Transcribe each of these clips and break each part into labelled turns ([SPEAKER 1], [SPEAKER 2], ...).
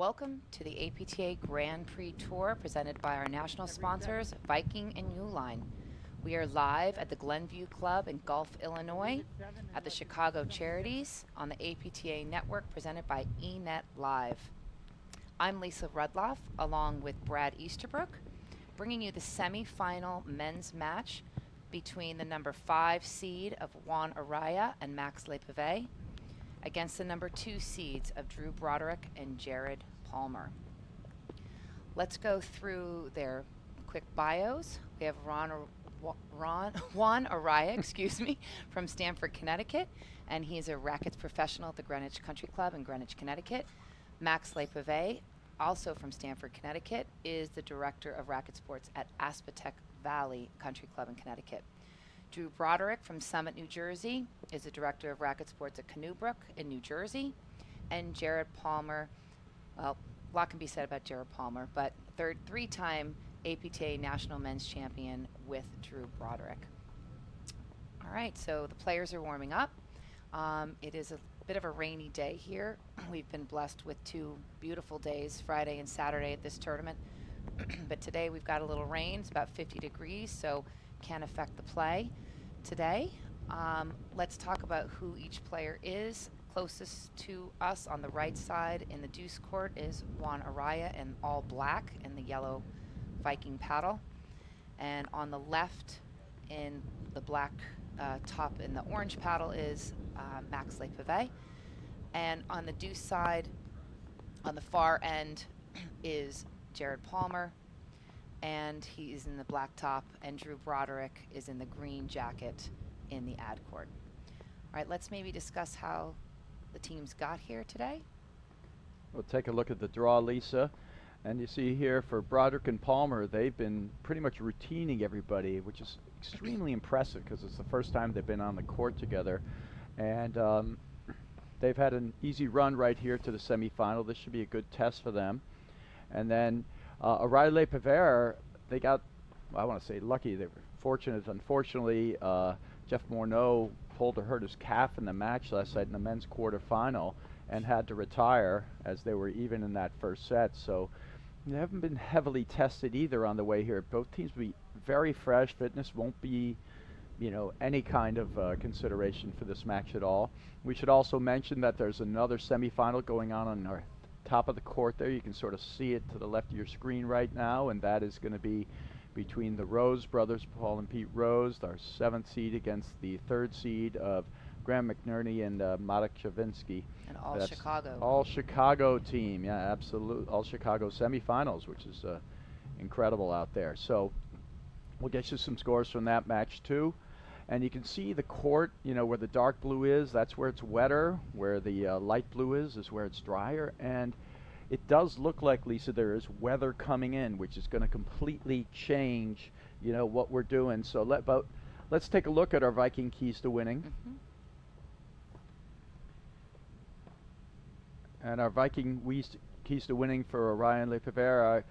[SPEAKER 1] Welcome to the APTA Grand Prix Tour presented by our national sponsors, Viking and Uline. We are live at the Glenview Club in Gulf, Illinois, at the Chicago Charities on the APTA network presented by eNet Live. I'm Lisa Rudloff, along with Brad Easterbrook, bringing you the semifinal men's match between the number 5 seed of Juan Arraya and Max Le Pivert against the number 2 seeds of Drew Broderick and Jared Palmer. Let's go through their quick bios. We have Juan Arraya, from Stamford, Connecticut, and he's a rackets professional at the Greenwich Country Club in Greenwich, Connecticut. Max Le Pivert, also from Stamford, Connecticut, is the director of racket sports at Aspatech Valley Country Club in Connecticut. Drew Broderick from Summit, New Jersey, is the director of racket sports at Canoebrook in New Jersey. And Jared Palmer, well, a lot can be said about Jared Palmer, but three-time APTA National Men's Champion with Drew Broderick. All right, so the players are warming up. It is a bit of a rainy day here. We've been blessed with 2 beautiful days, Friday and Saturday, at this tournament. But today we've got a little rain. It's about 50 degrees, so can't affect the play today. Let's talk about who each player is. Closest to us on the right side in the deuce court is Juan Arraya in all black in the yellow Viking paddle. And on the left in the black top in the orange paddle is Max Le Pivert. And on the deuce side, on the far end, is Jared Palmer, and he is in the black top, and Drew Broderick is in the green jacket in the ad court. All right, let's maybe discuss how the teams got here today.
[SPEAKER 2] We'll take a look at the draw, Lisa. And you see here for Broderick and Palmer, they've been pretty much routining everybody, which is extremely impressive because it's the first time they've been on the court together. And they've had an easy run right here to the semifinal. This should be a good test for them. And then Arraya Le Pivert, they got, well, I want to say lucky. They were fortunate. Unfortunately, Jeff Morneau pulled or hurt his calf in the match last night in the men's quarterfinal and had to retire as they were even in that first set. So they haven't been heavily tested either on the way here. Both teams will be very fresh. Fitness won't be, any kind of consideration for this match at all. We should also mention that there's another semifinal going on our top of the court there. You can sort of see it to the left of your screen right now, and that is going to be between the Rose brothers, Paul and Pete Rose, our 7th seed against the 3rd seed of Graham McNerney and Marek Chavinsky.
[SPEAKER 1] And all Chicago.
[SPEAKER 2] All Chicago team, yeah, absolutely. All Chicago semifinals, which is incredible out there. So we'll get you some scores from that match too. And you can see the court, where the dark blue is, that's where it's wetter. Where the light blue is where it's drier. And it does look like, Lisa, there is weather coming in, which is going to completely change, what we're doing. So let's take a look at our Viking keys to winning.
[SPEAKER 1] Mm-hmm.
[SPEAKER 2] And our Viking keys to winning for Arraya and Le Pivert are,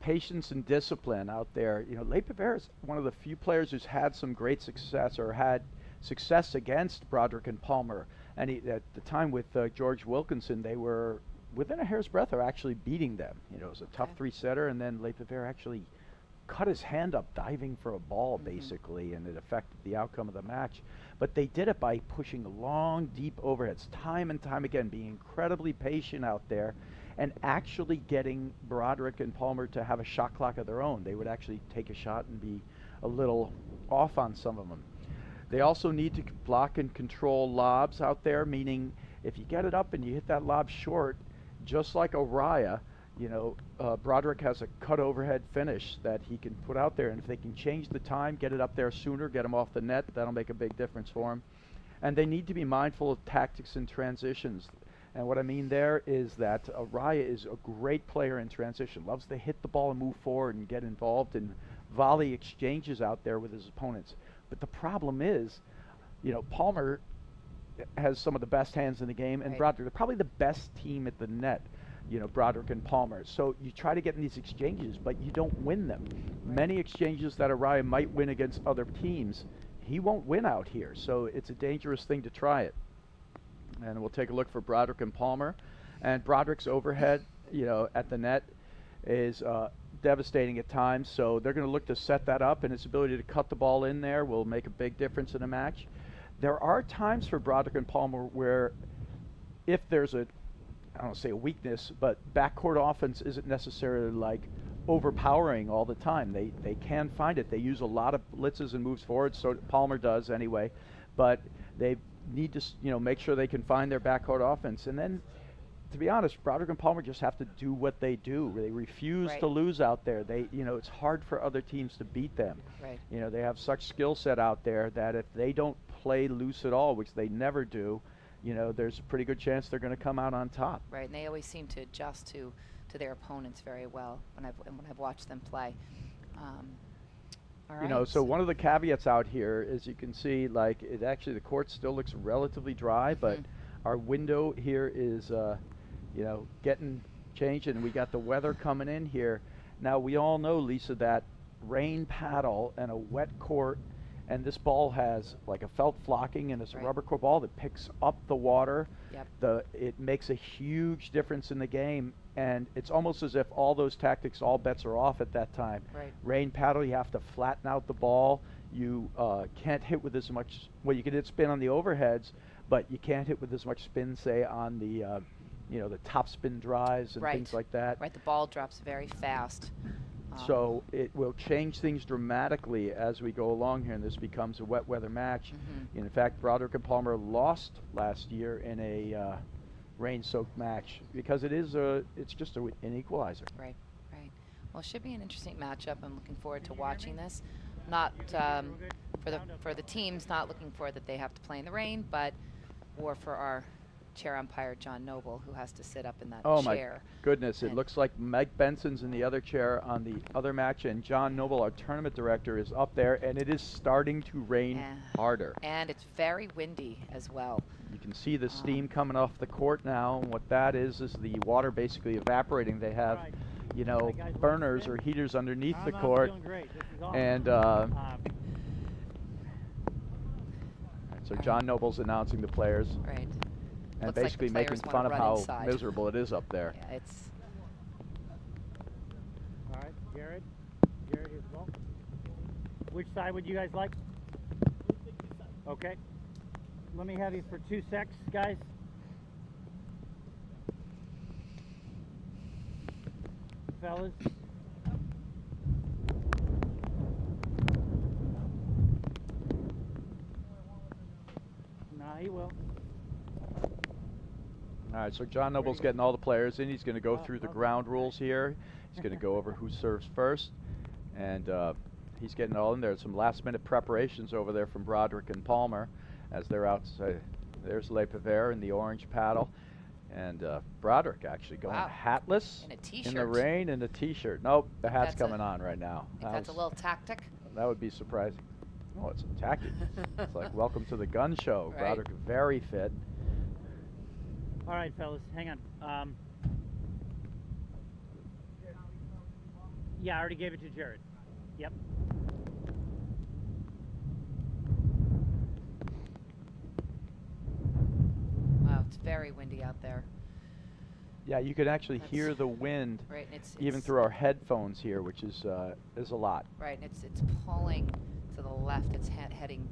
[SPEAKER 2] patience and discipline out there. Le Pivert is one of the few players who's had some great success or had success against Broderick and Palmer. And at the time with George Wilkinson, they were within a hair's breadth of actually beating them. It was a tough 3-setter, and then Le Pivert actually cut his hand up diving for a ball, basically, and it affected the outcome of the match. But they did it by pushing long, deep overheads time and time again, being incredibly patient out there, and actually getting Broderick and Palmer to have a shot clock of their own. They would actually take a shot and be a little off on some of them. They also need to block and control lobs out there, meaning if you get it up and you hit that lob short, just like Arraya, Broderick has a cut overhead finish that he can put out there, and if they can change the time, get it up there sooner, get him off the net, that'll make a big difference for him. And they need to be mindful of tactics and transitions. And what I mean there is that Arraya is a great player in transition, loves to hit the ball and move forward and get involved in volley exchanges out there with his opponents. But the problem is, Palmer has some of the best hands in the game, and Broderick, they're probably the best team at the net, Broderick and Palmer. So you try to get in these exchanges, but you don't win them. Many exchanges that Arraya might win against other teams, he won't win out here. So it's a dangerous thing to try it. And we'll take a look for Broderick and Palmer. And Broderick's overhead at the net is devastating at times. So they're going to look to set that up, and his ability to cut the ball in there will make a big difference in a match. There are times for Broderick and Palmer where if there's I don't want to say a weakness, but backcourt offense isn't necessarily like overpowering all the time. They can find it. They use a lot of blitzes and moves forward, so Palmer does anyway, but they need to make sure they can find their backcourt offense. And then, to be honest, Broderick and Palmer just have to do what they do. They refuse to lose out there. It's hard for other teams to beat them.
[SPEAKER 1] Right.
[SPEAKER 2] They have such skill set out there that if they don't play loose at all, which they never do, there's a pretty good chance they're going to come out on top.
[SPEAKER 1] Right, and they always seem to adjust to their opponents very well when I've watched them play. All right.
[SPEAKER 2] So one of the caveats out here is you can see, like, the court still looks relatively dry, but our window here is, getting changed, and we got the weather coming in here. Now, we all know, Lisa, that rain paddle and a wet court, and this ball has like a felt flocking, and it's a rubber court ball that picks up the water.
[SPEAKER 1] Yep.
[SPEAKER 2] It makes a huge difference in the game, and it's almost as if all those tactics, all bets are off at that time.
[SPEAKER 1] Right.
[SPEAKER 2] Rain paddle, you have to flatten out the ball. You can't hit with as much. Well, you can hit spin on the overheads, but you can't hit with as much spin, say, on the the top spin drives and things like that.
[SPEAKER 1] Right. The ball drops very fast.
[SPEAKER 2] So it will change things dramatically as we go along here, and this becomes a wet weather match. In fact, Broderick and Palmer lost last year in a rain-soaked match because it's just an equalizer.
[SPEAKER 1] Right, right. Well, it should be an interesting matchup. I'm looking forward to watching this. Not for the teams, not looking forward that they have to play in the rain, but or for our chair umpire John Noble, who has to sit up in that chair.
[SPEAKER 2] Oh my goodness, it looks like Mike Benson's in the other chair on the other match, and John Noble, our tournament director, is up there, and it is starting to rain harder.
[SPEAKER 1] And it's very windy as well.
[SPEAKER 2] You can see the steam coming off the court now, and what that is the water basically evaporating. They have, burners or heaters underneath the court. And so John Noble's announcing the players.
[SPEAKER 1] Right.
[SPEAKER 2] And
[SPEAKER 1] looks
[SPEAKER 2] basically
[SPEAKER 1] like
[SPEAKER 2] making fun of how
[SPEAKER 1] inside.
[SPEAKER 2] miserable it is up there.
[SPEAKER 1] Yeah, it's.
[SPEAKER 3] All right, Jared is well. Which side would you guys like? Okay. Let me have you for 2 secs, guys. Fellas. Nah, he will.
[SPEAKER 2] All right, so John Noble's getting all the players in. He's going to go through the ground rules here. He's going to go over who serves first, and he's getting all in there. Some last-minute preparations over there from Broderick and Palmer as they're outside. There's Le Pivert in the orange paddle, and Broderick actually going hatless in the rain in a T-shirt. Nope, the hat's coming on right now.
[SPEAKER 1] That's a little tactic.
[SPEAKER 2] That would be surprising. Oh, it's tacky. It's like welcome to the gun show.
[SPEAKER 1] Right.
[SPEAKER 2] Broderick very fit.
[SPEAKER 3] All right, fellas, hang on. Yeah, I already gave it to Jared. Yep.
[SPEAKER 1] Wow, it's very windy out there.
[SPEAKER 2] Yeah, you can actually hear the wind even through our headphones here, which is a lot.
[SPEAKER 1] Right, and it's pulling to the left. It's heading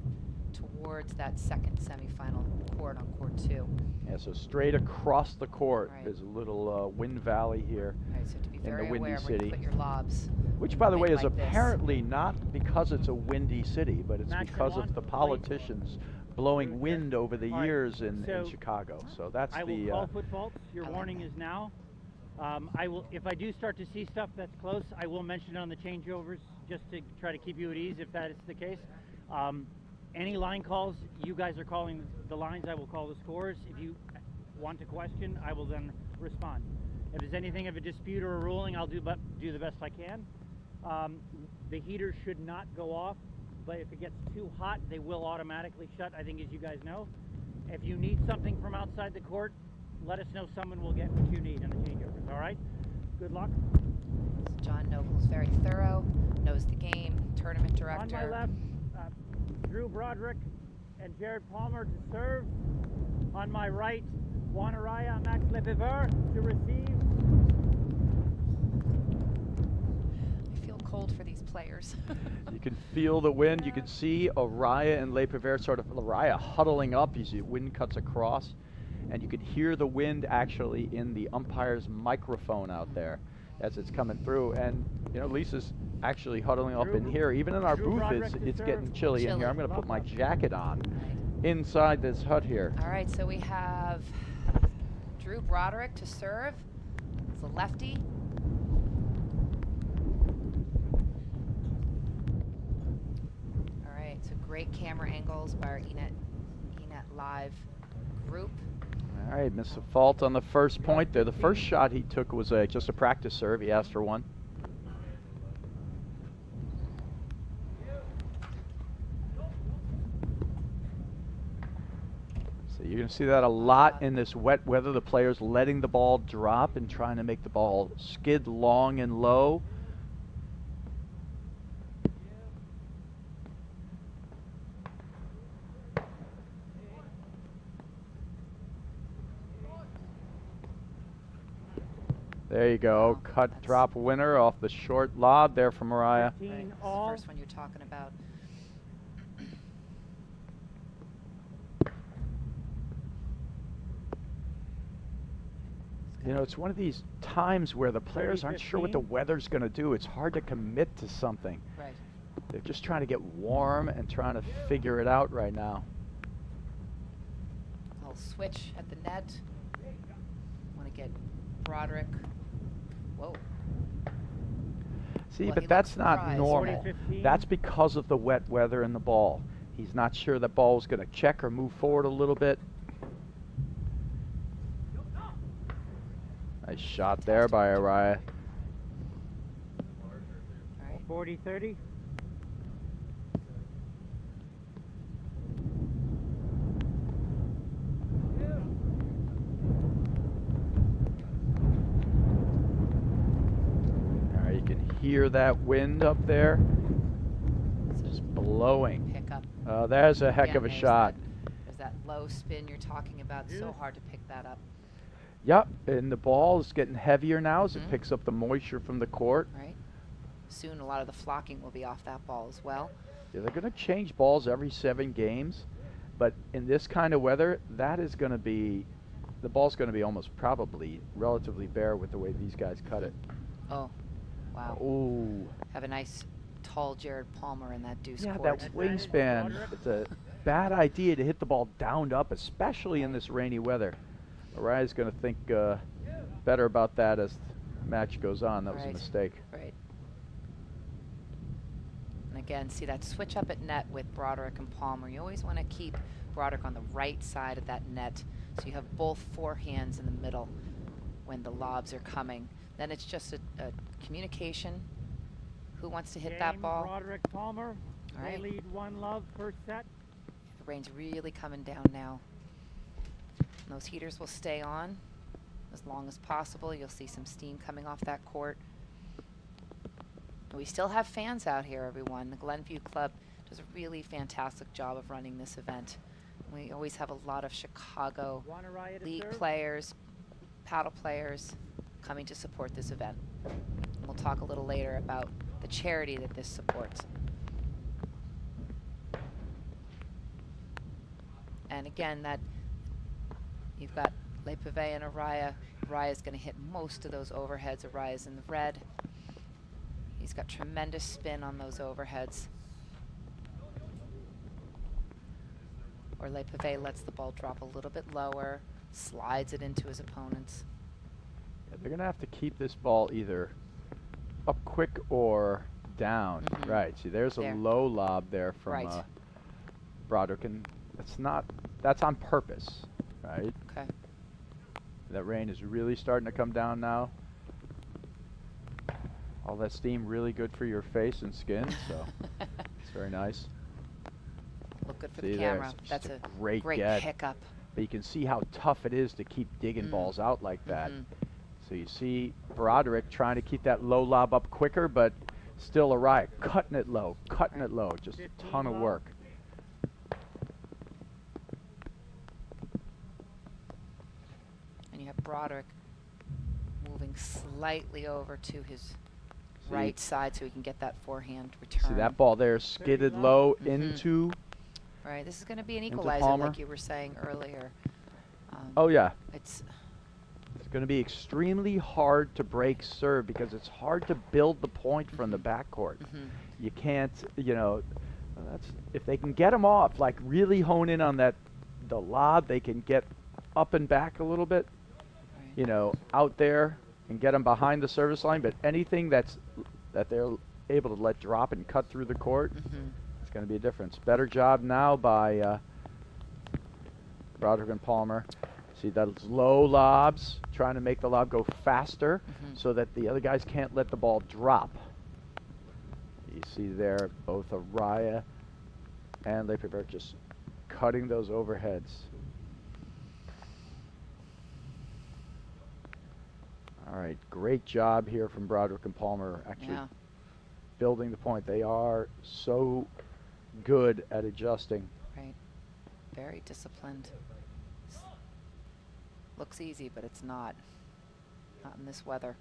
[SPEAKER 1] towards that second semifinal court on court 2.
[SPEAKER 2] Yeah, so straight across the court is a little wind valley here
[SPEAKER 1] so to be
[SPEAKER 2] in the
[SPEAKER 1] very
[SPEAKER 2] windy
[SPEAKER 1] aware
[SPEAKER 2] city.
[SPEAKER 1] Where you put your lobs.
[SPEAKER 2] Which, by the way, is
[SPEAKER 1] like
[SPEAKER 2] apparently not because it's a windy city, but it's because of the politicians blowing wind over the years in Chicago. So that's
[SPEAKER 3] I will call foot faults. Your warning is now. I will, if I do start to see stuff that's close, I will mention it on the changeovers just to try to keep you at ease if that is the case. Any line calls, you guys are calling the lines, I will call the scores. If you want to question, I will then respond. If there's anything of a dispute or a ruling, I'll do the best I can. The heaters should not go off, but if it gets too hot, they will automatically shut, I think, as you guys know. If you need something from outside the court, let us know. Someone will get what you need in the changeovers, all right? Good luck.
[SPEAKER 1] So John Noble's very thorough, knows the game, tournament director.
[SPEAKER 3] On my left, Drew Broderick and Jared Palmer to serve. On my right, Arraya, Max Le Pivert to receive.
[SPEAKER 1] players.
[SPEAKER 2] You can feel the wind. You can see Arraya and Le Pivert sort of, Arraya huddling up as the wind cuts across. And you can hear the wind actually in the umpire's microphone out there as it's coming through. And, you know, Lisa's actually huddling up in here. Even in our booth, it's getting chilly in here. I'm going to put my jacket on inside this hut here.
[SPEAKER 1] All right, so we have Drew Broderick to serve. It's a lefty. All right, so great camera angles by our ENET Live group.
[SPEAKER 2] All right, missed a fault on the first point there. The first shot he took was just a practice serve. He asked for one. So you're going to see that a lot in this wet weather. The players letting the ball drop and trying to make the ball skid long and low. There you go.
[SPEAKER 1] Wow,
[SPEAKER 2] Cut drop winner off the short lob there from Arraya.
[SPEAKER 1] Right, this is the first one you're talking about.
[SPEAKER 2] You know, it's one of these times where the players aren't sure what the weather's going to do. It's hard to commit to something.
[SPEAKER 1] Right.
[SPEAKER 2] They're just trying to get warm and trying to figure it out right now.
[SPEAKER 1] I'll switch at the net. Want to get Broderick. Whoa.
[SPEAKER 2] See,
[SPEAKER 1] Well,
[SPEAKER 2] but
[SPEAKER 1] he
[SPEAKER 2] that's
[SPEAKER 1] looks
[SPEAKER 2] not
[SPEAKER 1] surprised.
[SPEAKER 2] normal.
[SPEAKER 3] 40-15.
[SPEAKER 2] That's because of the wet weather and the ball. He's not sure the ball's going to check or move forward a little bit. Nice shot there by Arraya.
[SPEAKER 1] All right.
[SPEAKER 3] 40-30.
[SPEAKER 2] All right, you can hear that wind up there. Just blowing.
[SPEAKER 1] Pickup.
[SPEAKER 2] There's a heck
[SPEAKER 1] Again,
[SPEAKER 2] of a
[SPEAKER 1] there's
[SPEAKER 2] shot.
[SPEAKER 1] There's that low spin you're talking about. So hard to pick that up.
[SPEAKER 2] Yep, and the ball is getting heavier now as it
[SPEAKER 1] Mhm.
[SPEAKER 2] picks up the moisture from the court.
[SPEAKER 1] Right. Soon a lot of the flocking will be off that ball as well.
[SPEAKER 2] Yeah, they're going to change balls every 7 games, but in this kind of weather, that is going to be, the ball's going to be almost probably relatively bare with the way these guys cut it.
[SPEAKER 1] Oh, wow.
[SPEAKER 2] Ooh.
[SPEAKER 1] Have a nice tall Jared Palmer in that deuce
[SPEAKER 2] Yeah,
[SPEAKER 1] court.
[SPEAKER 2] that wingspan. It's a bad idea to hit the ball downed up, especially in this rainy weather. Araya's going to think better about that as the match goes on. That was a
[SPEAKER 1] Right.
[SPEAKER 2] mistake.
[SPEAKER 1] Right. And again, see that switch up at net with Broderick and Palmer. You always want to keep Broderick on the right side of that net so you have both forehands in the middle when the lobs are coming. Then it's just a communication. Who wants to hit that ball?
[SPEAKER 3] Broderick Palmer.
[SPEAKER 1] All right.
[SPEAKER 3] They lead 1-love first set.
[SPEAKER 1] The rain's really coming down now. And those heaters will stay on as long as possible. You'll see some steam coming off that court. We still have fans out here, everyone. The Glenview Club does a really fantastic job of running this event. We always have a lot of Chicago
[SPEAKER 3] One Arraya to
[SPEAKER 1] league
[SPEAKER 3] serve.
[SPEAKER 1] players, paddle players coming to support this event. And we'll talk a little later about the charity that this supports. And again, that you've got Le Pivert and Arraya. Araya's going to hit most of those overheads. Araya's in the red. He's got tremendous spin on those overheads. Or Le Pivert lets the ball drop a little bit lower, slides it into his opponents.
[SPEAKER 2] Yeah, they're going to have to keep this ball either up quick or down.
[SPEAKER 1] Mhm.
[SPEAKER 2] Right. See, there's
[SPEAKER 1] There.
[SPEAKER 2] a low lob there from
[SPEAKER 1] Right.
[SPEAKER 2] Broderick, and that's on purpose, right?
[SPEAKER 1] Okay.
[SPEAKER 2] That rain is really starting to come down now. All that steam really good for your face and skin, so it's very nice.
[SPEAKER 1] Look good for
[SPEAKER 2] See
[SPEAKER 1] the
[SPEAKER 2] there,
[SPEAKER 1] camera.
[SPEAKER 2] it's
[SPEAKER 1] That's
[SPEAKER 2] just
[SPEAKER 1] a
[SPEAKER 2] a great
[SPEAKER 1] great
[SPEAKER 2] get.
[SPEAKER 1] pickup.
[SPEAKER 2] But you can see how tough it is to keep digging
[SPEAKER 1] Mm.
[SPEAKER 2] balls out like that.
[SPEAKER 1] Mhm.
[SPEAKER 2] So you see Broderick trying to keep that low lob up quicker, but still Arraya cutting it low, cutting it low. Just a ton of
[SPEAKER 3] 15
[SPEAKER 2] work.
[SPEAKER 1] And you have Broderick moving slightly over to his right side so he can get that forehand return.
[SPEAKER 2] See that ball there skidded low into.
[SPEAKER 1] Right, this is going to be an
[SPEAKER 2] into
[SPEAKER 1] equalizer,
[SPEAKER 2] Palmer.
[SPEAKER 1] like you were saying earlier.
[SPEAKER 2] Oh yeah.
[SPEAKER 1] It's
[SPEAKER 2] going to be extremely hard to break serve because it's hard to build the point from the backcourt. You can't, you know, that's if they can get them off, like really hone in on the lob, they can get up and back a little bit, you know, out there and get them behind the service line. But anything that they're able to let drop and cut through the court, it's going to be a difference. Better job now by Broderick and Palmer. See those low lobs, trying to make the lob go faster so that the other guys can't let the ball drop. You see there both Arraya and Pivert just cutting those overheads. All right, great job here from Broderick and Palmer actually building the point. They are so good at adjusting.
[SPEAKER 1] right. Very disciplined. Looks easy, but it's not. Not in this weather.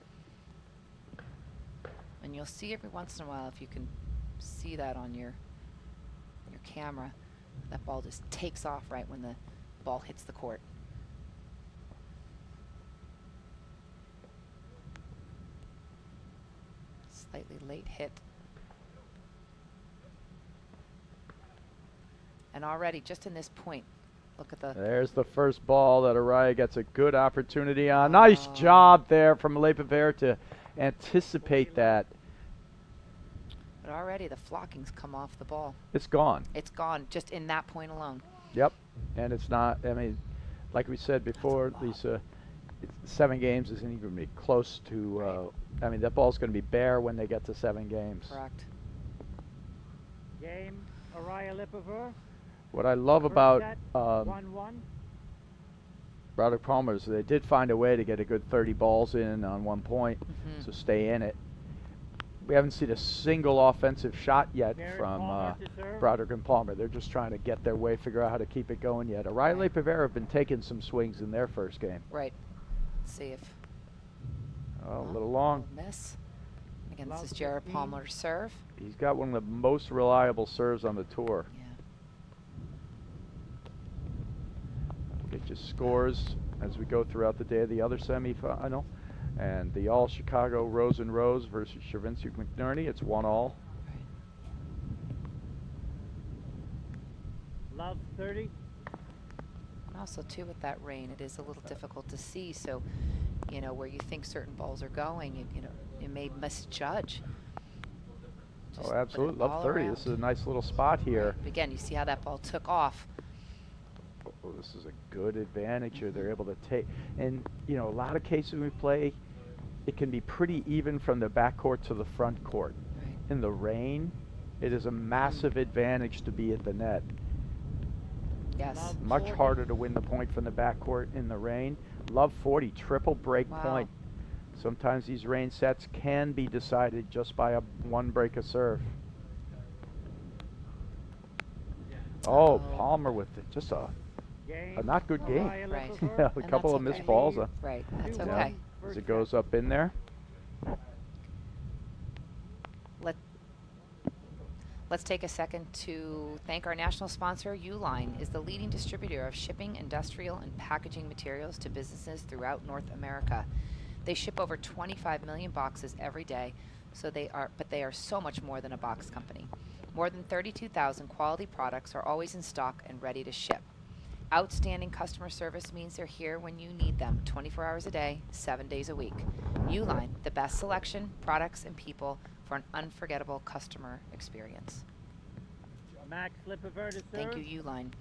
[SPEAKER 1] And you'll see every once in a while, if you can see that on your camera, that ball just takes off right when the ball hits the court. Slightly late hit. And already, just in this point, look at the...
[SPEAKER 2] There's the first ball that Arraya gets a good opportunity on. Nice job there from Pivert to anticipate that.
[SPEAKER 1] But already the flocking's come off the ball.
[SPEAKER 2] It's gone.
[SPEAKER 1] It's gone just in that point alone.
[SPEAKER 2] Yep. And it's not, I mean, like we said before, Lisa, 7 games isn't even going to be close to, I mean, that ball's going to be bare when they get to 7 games.
[SPEAKER 1] Correct.
[SPEAKER 3] Game, Arraya Pivert.
[SPEAKER 2] What I love about
[SPEAKER 3] 1-1.
[SPEAKER 2] Broderick Palmer is they did find a way to get a good 30 balls in on one point, so stay in it. We haven't seen a single offensive shot yet from Broderick and Palmer. They're just trying to get their way, figure out how to keep it going yet. Arraya Pivert have been taking some swings in their first game.
[SPEAKER 1] Right. Let's see if...
[SPEAKER 2] Oh, a little long.
[SPEAKER 1] Miss. Again, this is Jared Palmer's serve.
[SPEAKER 2] He's got one of the most reliable serves on the tour.
[SPEAKER 1] Yeah.
[SPEAKER 2] We'll get you scores as we go throughout the day of the other semifinal. And the all-Chicago Rose and Rose versus Stravinsky McNerney. It's 1-1.
[SPEAKER 3] Love 30.
[SPEAKER 1] And also, too, with that rain, it is a little difficult to see. So, you know, where you think certain balls are going, you know, you may misjudge. Just
[SPEAKER 2] oh, absolutely. Love 30.
[SPEAKER 1] Around.
[SPEAKER 2] This is a nice little spot here.
[SPEAKER 1] Right. Again, you see how that ball took off.
[SPEAKER 2] Oh, this is a good advantage here. They're able to take, and you know, a lot of cases we play, it can be pretty even from the backcourt to the front court.
[SPEAKER 1] Right.
[SPEAKER 2] In the rain, it is a massive advantage to be at the net.
[SPEAKER 1] Yes.
[SPEAKER 2] Much harder to win the point from the backcourt in the rain. Love 40, triple break point. Sometimes these rain sets can be decided just by a one break of serve. Oh, Palmer with just a not good game.
[SPEAKER 1] Right.
[SPEAKER 2] Yeah, a couple of missed balls.
[SPEAKER 1] Right, that's
[SPEAKER 2] Yeah,
[SPEAKER 1] okay.
[SPEAKER 2] as it goes up in there.
[SPEAKER 1] Let's take a second to thank our national sponsor. Uline is the leading distributor of shipping, industrial, and packaging materials to businesses throughout North America. They ship over 25 million boxes every day, but they are so much more than a box company. More than 32,000 quality products are always in stock and ready to ship. Outstanding customer service means they're here when you need them, 24 hours a day, 7 days a week. Uline, the best selection, products, and people for an unforgettable customer experience.
[SPEAKER 3] Max Pivert is
[SPEAKER 1] Thank you, Uline.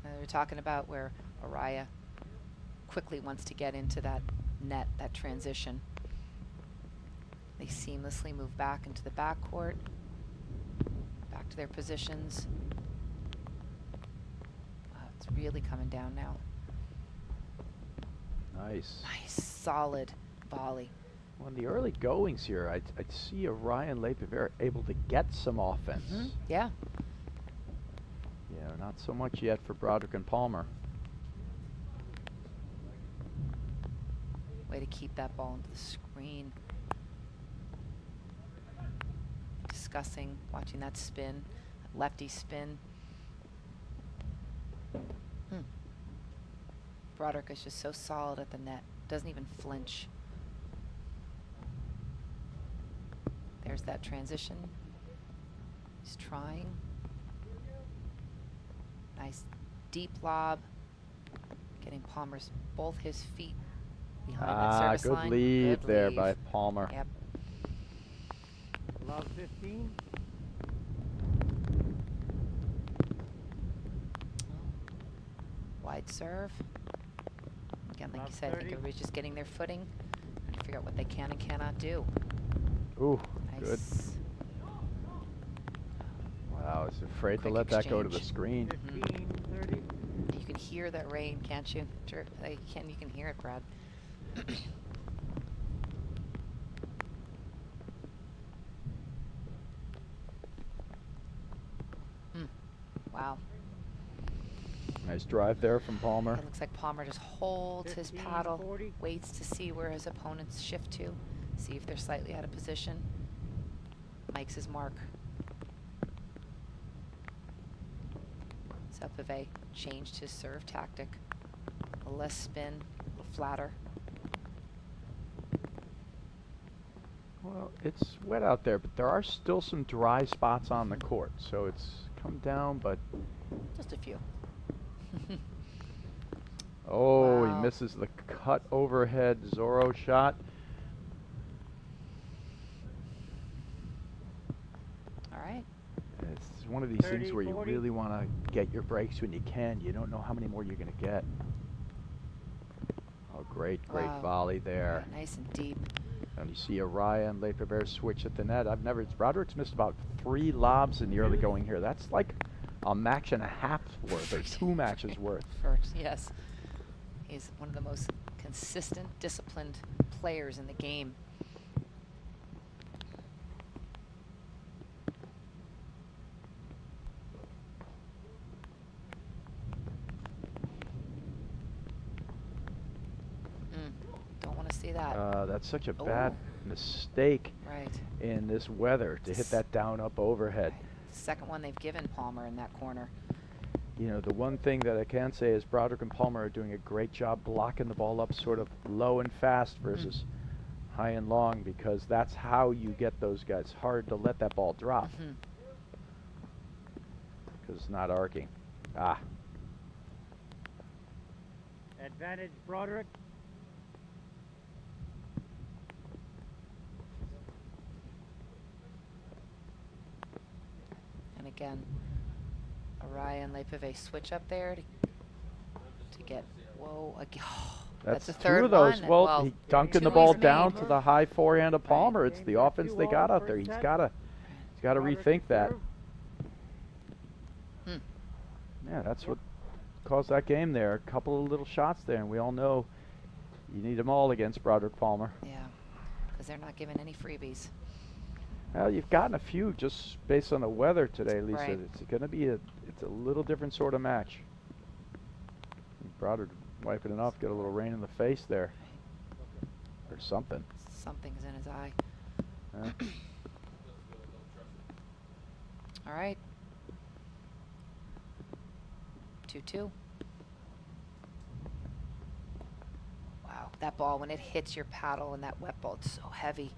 [SPEAKER 1] We're talking about where Arraya quickly wants to get into that net, that transition. They seamlessly move back into the backcourt, back to their positions. It's really coming down now.
[SPEAKER 2] Nice.
[SPEAKER 1] Nice, solid volley.
[SPEAKER 2] Well, in the early goings here, I'd see Arraya and Pivert able to get some offense.
[SPEAKER 1] Yeah.
[SPEAKER 2] You know, Not so much yet for Broderick and Palmer.
[SPEAKER 1] Way to keep that ball into the screen. Discussing, watching that spin, that lefty spin. Broderick is just so solid at the net. Doesn't even flinch. There's that transition. He's trying. Nice deep lob. Getting Palmer's both his feet behind that service
[SPEAKER 2] good
[SPEAKER 1] line.
[SPEAKER 2] lead
[SPEAKER 1] Good
[SPEAKER 2] there
[SPEAKER 1] lead.
[SPEAKER 2] by Palmer.
[SPEAKER 1] Yep.
[SPEAKER 3] Love 15.
[SPEAKER 1] Wide serve. Again, like
[SPEAKER 3] Love
[SPEAKER 1] you said, I think
[SPEAKER 3] 30.
[SPEAKER 1] everybody's just getting their footing and figure out what they can and cannot do.
[SPEAKER 2] Ooh,
[SPEAKER 1] Nice.
[SPEAKER 2] good. Wow, I was afraid to
[SPEAKER 1] Quick
[SPEAKER 2] let that go to the
[SPEAKER 1] exchange.
[SPEAKER 2] screen.
[SPEAKER 3] 15, 30.
[SPEAKER 1] You can hear that rain, can't you? Sure, you can hear it, Brad. Wow.
[SPEAKER 2] Nice drive there from Palmer.
[SPEAKER 1] It looks like Palmer just holds his
[SPEAKER 3] 15,
[SPEAKER 1] paddle,
[SPEAKER 3] 40.
[SPEAKER 1] waits to see where his opponents shift to, see if they're slightly out of position. Makes his mark. So Pivert changed his serve tactic. A less spin, a little flatter.
[SPEAKER 2] Well, it's wet out there, but there are still some dry spots on the court, so it's come down, but
[SPEAKER 1] Just a few.
[SPEAKER 2] oh,
[SPEAKER 1] Wow.
[SPEAKER 2] he misses the cut overhead Zorro shot.
[SPEAKER 1] All right.
[SPEAKER 2] It's one of these
[SPEAKER 3] 30,
[SPEAKER 2] things where you
[SPEAKER 3] 40.
[SPEAKER 2] really want to get your breaks when you can. You don't know how many more you're going to get. Oh, great
[SPEAKER 1] Wow.
[SPEAKER 2] volley there.
[SPEAKER 1] Yeah, nice and deep.
[SPEAKER 2] And you see Arraya and Pivert switch at the net. Broderick's missed about 3 lobs in the early going here. That's like a match and a half worth, or 2 matches worth.
[SPEAKER 1] First, yes. He's one of the most consistent, disciplined players in the game. Don't want to see that.
[SPEAKER 2] That's such a bad mistake
[SPEAKER 1] Right.
[SPEAKER 2] in this weather to hit that down up overhead.
[SPEAKER 1] Right. Second one they've given Palmer in that corner.
[SPEAKER 2] You know, the one thing that I can say is Broderick and Palmer are doing a great job blocking the ball up sort of low and fast versus high and long, because that's how you get those guys. Hard to let that ball drop because it's not arcing. Ah,
[SPEAKER 3] Advantage Broderick.
[SPEAKER 1] And again, Arraya and Pivert switch up there to get, whoa, again.
[SPEAKER 2] that's
[SPEAKER 1] the
[SPEAKER 2] 2
[SPEAKER 1] third
[SPEAKER 2] of those.
[SPEAKER 1] one.
[SPEAKER 2] Well, he dunking the
[SPEAKER 1] 2
[SPEAKER 2] ball
[SPEAKER 1] he's
[SPEAKER 2] down
[SPEAKER 1] made.
[SPEAKER 2] to the high forehand of Palmer. It's the
[SPEAKER 3] Game
[SPEAKER 2] offense they
[SPEAKER 3] 2-0
[SPEAKER 2] got out there.
[SPEAKER 3] first
[SPEAKER 2] He's
[SPEAKER 3] set.
[SPEAKER 2] got to
[SPEAKER 3] Broderick
[SPEAKER 2] rethink that.
[SPEAKER 3] serve.
[SPEAKER 2] Yeah, that's what caused that game there. A couple of little shots there, and we all know you need them all against Broderick Palmer.
[SPEAKER 1] Yeah, because they're not giving any freebies.
[SPEAKER 2] Well, you've gotten a few just based on the weather today, Lisa.
[SPEAKER 1] Right.
[SPEAKER 2] It's going to be it's a little different sort of match. Broderick wiping it off, get a little rain in the face there, or something.
[SPEAKER 1] Something's in his eye.
[SPEAKER 2] Yeah.
[SPEAKER 1] All right. 2-2. Wow, that ball, when it hits your paddle and that wet ball, it's so heavy.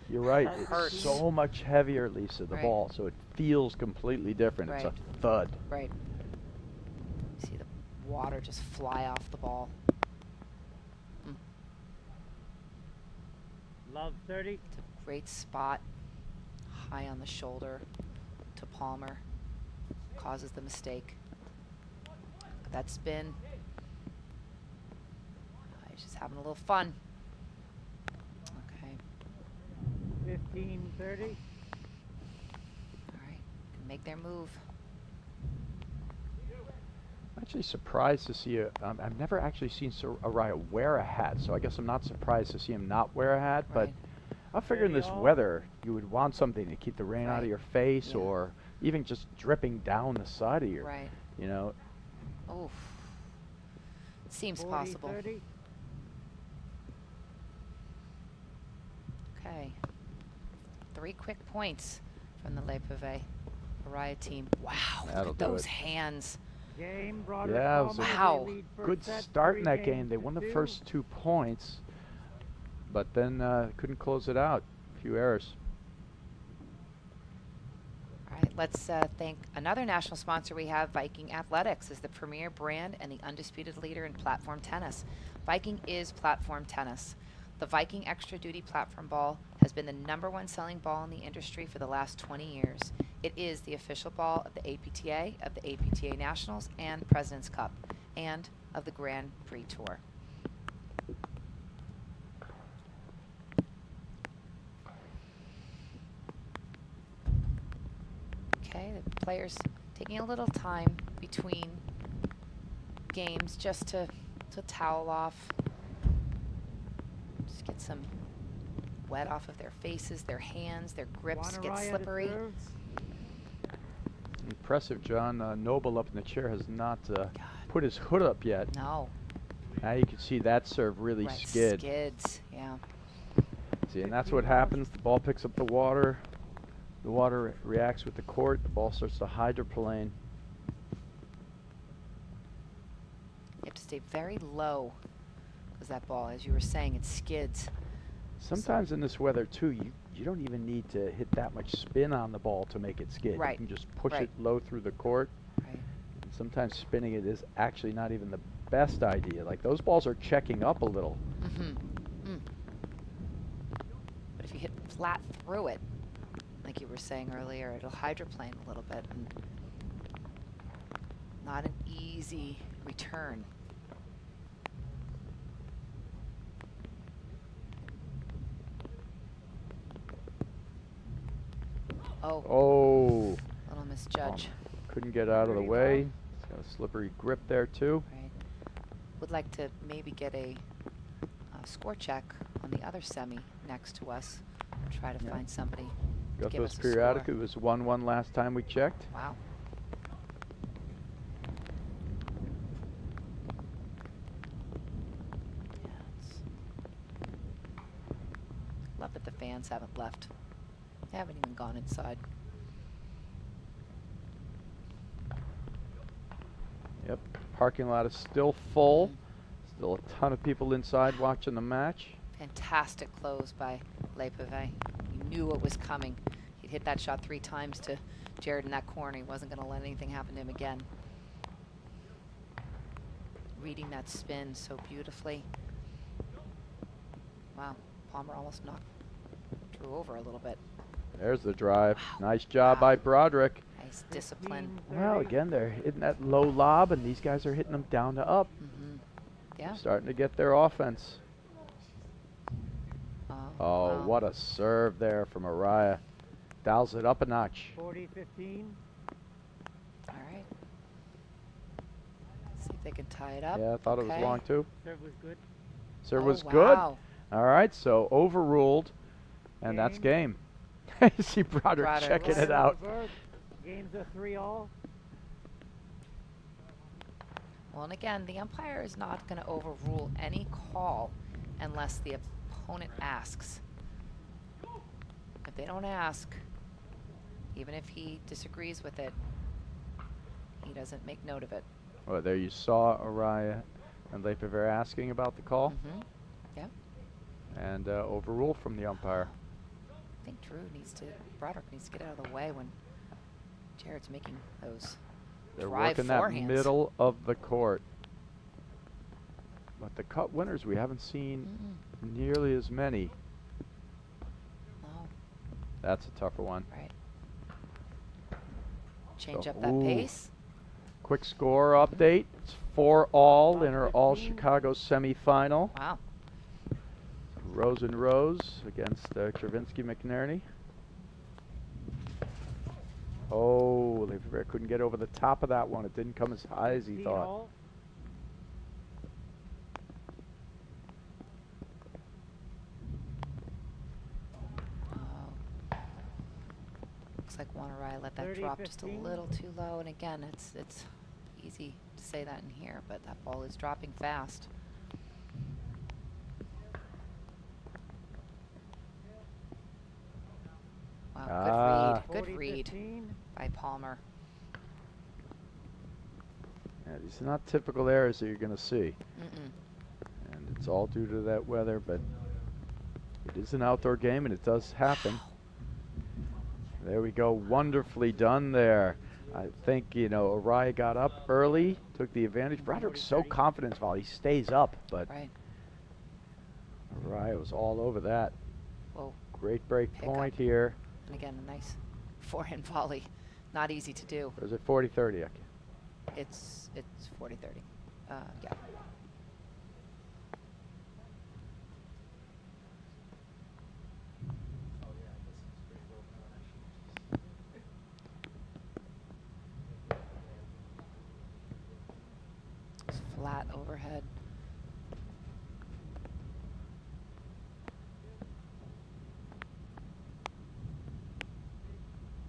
[SPEAKER 2] You're right.
[SPEAKER 1] That
[SPEAKER 2] It's
[SPEAKER 1] hurts.
[SPEAKER 2] so much heavier, Lisa, the
[SPEAKER 1] Right.
[SPEAKER 2] ball, so it feels completely different. It's
[SPEAKER 1] Right.
[SPEAKER 2] a thud.
[SPEAKER 1] Right. See the water just fly off the ball.
[SPEAKER 3] Love 30.
[SPEAKER 1] It's a great spot, high on the shoulder to Palmer. Causes the mistake. That spin. He's just having a little fun. Okay.
[SPEAKER 3] 15, 30.
[SPEAKER 1] All right. Can make their move.
[SPEAKER 2] I'm actually surprised to see I've never actually seen Arraya wear a hat, so I guess I'm not surprised to see him not wear a hat. But
[SPEAKER 1] Right.
[SPEAKER 2] I figure in this weather, you would want something to keep the rain out of
[SPEAKER 1] Right.
[SPEAKER 2] your face,
[SPEAKER 1] Yeah.
[SPEAKER 2] or even just dripping down the side of your
[SPEAKER 1] Right.
[SPEAKER 2] You know,
[SPEAKER 1] Oof. Seems
[SPEAKER 3] 40,
[SPEAKER 1] possible.
[SPEAKER 3] 30.
[SPEAKER 1] Okay. 3 quick points from the Le Pivert Arraya team. Wow,
[SPEAKER 2] That'll
[SPEAKER 1] look
[SPEAKER 2] do
[SPEAKER 1] at those
[SPEAKER 2] it.
[SPEAKER 1] hands.
[SPEAKER 3] Game, Broderick
[SPEAKER 2] yeah, it was
[SPEAKER 3] Palmer,
[SPEAKER 2] a
[SPEAKER 3] they
[SPEAKER 1] Wow.
[SPEAKER 3] lead first
[SPEAKER 2] good
[SPEAKER 3] set,
[SPEAKER 2] start in
[SPEAKER 3] 3
[SPEAKER 2] that game. They
[SPEAKER 3] games
[SPEAKER 2] won
[SPEAKER 3] to
[SPEAKER 2] the
[SPEAKER 3] 2.
[SPEAKER 2] first 2 points, but then couldn't close it out. A few errors.
[SPEAKER 1] All right, let's thank another national sponsor we have. Viking Athletics is the premier brand and the undisputed leader in platform tennis. Viking is platform tennis. The Viking Extra Duty Platform Ball has been the #1 selling ball in the industry for the last 20 years. It is the official ball of the APTA Nationals and President's Cup, and of the Grand Prix Tour. Okay, the players taking a little time between games just to towel off, just get some wet off of their faces, their hands, their grips get
[SPEAKER 3] Arraya to
[SPEAKER 1] slippery.
[SPEAKER 3] serve.
[SPEAKER 2] Impressive, John. Noble up in the chair has not put his hood up yet.
[SPEAKER 1] No.
[SPEAKER 2] Now you can see that serve really
[SPEAKER 1] Right,
[SPEAKER 2] skid.
[SPEAKER 1] skids, yeah.
[SPEAKER 2] See, and that's what happens. The ball picks up the water. The water reacts with the court. The ball starts to hydroplane.
[SPEAKER 1] You have to stay very low because that ball, as you were saying, it skids.
[SPEAKER 2] Sometimes in this weather too, you don't even need to hit that much spin on the ball to make it skid.
[SPEAKER 1] Right,
[SPEAKER 2] You can just push
[SPEAKER 1] right.
[SPEAKER 2] it low through the court.
[SPEAKER 1] Right.
[SPEAKER 2] And sometimes spinning it is actually not even the best idea. Like those balls are checking up a little.
[SPEAKER 1] But if you hit flat through it, like you were saying earlier, it'll hydroplane a little bit, and not an easy return. Oh,
[SPEAKER 2] Oh,
[SPEAKER 1] little misjudge.
[SPEAKER 2] couldn't get out of the way. It's got a slippery grip there too.
[SPEAKER 1] Right. Would like to maybe get a score check on the other semi next to us. Try to
[SPEAKER 2] Yeah.
[SPEAKER 1] find somebody.
[SPEAKER 2] Got
[SPEAKER 1] Give
[SPEAKER 2] those
[SPEAKER 1] us a
[SPEAKER 2] periodic.
[SPEAKER 1] score.
[SPEAKER 2] It was 1-1 last time we checked.
[SPEAKER 1] Wow. Yeah, love that the fans haven't left. They haven't even gone inside.
[SPEAKER 2] Yep, parking lot is still full. Still a ton of people inside watching the match.
[SPEAKER 1] Fantastic close by Le Pivert. He knew it was coming. He'd hit that shot 3 times to Jared in that corner. He wasn't going to let anything happen to him again. Reading that spin so beautifully. Wow, Palmer almost knocked Drew over a little bit.
[SPEAKER 2] There's the drive.
[SPEAKER 1] Wow.
[SPEAKER 2] Nice job by Broderick.
[SPEAKER 1] Nice discipline.
[SPEAKER 2] Well, again, they're hitting that low lob, and these guys are hitting them down to up.
[SPEAKER 1] Yeah.
[SPEAKER 2] Starting to get their offense. Oh,
[SPEAKER 1] wow.
[SPEAKER 2] what a serve there from Arraya. Dials it up a notch.
[SPEAKER 3] 40-15.
[SPEAKER 1] All right. See if they can tie it up.
[SPEAKER 2] Yeah, I thought it was
[SPEAKER 1] Okay.
[SPEAKER 2] long too.
[SPEAKER 3] Serve was good.
[SPEAKER 2] Serve
[SPEAKER 1] Oh,
[SPEAKER 2] was good.
[SPEAKER 1] wow.
[SPEAKER 2] All right, so overruled, and that's game. You see Broderick
[SPEAKER 1] Broderick
[SPEAKER 2] checking
[SPEAKER 1] was-
[SPEAKER 2] it out.
[SPEAKER 3] Reverse. Game's a 3-all.
[SPEAKER 1] Well, and again, the umpire is not going to overrule any call unless the opponent asks. If they don't ask, even if he disagrees with it, he doesn't make note of it.
[SPEAKER 2] Well, there you saw Arraya and Le Pivert asking about the call,
[SPEAKER 1] Yeah.
[SPEAKER 2] and overruled from the umpire.
[SPEAKER 1] I think Broderick needs to get out of the way when Jared's making those
[SPEAKER 2] They're
[SPEAKER 1] drive
[SPEAKER 2] working that
[SPEAKER 1] forehands.
[SPEAKER 2] middle of the court. But the cut winners, we haven't seen nearly as many.
[SPEAKER 1] No,
[SPEAKER 2] That's a tougher one.
[SPEAKER 1] right. Change
[SPEAKER 2] So,
[SPEAKER 1] up that
[SPEAKER 2] ooh.
[SPEAKER 1] pace.
[SPEAKER 2] Quick score update. It's 4-all in our all-Chicago semifinal.
[SPEAKER 1] Wow.
[SPEAKER 2] Rose and Rose against Travinsky McNerney. Oh, Le Pivert couldn't get over the top of that one. It didn't come as high as he thought.
[SPEAKER 3] 16-all.
[SPEAKER 1] Oh. Looks like Arraya let that drop just a
[SPEAKER 3] 30-15.
[SPEAKER 1] little too low, and again, it's easy to say that in here, but that ball is dropping fast. Wow, good read by Palmer.
[SPEAKER 2] Yeah, these are not typical errors that you're going to see. And it's all due to that weather, but it is an outdoor game and it does happen. There we go. Wonderfully done there. I think, you know, Arraya got up early, took the advantage. Broderick's so confident in his volley. He stays up, but Arraya was all over that.
[SPEAKER 1] Whoa.
[SPEAKER 2] Great break point here.
[SPEAKER 1] And again, a nice forehand volley. Not easy to do.
[SPEAKER 2] Or is it 40-30?
[SPEAKER 1] It's 40-30. Yeah. It's flat overhead.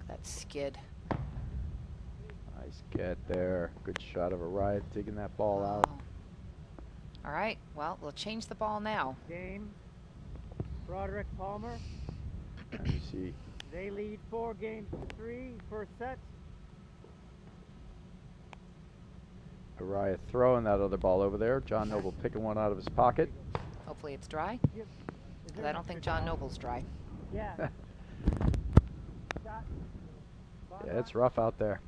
[SPEAKER 1] That skid.
[SPEAKER 2] Nice get there. Good shot of Arraya digging that ball out.
[SPEAKER 1] All right. Well, we'll change the ball now.
[SPEAKER 3] Game. Broderick Palmer.
[SPEAKER 2] And you see.
[SPEAKER 3] They lead 4-3, first set.
[SPEAKER 2] Arraya throwing that other ball over there. John Noble picking one out of his pocket.
[SPEAKER 1] Hopefully it's dry. Because I don't think John Noble's dry.
[SPEAKER 3] Yeah.
[SPEAKER 2] Yeah, it's rough out there.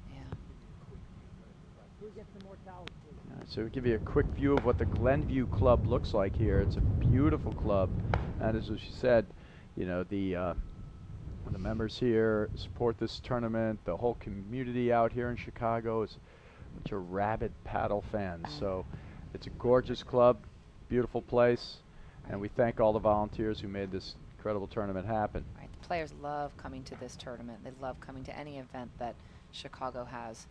[SPEAKER 2] So we'll give you a quick view of what the Glenview Club looks like here. It's a beautiful club, and as she said, you know, the members here support this tournament. The whole community out here in Chicago is a bunch of rabid paddle fans. So it's a gorgeous club, beautiful place, and we thank all the volunteers who made this incredible tournament happen.
[SPEAKER 1] Right. The players love coming to this tournament. They love coming to any event that Chicago has.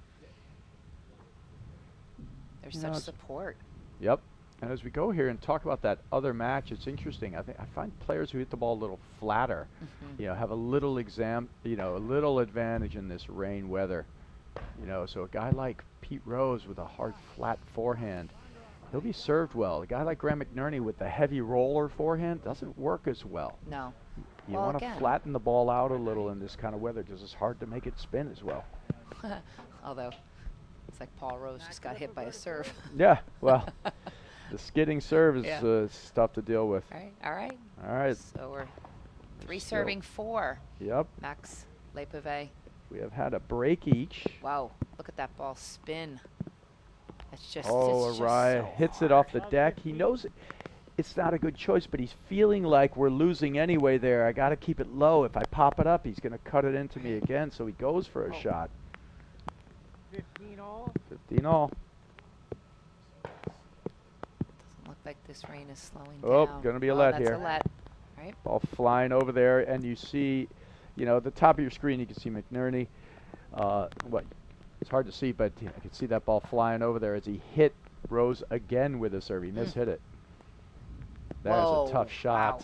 [SPEAKER 1] There's such support.
[SPEAKER 2] Yep. And as we go here and talk about that other match, it's interesting. I find players who hit the ball a little flatter, you know, have a little a little advantage in this rain weather. You know, so a guy like Pete Rose with a hard, flat forehand, he'll be served well. A guy like Graham McNerney with the heavy roller forehand doesn't work as well.
[SPEAKER 1] No.
[SPEAKER 2] You want to flatten the ball out a little in this kind of weather because it's hard to make it spin as well.
[SPEAKER 1] Although, it's like Paul Rose just got hit by a serve.
[SPEAKER 2] Yeah, well, the skidding serve is tough to deal with.
[SPEAKER 1] All right. So we're 3 serving 4.
[SPEAKER 2] Yep.
[SPEAKER 1] Max Lepivert.
[SPEAKER 2] We have had a break each.
[SPEAKER 1] Wow, look at that ball spin. It's just
[SPEAKER 2] Arraya
[SPEAKER 1] so
[SPEAKER 2] hits
[SPEAKER 1] hard.
[SPEAKER 2] it off the deck. He knows it's not a good choice, but he's feeling like we're losing anyway there. I got to keep it low. If I pop it up, he's going to cut it into me again, so he goes for a shot.
[SPEAKER 3] 15 all.
[SPEAKER 2] 15 all.
[SPEAKER 1] Doesn't look like this rain is slowing down.
[SPEAKER 2] Oh, going to be a let
[SPEAKER 1] that's
[SPEAKER 2] here.
[SPEAKER 1] A let. Right.
[SPEAKER 2] Ball flying over there, and you see, you know, at the top of your screen, you can see McNerney. It's hard to see, but I can see that ball flying over there as he hit Rose again with a serve. He mishit it. There's a tough shot.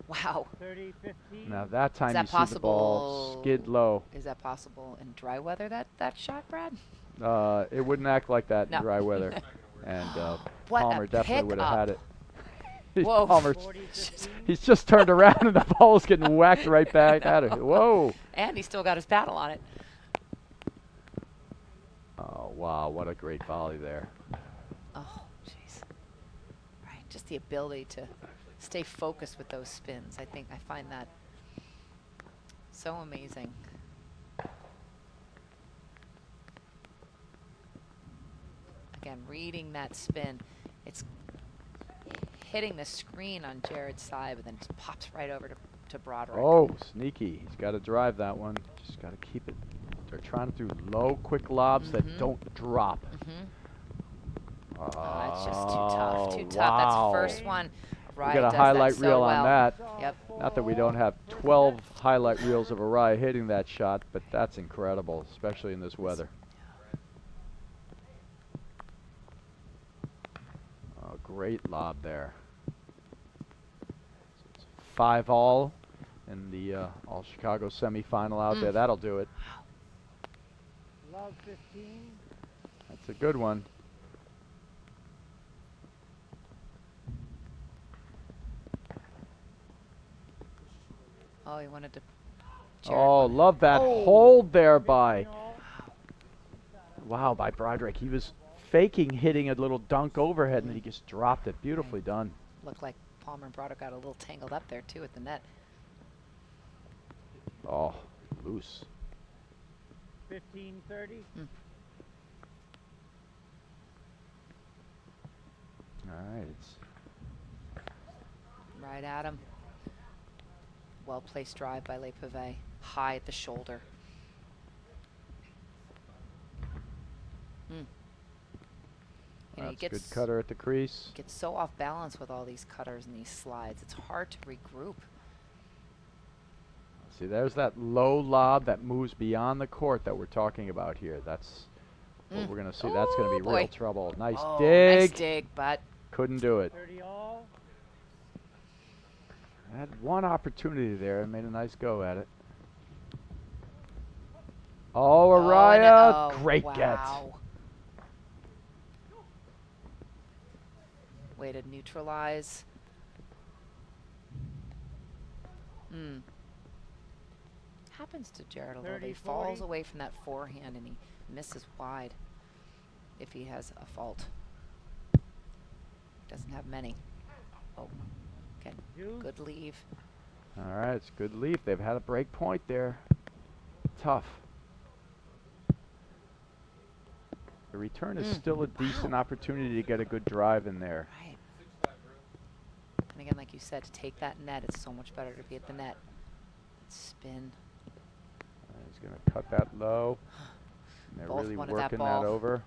[SPEAKER 1] Wow.
[SPEAKER 3] 30-15.
[SPEAKER 2] Now that time
[SPEAKER 1] you
[SPEAKER 2] see the ball skid low.
[SPEAKER 1] Is that possible in dry weather, that shot, Brad?
[SPEAKER 2] It wouldn't act like that in dry weather. And Palmer definitely would have had it.
[SPEAKER 1] Whoa.
[SPEAKER 2] Palmer, he's just turned around and the ball's getting whacked right back at him. Whoa.
[SPEAKER 1] And he still got his paddle on it.
[SPEAKER 2] Oh, wow. What a great volley there.
[SPEAKER 1] Oh, jeez. Right. Just the ability to stay focused with those spins. I find that so amazing. Again, reading that spin. It's hitting the screen on Jared's side, but then just pops right over to Broderick.
[SPEAKER 2] Oh, sneaky. He's got to drive that one. Just got to keep it. They're trying to do low, quick lobs that don't drop.
[SPEAKER 1] Oh, it's just too tough. Too tough. That's the first one.
[SPEAKER 2] We got a highlight reel on that.
[SPEAKER 1] Yep.
[SPEAKER 2] Not that we don't have 12 highlight reels of Arraya hitting that shot, but that's incredible, especially in this weather. Oh, great lob there. So it's 5-all in the All Chicago semifinal out there. That'll do it.
[SPEAKER 3] Love 15.
[SPEAKER 2] That's That's a good one.
[SPEAKER 1] Oh, he wanted to.
[SPEAKER 2] Oh,
[SPEAKER 1] Jared
[SPEAKER 2] love that
[SPEAKER 1] Oh.
[SPEAKER 2] hold there by, wow, by Broderick. He was faking hitting a little dunk overhead, and he just dropped it. Beautifully done.
[SPEAKER 1] Looked like Palmer and Broderick got a little tangled up there, too, at the net.
[SPEAKER 2] Oh, loose.
[SPEAKER 3] 15-30.
[SPEAKER 2] All right. It's
[SPEAKER 1] Right at him. Well-placed drive by Le Pivert. High at the shoulder. You know,
[SPEAKER 2] that's a good cutter at the crease.
[SPEAKER 1] Gets so off balance with all these cutters and these slides. It's hard to regroup.
[SPEAKER 2] See, there's that low lob that moves beyond the court that we're talking about here. That's what we're going to see. That's going to be real trouble. Nice dig.
[SPEAKER 1] Nice dig, but
[SPEAKER 2] couldn't do it.
[SPEAKER 3] 30 all.
[SPEAKER 2] Had one opportunity there and made a nice go at it. Oh, Arraya. Great get.
[SPEAKER 1] Way to neutralize. Happens to Jared a little bit. He falls away from that forehand and he misses wide if he has a fault. Doesn't have many. Oh, again, good leave.
[SPEAKER 2] All right, it's good leave. They've had a break point there. Tough. The return is still a decent opportunity to get a good drive in there.
[SPEAKER 1] Right. And again, like you said, to take that net, it's so much better to be at the net. Spin.
[SPEAKER 2] He's going to cut that low. And they're
[SPEAKER 1] Both
[SPEAKER 2] really
[SPEAKER 1] wanted
[SPEAKER 2] working that over.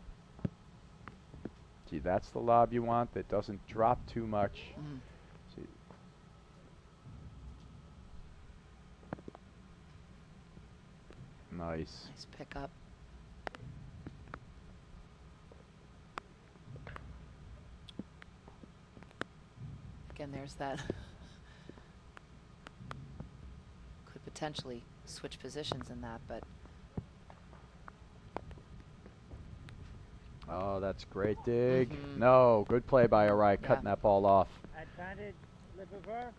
[SPEAKER 2] See, that's the lob you want that doesn't drop too much. See. Nice.
[SPEAKER 1] Nice pickup. Again, there's that. Could potentially switch positions in that, but.
[SPEAKER 2] Oh, that's great dig. No, good play by Arraya, cutting that ball off.
[SPEAKER 3] Advantage, Le Pivert.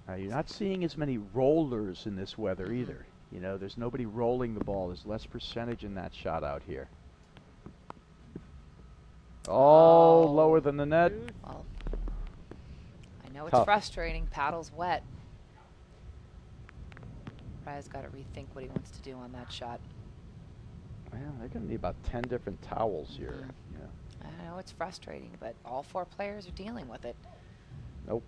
[SPEAKER 2] Now, you're not seeing as many rollers in this weather either. You know, there's nobody rolling the ball. There's less percentage in that shot out here. Oh, lower than the net.
[SPEAKER 1] Well, I know it's frustrating. Paddle's wet. Raya's got to rethink what he wants to do on that shot.
[SPEAKER 2] Well, they're going to need about 10 different towels here. Yeah.
[SPEAKER 1] I know it's frustrating, but all four players are dealing with it.
[SPEAKER 2] Nope.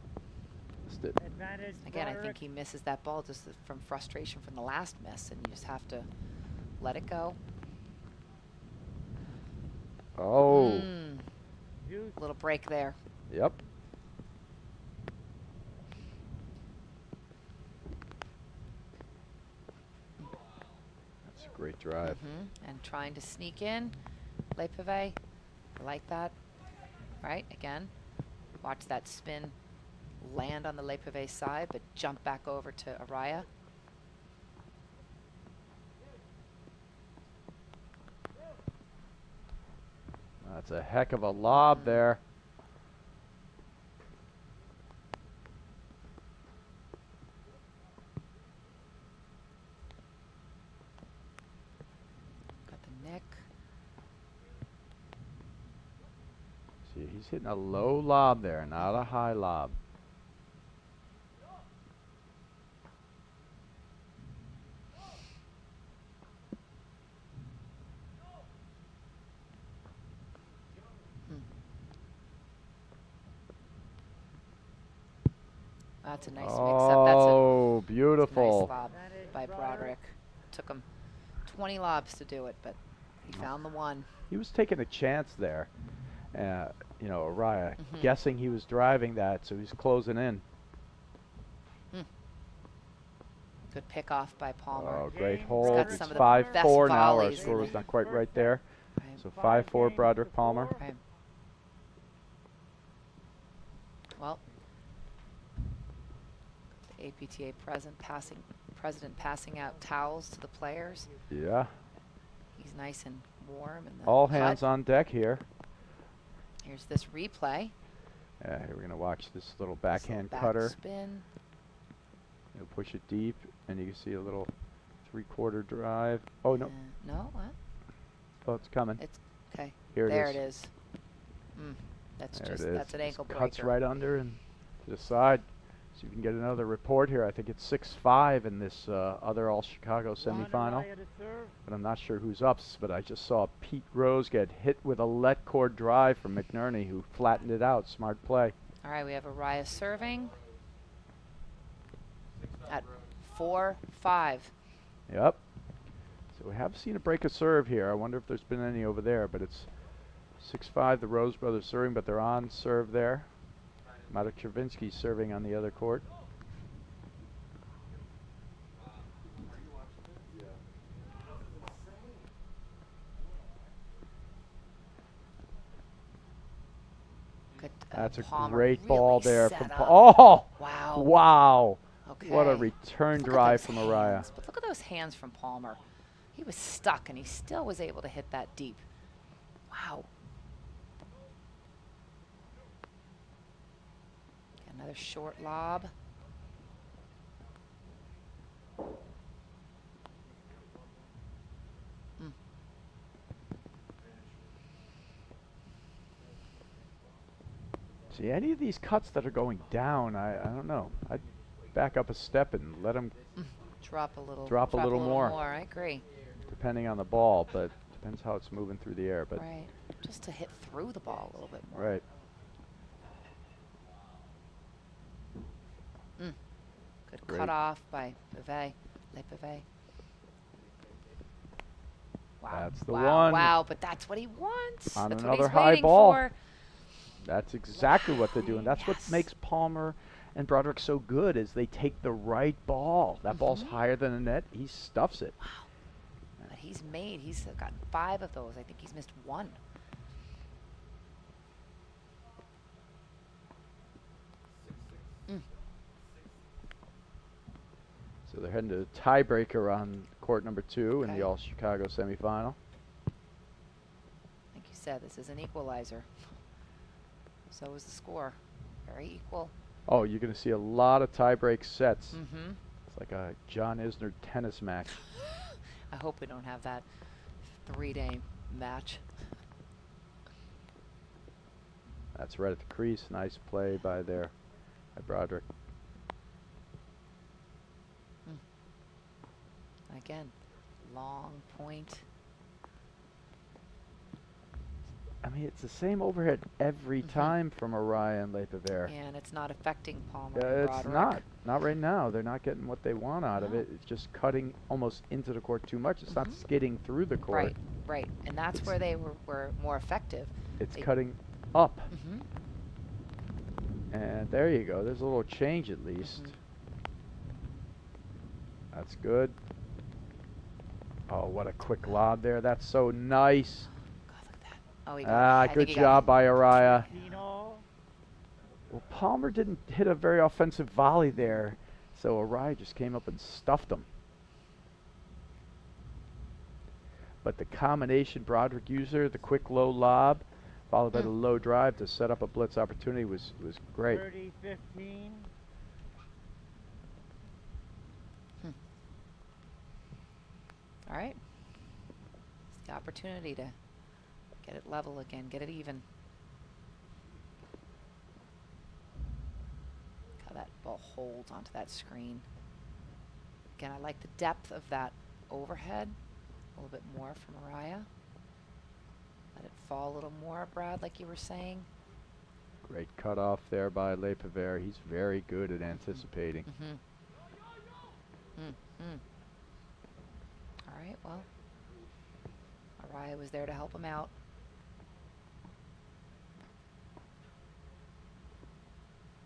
[SPEAKER 2] Missed it.
[SPEAKER 3] Advantage,
[SPEAKER 1] Again, I
[SPEAKER 3] Broderick.
[SPEAKER 1] think he misses that ball just from frustration from the last miss, and you just have to let it go.
[SPEAKER 2] Oh.
[SPEAKER 1] Little break there.
[SPEAKER 2] Yep. That's a great drive.
[SPEAKER 1] And trying to sneak in. Le Pivert, I like that. Right, again. Watch that spin land on the Le Pivert side, but jump back over to Arraya.
[SPEAKER 2] That's a heck of a lob there.
[SPEAKER 1] Got the nick.
[SPEAKER 2] See, he's hitting a low lob there, not a high lob.
[SPEAKER 1] That's a nice mix-up. Oh,
[SPEAKER 2] beautiful.
[SPEAKER 1] Nice lob by Broderick. Took him 20 lobs to do it, but he found the one.
[SPEAKER 2] He was taking a chance there. You know, Arraya, guessing he was driving that, so he's closing in.
[SPEAKER 1] Good pick off by Palmer.
[SPEAKER 2] Oh, great hold.
[SPEAKER 1] Got
[SPEAKER 2] It's
[SPEAKER 1] some of the
[SPEAKER 2] 5-4
[SPEAKER 1] best
[SPEAKER 2] now. Our
[SPEAKER 1] volleys
[SPEAKER 2] score
[SPEAKER 1] in
[SPEAKER 2] was
[SPEAKER 1] it.
[SPEAKER 2] not quite right there.
[SPEAKER 1] Right.
[SPEAKER 2] So 5-4 Broderick Palmer.
[SPEAKER 1] Right. Well, the APTA president passing out towels to the players.
[SPEAKER 2] Yeah.
[SPEAKER 1] He's nice and warm in the
[SPEAKER 2] All
[SPEAKER 1] putt.
[SPEAKER 2] hands on deck here.
[SPEAKER 1] Here's this replay.
[SPEAKER 2] Here we're going to watch this little
[SPEAKER 1] This
[SPEAKER 2] backhand
[SPEAKER 1] little
[SPEAKER 2] cutter.
[SPEAKER 1] Spin.
[SPEAKER 2] You'll push it deep, and you can see a little three-quarter drive. Oh, no.
[SPEAKER 1] No, what?
[SPEAKER 2] Oh, it's coming.
[SPEAKER 1] It's okay.
[SPEAKER 2] Here
[SPEAKER 1] there
[SPEAKER 2] it
[SPEAKER 1] it
[SPEAKER 2] is.
[SPEAKER 1] is. That's
[SPEAKER 2] There
[SPEAKER 1] just
[SPEAKER 2] it is.
[SPEAKER 1] that's an
[SPEAKER 2] Just
[SPEAKER 1] ankle breaker.
[SPEAKER 2] cuts right under and to the side. So you can get another report here. I think it's 6-5 in this other All-Chicago semifinal.
[SPEAKER 3] Arraya to serve.
[SPEAKER 2] But I'm not sure who's up. But I just saw Pete Rose get hit with a let cord drive from McNerney, who flattened it out. Smart play.
[SPEAKER 1] All right, we have Arraya serving at 4-5.
[SPEAKER 2] Yep. So we have seen a break of serve here. I wonder if there's been any over there. But it's 6-5, the Rose brothers serving, but they're on serve there. Mato Chervinsky serving on the other court.
[SPEAKER 1] Good,
[SPEAKER 2] That's a
[SPEAKER 1] Palmer
[SPEAKER 2] great
[SPEAKER 1] really
[SPEAKER 2] ball there
[SPEAKER 1] set
[SPEAKER 2] from
[SPEAKER 1] up.
[SPEAKER 2] Oh!
[SPEAKER 1] Wow.
[SPEAKER 2] Wow.
[SPEAKER 1] Okay.
[SPEAKER 2] What a return
[SPEAKER 1] Look at
[SPEAKER 2] drive
[SPEAKER 1] those
[SPEAKER 2] from Arraya.
[SPEAKER 1] hands, but look at those hands from Palmer. He was stuck, and he still was able to hit that deep. Wow. Another short lob.
[SPEAKER 2] See, any of these cuts that are going down, I don't know. I'd back up a step and let them
[SPEAKER 1] Drop a little.
[SPEAKER 2] Drop a little more.
[SPEAKER 1] I agree.
[SPEAKER 2] depending on the ball, but depends how it's moving through the air. But
[SPEAKER 1] right. Just to hit through the ball a little bit more.
[SPEAKER 2] right.
[SPEAKER 1] Good
[SPEAKER 2] Great.
[SPEAKER 1] cut off by Pivert. Le Pivert. Wow.
[SPEAKER 2] That's the
[SPEAKER 1] wow,
[SPEAKER 2] one.
[SPEAKER 1] Wow, but that's what he wants.
[SPEAKER 2] On
[SPEAKER 1] that's
[SPEAKER 2] another
[SPEAKER 1] what he's
[SPEAKER 2] high
[SPEAKER 1] waiting
[SPEAKER 2] ball.
[SPEAKER 1] for.
[SPEAKER 2] That's exactly what they're doing. That's what
[SPEAKER 1] Yes.
[SPEAKER 2] makes Palmer and Broderick so good is they take the right ball. That ball's higher than the net. He stuffs it.
[SPEAKER 1] Wow. But he's gotten 5 of those. I think he's missed 1.
[SPEAKER 2] So they're heading to the tiebreaker on court number 2 in
[SPEAKER 1] Okay.
[SPEAKER 2] the All-Chicago semifinal.
[SPEAKER 1] Like you said, this is an equalizer. So is the score. Very equal.
[SPEAKER 2] Oh, you're going to see a lot of tiebreak sets.
[SPEAKER 1] Mm-hmm.
[SPEAKER 2] It's like a John Isner tennis match.
[SPEAKER 1] I hope we don't have that 3-day match.
[SPEAKER 2] That's right at the crease. Nice play by Broderick.
[SPEAKER 1] Again, long point.
[SPEAKER 2] I mean, it's the same overhead every time from Arraya and Le Pivert.
[SPEAKER 1] And it's not affecting Palmer and
[SPEAKER 2] It's
[SPEAKER 1] Broderick.
[SPEAKER 2] not right now. They're not getting what they want out of
[SPEAKER 1] No.
[SPEAKER 2] it. It's just cutting almost into the court too much. It's not skidding through the court.
[SPEAKER 1] Right, right. And that's where they were more effective.
[SPEAKER 2] It's
[SPEAKER 1] They-
[SPEAKER 2] cutting up.
[SPEAKER 1] Mm-hmm.
[SPEAKER 2] And there you go. There's a little change at least. That's good. Oh, what a quick lob there. That's so nice.
[SPEAKER 1] God, look at that. Oh, he got I think
[SPEAKER 2] Good
[SPEAKER 1] he
[SPEAKER 2] job by Arraya.
[SPEAKER 3] Dino.
[SPEAKER 2] Well, Palmer didn't hit a very offensive volley there, so Arraya just came up and stuffed him. But the combination Broderick user, the quick low lob, followed by the low drive to set up a blitz opportunity was great.
[SPEAKER 3] 30-15.
[SPEAKER 1] All right. It's the opportunity to get it level again, get it even. Look how that ball holds onto that screen. Again, I like the depth of that overhead. A little bit more from Arraya. Let it fall a little more, Brad, like you were saying.
[SPEAKER 2] Great cutoff there by Le Pivert. He's very good at anticipating.
[SPEAKER 1] All right, well, Arraya was there to help him out.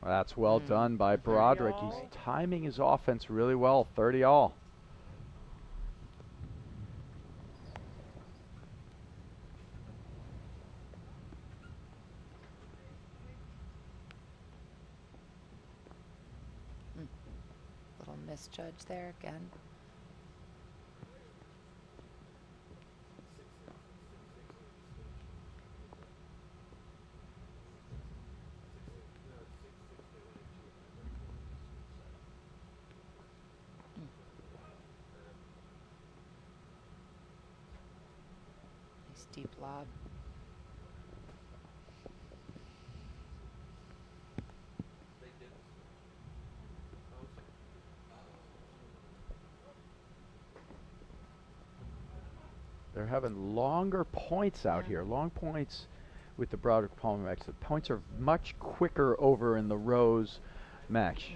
[SPEAKER 2] Well, that's well done by Broderick. He's timing his offense really well. 30 all.
[SPEAKER 1] Little misjudge there again. Deep lob.
[SPEAKER 2] They're having longer points out here, long points with the Broderick Palmer match. The points are much quicker over in the Rose match.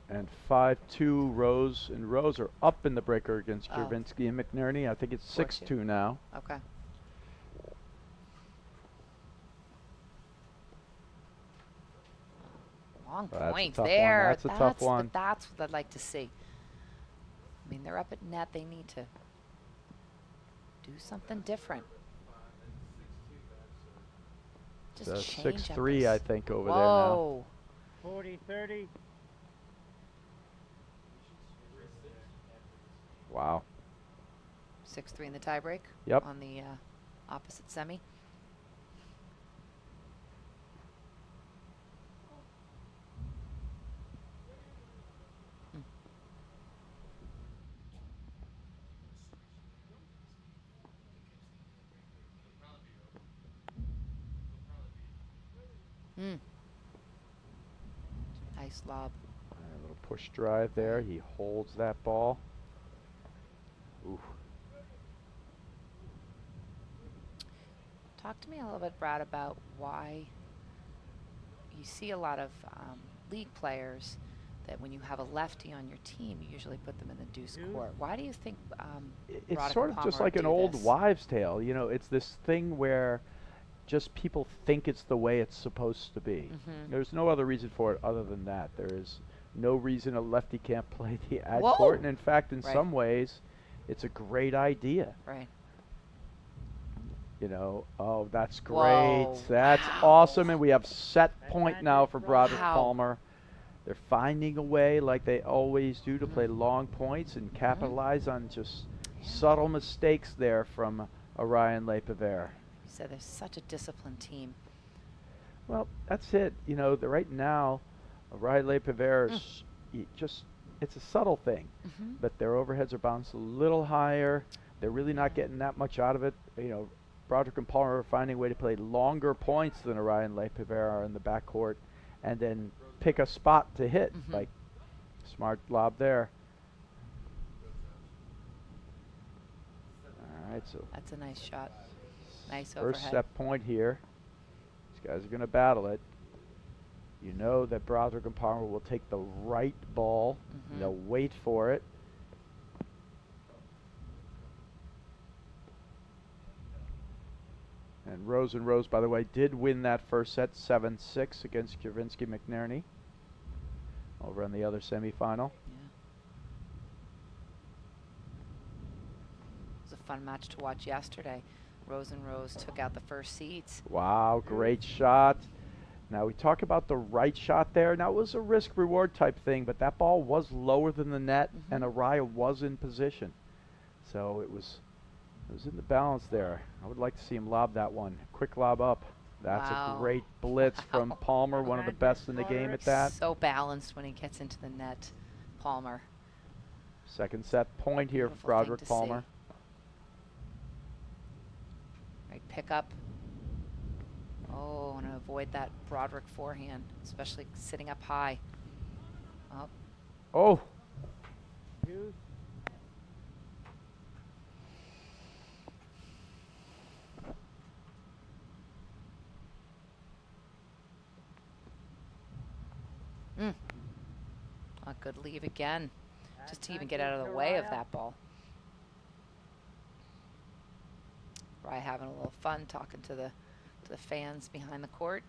[SPEAKER 2] And 5-2 Rose, and Rose are up in the breaker against Jervinsky and McNerney. I think it's 6-2 now.
[SPEAKER 1] Okay. Long point there.
[SPEAKER 2] That's a tough one.
[SPEAKER 1] That's what I'd like to see. I mean, they're up at net. They need to do something different. Just change
[SPEAKER 2] 6-3, I think, over
[SPEAKER 1] Whoa.
[SPEAKER 2] there now.
[SPEAKER 3] 40-30.
[SPEAKER 2] Wow.
[SPEAKER 1] 6-3 in the tiebreak.
[SPEAKER 2] Yep.
[SPEAKER 1] On the opposite semi. Nice lob.
[SPEAKER 2] A little push drive there. He holds that ball. Ooh.
[SPEAKER 1] Talk to me a little bit, Brad, about why you see a lot of league players that when you have a lefty on your team, you usually put them in the deuce court. Why do you think
[SPEAKER 2] It's
[SPEAKER 1] Broderick
[SPEAKER 2] sort
[SPEAKER 1] and
[SPEAKER 2] of just
[SPEAKER 1] Palmer
[SPEAKER 2] like an
[SPEAKER 1] do
[SPEAKER 2] old
[SPEAKER 1] this?
[SPEAKER 2] wives' tale. You know, it's this thing where just people think it's the way it's supposed to be. There's no other reason for it other than that. There is no reason a lefty can't play the ad court. And in fact, in some ways, it's a great idea.
[SPEAKER 1] Right.
[SPEAKER 2] You know, oh, that's great.
[SPEAKER 1] Whoa.
[SPEAKER 2] That's awesome. And we have set point now for Broderick Palmer. They're finding a way, like they always do, to play long points and capitalize on just subtle mistakes there from Arraya and Pivert.
[SPEAKER 1] You said there's such a disciplined team.
[SPEAKER 2] Well, that's it. You know, right now, Arraya Pivert is just, it's a subtle thing. But their overheads are bounced a little higher. They're really not getting that much out of it. You know, Broderick and Palmer are finding a way to play longer points than Arraya and Pivert are in the backcourt, and then pick a spot to hit. Like, smart lob there. All right, so
[SPEAKER 1] that's a nice shot. Nice overhead.
[SPEAKER 2] First set point here. These guys are going to battle it. You know that Broderick and Palmer will take the right ball. They'll wait for it. And Rose, by the way, did win that first set 7-6 against Jervinsky McNerney over on the other semifinal.
[SPEAKER 1] Yeah. It was a fun match to watch yesterday. Rose took out the first seeds.
[SPEAKER 2] Wow, great shot. Now we talk about the right shot there. Now it was a risk-reward type thing, but that ball was lower than the net, and Arraya was in position. So it was in the balance there. I would like to see him lob that one. Quick lob up. That's a great blitz from Palmer, one of the best in the game at that.
[SPEAKER 1] So balanced when he gets into the net, Palmer.
[SPEAKER 2] Second set point here for Broderick Palmer.
[SPEAKER 1] Right, pick up. Oh, I want to avoid that Broderick forehand, especially sitting up high.
[SPEAKER 2] Oh.
[SPEAKER 1] A good leave again, just to even get out of the way of that ball. Arraya having a little fun talking to the fans behind the court.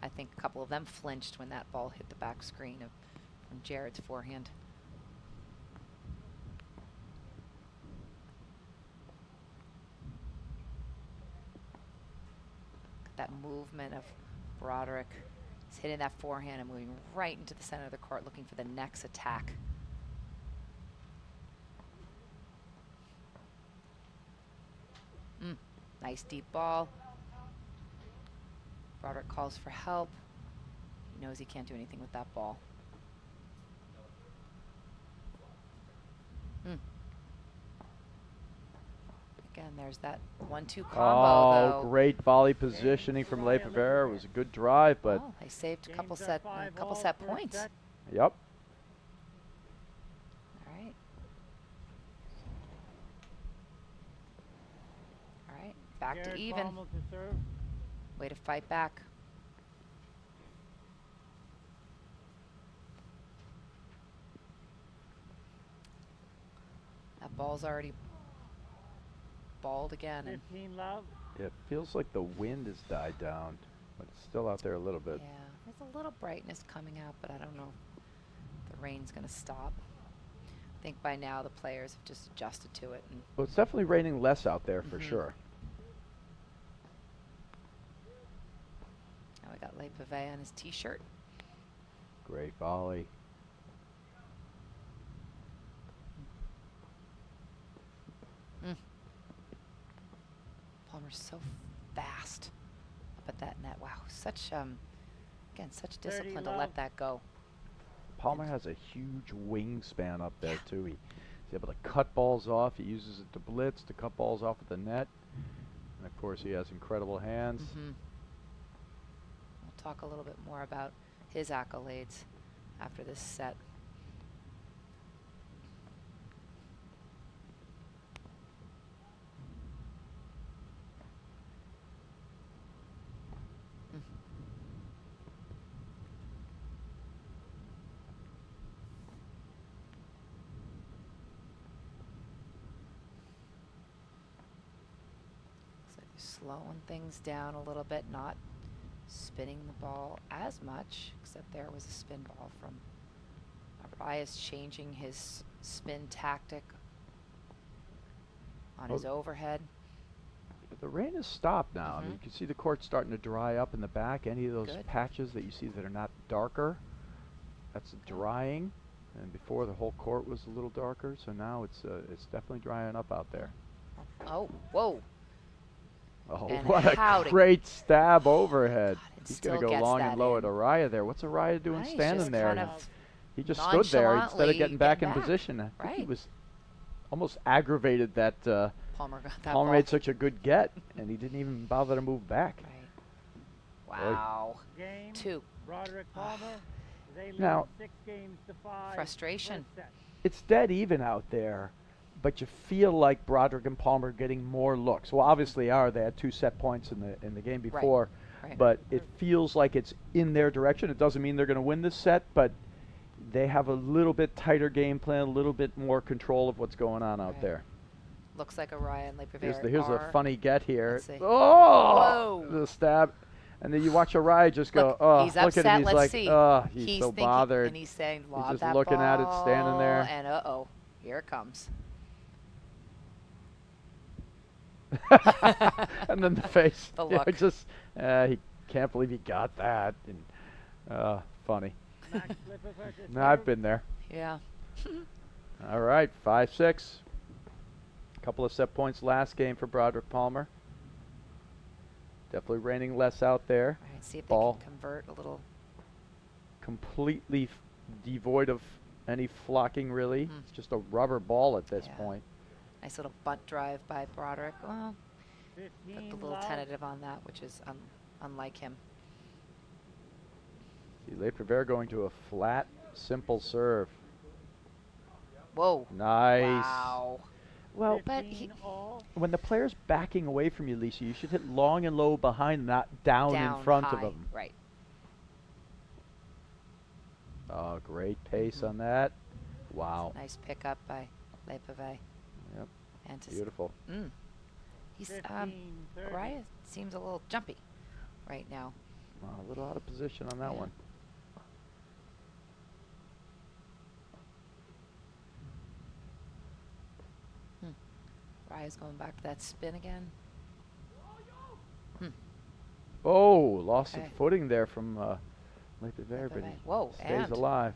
[SPEAKER 1] I think a couple of them flinched when that ball hit the back screen from Jared's forehand. That movement of Broderick. He's hitting that forehand and moving right into the center of the court looking for the next attack. Nice deep ball. Broderick calls for help. He knows he can't do anything with that ball. And there's that 1-2 combo,
[SPEAKER 2] Oh,
[SPEAKER 1] though.
[SPEAKER 2] great volley positioning from Le Pivert. It was a good drive, but
[SPEAKER 1] Oh, they saved a
[SPEAKER 3] Game's
[SPEAKER 1] couple
[SPEAKER 3] at
[SPEAKER 1] set
[SPEAKER 3] 5-all, first
[SPEAKER 1] points.
[SPEAKER 3] set.
[SPEAKER 2] yep.
[SPEAKER 1] All right. All right, back to
[SPEAKER 3] Jared
[SPEAKER 1] even.
[SPEAKER 3] Palmer to serve.
[SPEAKER 1] Way to fight back. That ball's already balled again. And
[SPEAKER 3] 15 love.
[SPEAKER 2] It feels like the wind has died down, but it's still out there a little bit.
[SPEAKER 1] yeah, there's a little brightness coming out, but I don't know if the rain's going to stop. I think by now the players have just adjusted to it. And
[SPEAKER 2] Well, it's definitely raining less out there for
[SPEAKER 1] Mhm.
[SPEAKER 2] sure.
[SPEAKER 1] now we got Le Pivert on his T-shirt.
[SPEAKER 2] Great volley.
[SPEAKER 1] Palmer's so fast up at that net. Wow, such again, such
[SPEAKER 3] 30
[SPEAKER 1] discipline to
[SPEAKER 3] love.
[SPEAKER 1] let that go.
[SPEAKER 2] Palmer has a huge wingspan up there too. He's able to cut balls off. He uses it to blitz, to cut balls off at the net. And of course, he has incredible hands.
[SPEAKER 1] We'll talk a little bit more about his accolades after this set. Looks like they're slowing things down a little bit, not spinning the ball as much, except there was a spin ball from Arraya's changing his spin tactic on his overhead.
[SPEAKER 2] But the rain has stopped now. I mean, you can see the court starting to dry up in the back. Any of those
[SPEAKER 1] Good.
[SPEAKER 2] patches that you see that are not darker, that's drying. And before, the whole court was a little darker, so now it's definitely drying up out there.
[SPEAKER 1] Oh, whoa.
[SPEAKER 2] Oh,
[SPEAKER 1] And
[SPEAKER 2] what a
[SPEAKER 1] howdy.
[SPEAKER 2] great stab overhead.
[SPEAKER 1] God, it
[SPEAKER 2] He's going to
[SPEAKER 1] still
[SPEAKER 2] go
[SPEAKER 1] gets
[SPEAKER 2] long
[SPEAKER 1] that
[SPEAKER 2] and low
[SPEAKER 1] in.
[SPEAKER 2] at Arraya there. What's Arraya doing
[SPEAKER 1] Right, he's
[SPEAKER 2] standing
[SPEAKER 1] just
[SPEAKER 2] there?
[SPEAKER 1] kind
[SPEAKER 2] And
[SPEAKER 1] of
[SPEAKER 2] he just stood there instead of
[SPEAKER 1] nonchalantly
[SPEAKER 2] getting back in
[SPEAKER 1] getting back.
[SPEAKER 2] position. I think he
[SPEAKER 1] Right.
[SPEAKER 2] was almost aggravated that
[SPEAKER 1] Palmer got that
[SPEAKER 2] Palmer
[SPEAKER 1] ball.
[SPEAKER 2] made such a good get, and he didn't even bother to move back.
[SPEAKER 1] Right. Wow.
[SPEAKER 3] Game.
[SPEAKER 1] 2.
[SPEAKER 3] Broderick Palmer. They lead
[SPEAKER 2] Now-
[SPEAKER 3] 6-5.
[SPEAKER 1] Frustration.
[SPEAKER 3] First set.
[SPEAKER 2] It's dead even out there, but you feel like Broderick and Palmer are getting more looks. Well, obviously they had 2 set points in the game before,
[SPEAKER 1] Right.
[SPEAKER 2] but it feels like it's in their direction. It doesn't mean they're going to win this set, but they have a little bit tighter game plan, a little bit more control of what's going on out
[SPEAKER 1] Right.
[SPEAKER 2] there.
[SPEAKER 1] Looks like Arraya and Le Pivert
[SPEAKER 2] Here's a
[SPEAKER 1] are-
[SPEAKER 2] funny get here.
[SPEAKER 1] Let's see.
[SPEAKER 2] Oh,
[SPEAKER 1] Whoa.
[SPEAKER 2] the stab. And then you watch Arraya just go,
[SPEAKER 1] Look,
[SPEAKER 2] oh,
[SPEAKER 1] he's
[SPEAKER 2] look
[SPEAKER 1] upset.
[SPEAKER 2] at him. He's
[SPEAKER 1] Let's
[SPEAKER 2] like,
[SPEAKER 1] see.
[SPEAKER 2] oh, he's so
[SPEAKER 1] thinking,
[SPEAKER 2] bothered.
[SPEAKER 1] and he's saying, "Lob
[SPEAKER 2] just
[SPEAKER 1] that
[SPEAKER 2] looking at it, standing there.
[SPEAKER 1] ball," And uh-oh, here it comes.
[SPEAKER 2] And then the face.
[SPEAKER 1] The
[SPEAKER 2] Yeah,
[SPEAKER 1] look.
[SPEAKER 2] just, he can't believe he got that. And funny.
[SPEAKER 3] Max Lipper to
[SPEAKER 2] No, I've
[SPEAKER 3] serve.
[SPEAKER 2] been there.
[SPEAKER 1] Yeah.
[SPEAKER 2] All right, 5-6. Couple of set points last game for Broderick Palmer. Definitely raining less out there.
[SPEAKER 1] All right, see if
[SPEAKER 2] Ball.
[SPEAKER 1] they can convert a little.
[SPEAKER 2] Completely devoid of any flocking, really.
[SPEAKER 1] Mhm.
[SPEAKER 2] It's just a rubber ball at this
[SPEAKER 1] Yeah.
[SPEAKER 2] point.
[SPEAKER 1] Nice little bunt drive by Broderick. Well,
[SPEAKER 3] 15
[SPEAKER 1] looked a little
[SPEAKER 3] love.
[SPEAKER 1] tentative on that, which is unlike him.
[SPEAKER 2] See, Le Pivert going to a flat, simple serve.
[SPEAKER 1] Whoa.
[SPEAKER 2] Nice.
[SPEAKER 1] Wow.
[SPEAKER 2] Well,
[SPEAKER 1] But he-
[SPEAKER 3] 15 all.
[SPEAKER 2] when the player's backing away from you, Lisa, you should hit long and low behind, not down in front
[SPEAKER 1] high.
[SPEAKER 2] of him.
[SPEAKER 1] Right.
[SPEAKER 2] Oh, great pace on that. Wow.
[SPEAKER 1] Nice pickup by Le Pivert.
[SPEAKER 2] Yep.
[SPEAKER 1] And to
[SPEAKER 2] Beautiful.
[SPEAKER 1] He's
[SPEAKER 3] 15, 30.
[SPEAKER 1] Arraya seems a little jumpy right now.
[SPEAKER 2] Wow, a little out of position on that
[SPEAKER 1] Yeah.
[SPEAKER 2] one.
[SPEAKER 1] Arraya's going back to that spin again.
[SPEAKER 2] Oh, lost
[SPEAKER 1] Okay.
[SPEAKER 2] some footing there from Le Pivert, but he
[SPEAKER 1] Pivert. Whoa,
[SPEAKER 2] stays
[SPEAKER 1] and-
[SPEAKER 2] alive.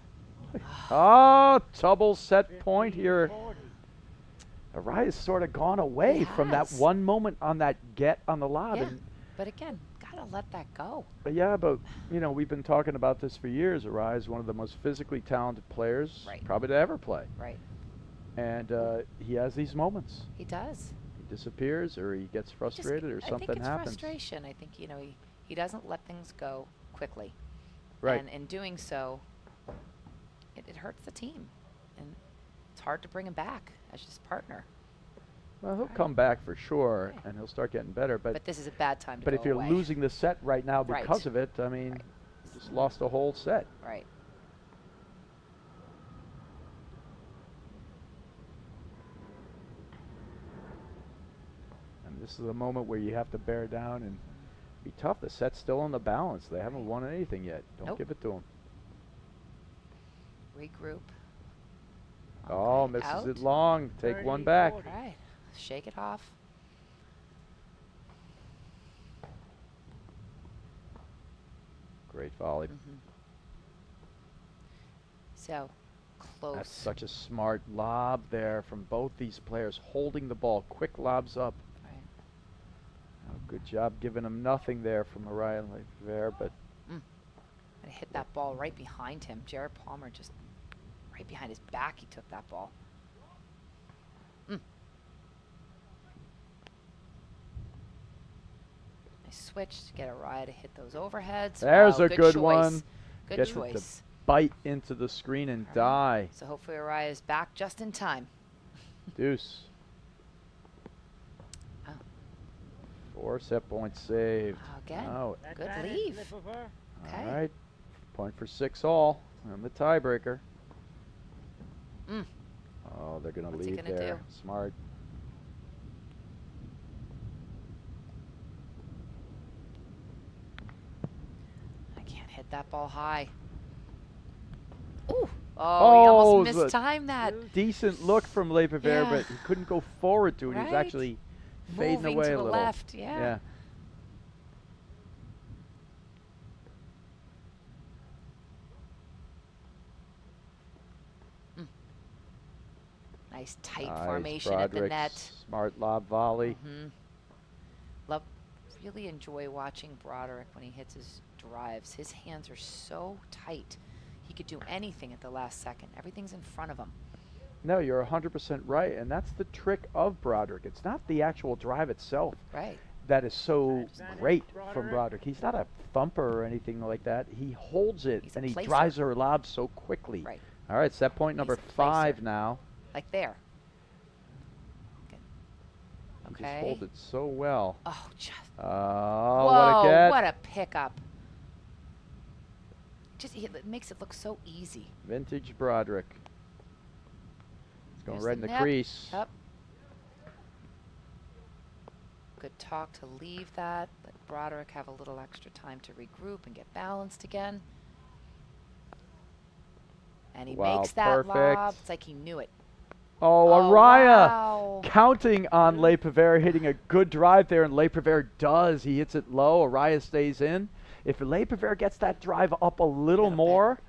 [SPEAKER 2] Oh, double set point
[SPEAKER 3] 15,
[SPEAKER 2] here.
[SPEAKER 3] 40.
[SPEAKER 2] Arraya's sort of gone away
[SPEAKER 1] He
[SPEAKER 2] from that
[SPEAKER 1] has.
[SPEAKER 2] one moment on that get on the lob.
[SPEAKER 1] Yeah.
[SPEAKER 2] And
[SPEAKER 1] But again, gotta let that go.
[SPEAKER 2] yeah, but we've been talking about this for years. Arraya is one of the most physically talented players
[SPEAKER 1] Right.
[SPEAKER 2] probably to ever play.
[SPEAKER 1] Right.
[SPEAKER 2] And he has these moments.
[SPEAKER 1] He does.
[SPEAKER 2] He disappears, or he gets frustrated, or
[SPEAKER 1] I
[SPEAKER 2] something
[SPEAKER 1] think it's
[SPEAKER 2] happens.
[SPEAKER 1] frustration. I think, you know, he doesn't let things go quickly.
[SPEAKER 2] Right.
[SPEAKER 1] And in doing so, it hurts the team. And it's hard to bring him back as his partner.
[SPEAKER 2] Well, he'll
[SPEAKER 1] Right.
[SPEAKER 2] come back for sure,
[SPEAKER 1] Okay.
[SPEAKER 2] and he'll start getting better. But
[SPEAKER 1] But this is a bad time to
[SPEAKER 2] but
[SPEAKER 1] go
[SPEAKER 2] if you're
[SPEAKER 1] away.
[SPEAKER 2] losing the set right now
[SPEAKER 1] Right.
[SPEAKER 2] because of it, I mean,
[SPEAKER 1] Right.
[SPEAKER 2] you just lost a whole set.
[SPEAKER 1] Right.
[SPEAKER 2] And this is a moment where you have to bear down and be tough. The set's still on the balance. They haven't won anything yet. Don't
[SPEAKER 1] Nope.
[SPEAKER 2] give it to them.
[SPEAKER 1] Regroup.
[SPEAKER 2] Oh,
[SPEAKER 1] Okay,
[SPEAKER 2] misses
[SPEAKER 1] out.
[SPEAKER 2] it long. Take
[SPEAKER 3] 30,
[SPEAKER 2] one back.
[SPEAKER 3] 40.
[SPEAKER 1] Right. Shake it off.
[SPEAKER 2] Great volley.
[SPEAKER 1] So close.
[SPEAKER 2] That's such a smart lob there from both these players, holding the ball. Quick lobs up.
[SPEAKER 1] Right.
[SPEAKER 2] Oh, good job giving him nothing there from Arraya there, but
[SPEAKER 1] I hit that ball right behind him. Jared Palmer just right behind his back. He took that ball. I switched to get Arraya to hit those overheads.
[SPEAKER 2] there's
[SPEAKER 1] Wow,
[SPEAKER 2] a good
[SPEAKER 1] choice.
[SPEAKER 2] one.
[SPEAKER 1] Good
[SPEAKER 2] Gets it to
[SPEAKER 1] choice.
[SPEAKER 2] bite into the screen and
[SPEAKER 1] All right.
[SPEAKER 2] die.
[SPEAKER 1] So hopefully Arraya is back just in time.
[SPEAKER 2] Deuce.
[SPEAKER 1] Oh.
[SPEAKER 2] 4 set points saved.
[SPEAKER 1] Again.
[SPEAKER 2] Oh,
[SPEAKER 1] Good
[SPEAKER 3] Advantage,
[SPEAKER 1] leave.
[SPEAKER 3] Le Pivert.
[SPEAKER 1] Okay.
[SPEAKER 2] all right. Point for 6 all. And the tiebreaker.
[SPEAKER 1] Mm.
[SPEAKER 2] Oh, they're going to
[SPEAKER 1] What's he
[SPEAKER 2] leave
[SPEAKER 1] gonna
[SPEAKER 2] there.
[SPEAKER 1] do?
[SPEAKER 2] Smart.
[SPEAKER 1] I can't hit that ball high. Ooh. Oh,
[SPEAKER 2] Oh,
[SPEAKER 1] he
[SPEAKER 2] it
[SPEAKER 1] almost
[SPEAKER 2] was a
[SPEAKER 1] mistimed that.
[SPEAKER 2] Decent look from Le Pivert,
[SPEAKER 1] Yeah.
[SPEAKER 2] but he couldn't go forward to it. He was
[SPEAKER 1] Right.
[SPEAKER 2] actually fading
[SPEAKER 1] Moving
[SPEAKER 2] away
[SPEAKER 1] to
[SPEAKER 2] a
[SPEAKER 1] the
[SPEAKER 2] little.
[SPEAKER 1] left. Yeah. Nice tight
[SPEAKER 2] Nice,
[SPEAKER 1] formation at the
[SPEAKER 2] Broderick.
[SPEAKER 1] net.
[SPEAKER 2] Smart lob volley.
[SPEAKER 1] Really enjoy watching Broderick when he hits his drives. His hands are so tight. He could do anything at the last second. Everything's in front of him.
[SPEAKER 2] No, you're 100% right, and that's the trick of Broderick. It's not the actual drive itself
[SPEAKER 1] Right.
[SPEAKER 2] that is so
[SPEAKER 3] Advantage,
[SPEAKER 2] great from
[SPEAKER 3] Broderick.
[SPEAKER 2] Broderick. He's not a thumper or anything like that. He holds it,
[SPEAKER 1] He's a
[SPEAKER 2] and he
[SPEAKER 1] placer.
[SPEAKER 2] drives her lob so quickly.
[SPEAKER 1] Right.
[SPEAKER 2] All right, set point
[SPEAKER 1] He's
[SPEAKER 2] number
[SPEAKER 1] a placer.
[SPEAKER 2] 5 now.
[SPEAKER 1] Like there. Good.
[SPEAKER 2] He just
[SPEAKER 1] Okay.
[SPEAKER 2] holds it so well.
[SPEAKER 1] Oh, just.
[SPEAKER 2] Oh,
[SPEAKER 1] Whoa,
[SPEAKER 2] what a get.
[SPEAKER 1] what a pickup. Just it makes it look so easy.
[SPEAKER 2] Vintage Broderick. It's going
[SPEAKER 1] There's
[SPEAKER 2] right in the
[SPEAKER 1] nip.
[SPEAKER 2] crease.
[SPEAKER 1] Yep. Good talk to leave that. Let Broderick have a little extra time to regroup and get balanced again. And he
[SPEAKER 2] Wow,
[SPEAKER 1] makes that
[SPEAKER 2] perfect.
[SPEAKER 1] lob. It's like he knew it.
[SPEAKER 2] Oh,
[SPEAKER 1] Oh,
[SPEAKER 2] Arraya
[SPEAKER 1] wow.
[SPEAKER 2] counting on Le Pivert hitting a good drive there, and Le Pivert does. He hits it low. Arraya stays in. If Le Pivert gets that drive up a little
[SPEAKER 1] Little bit.
[SPEAKER 2] more,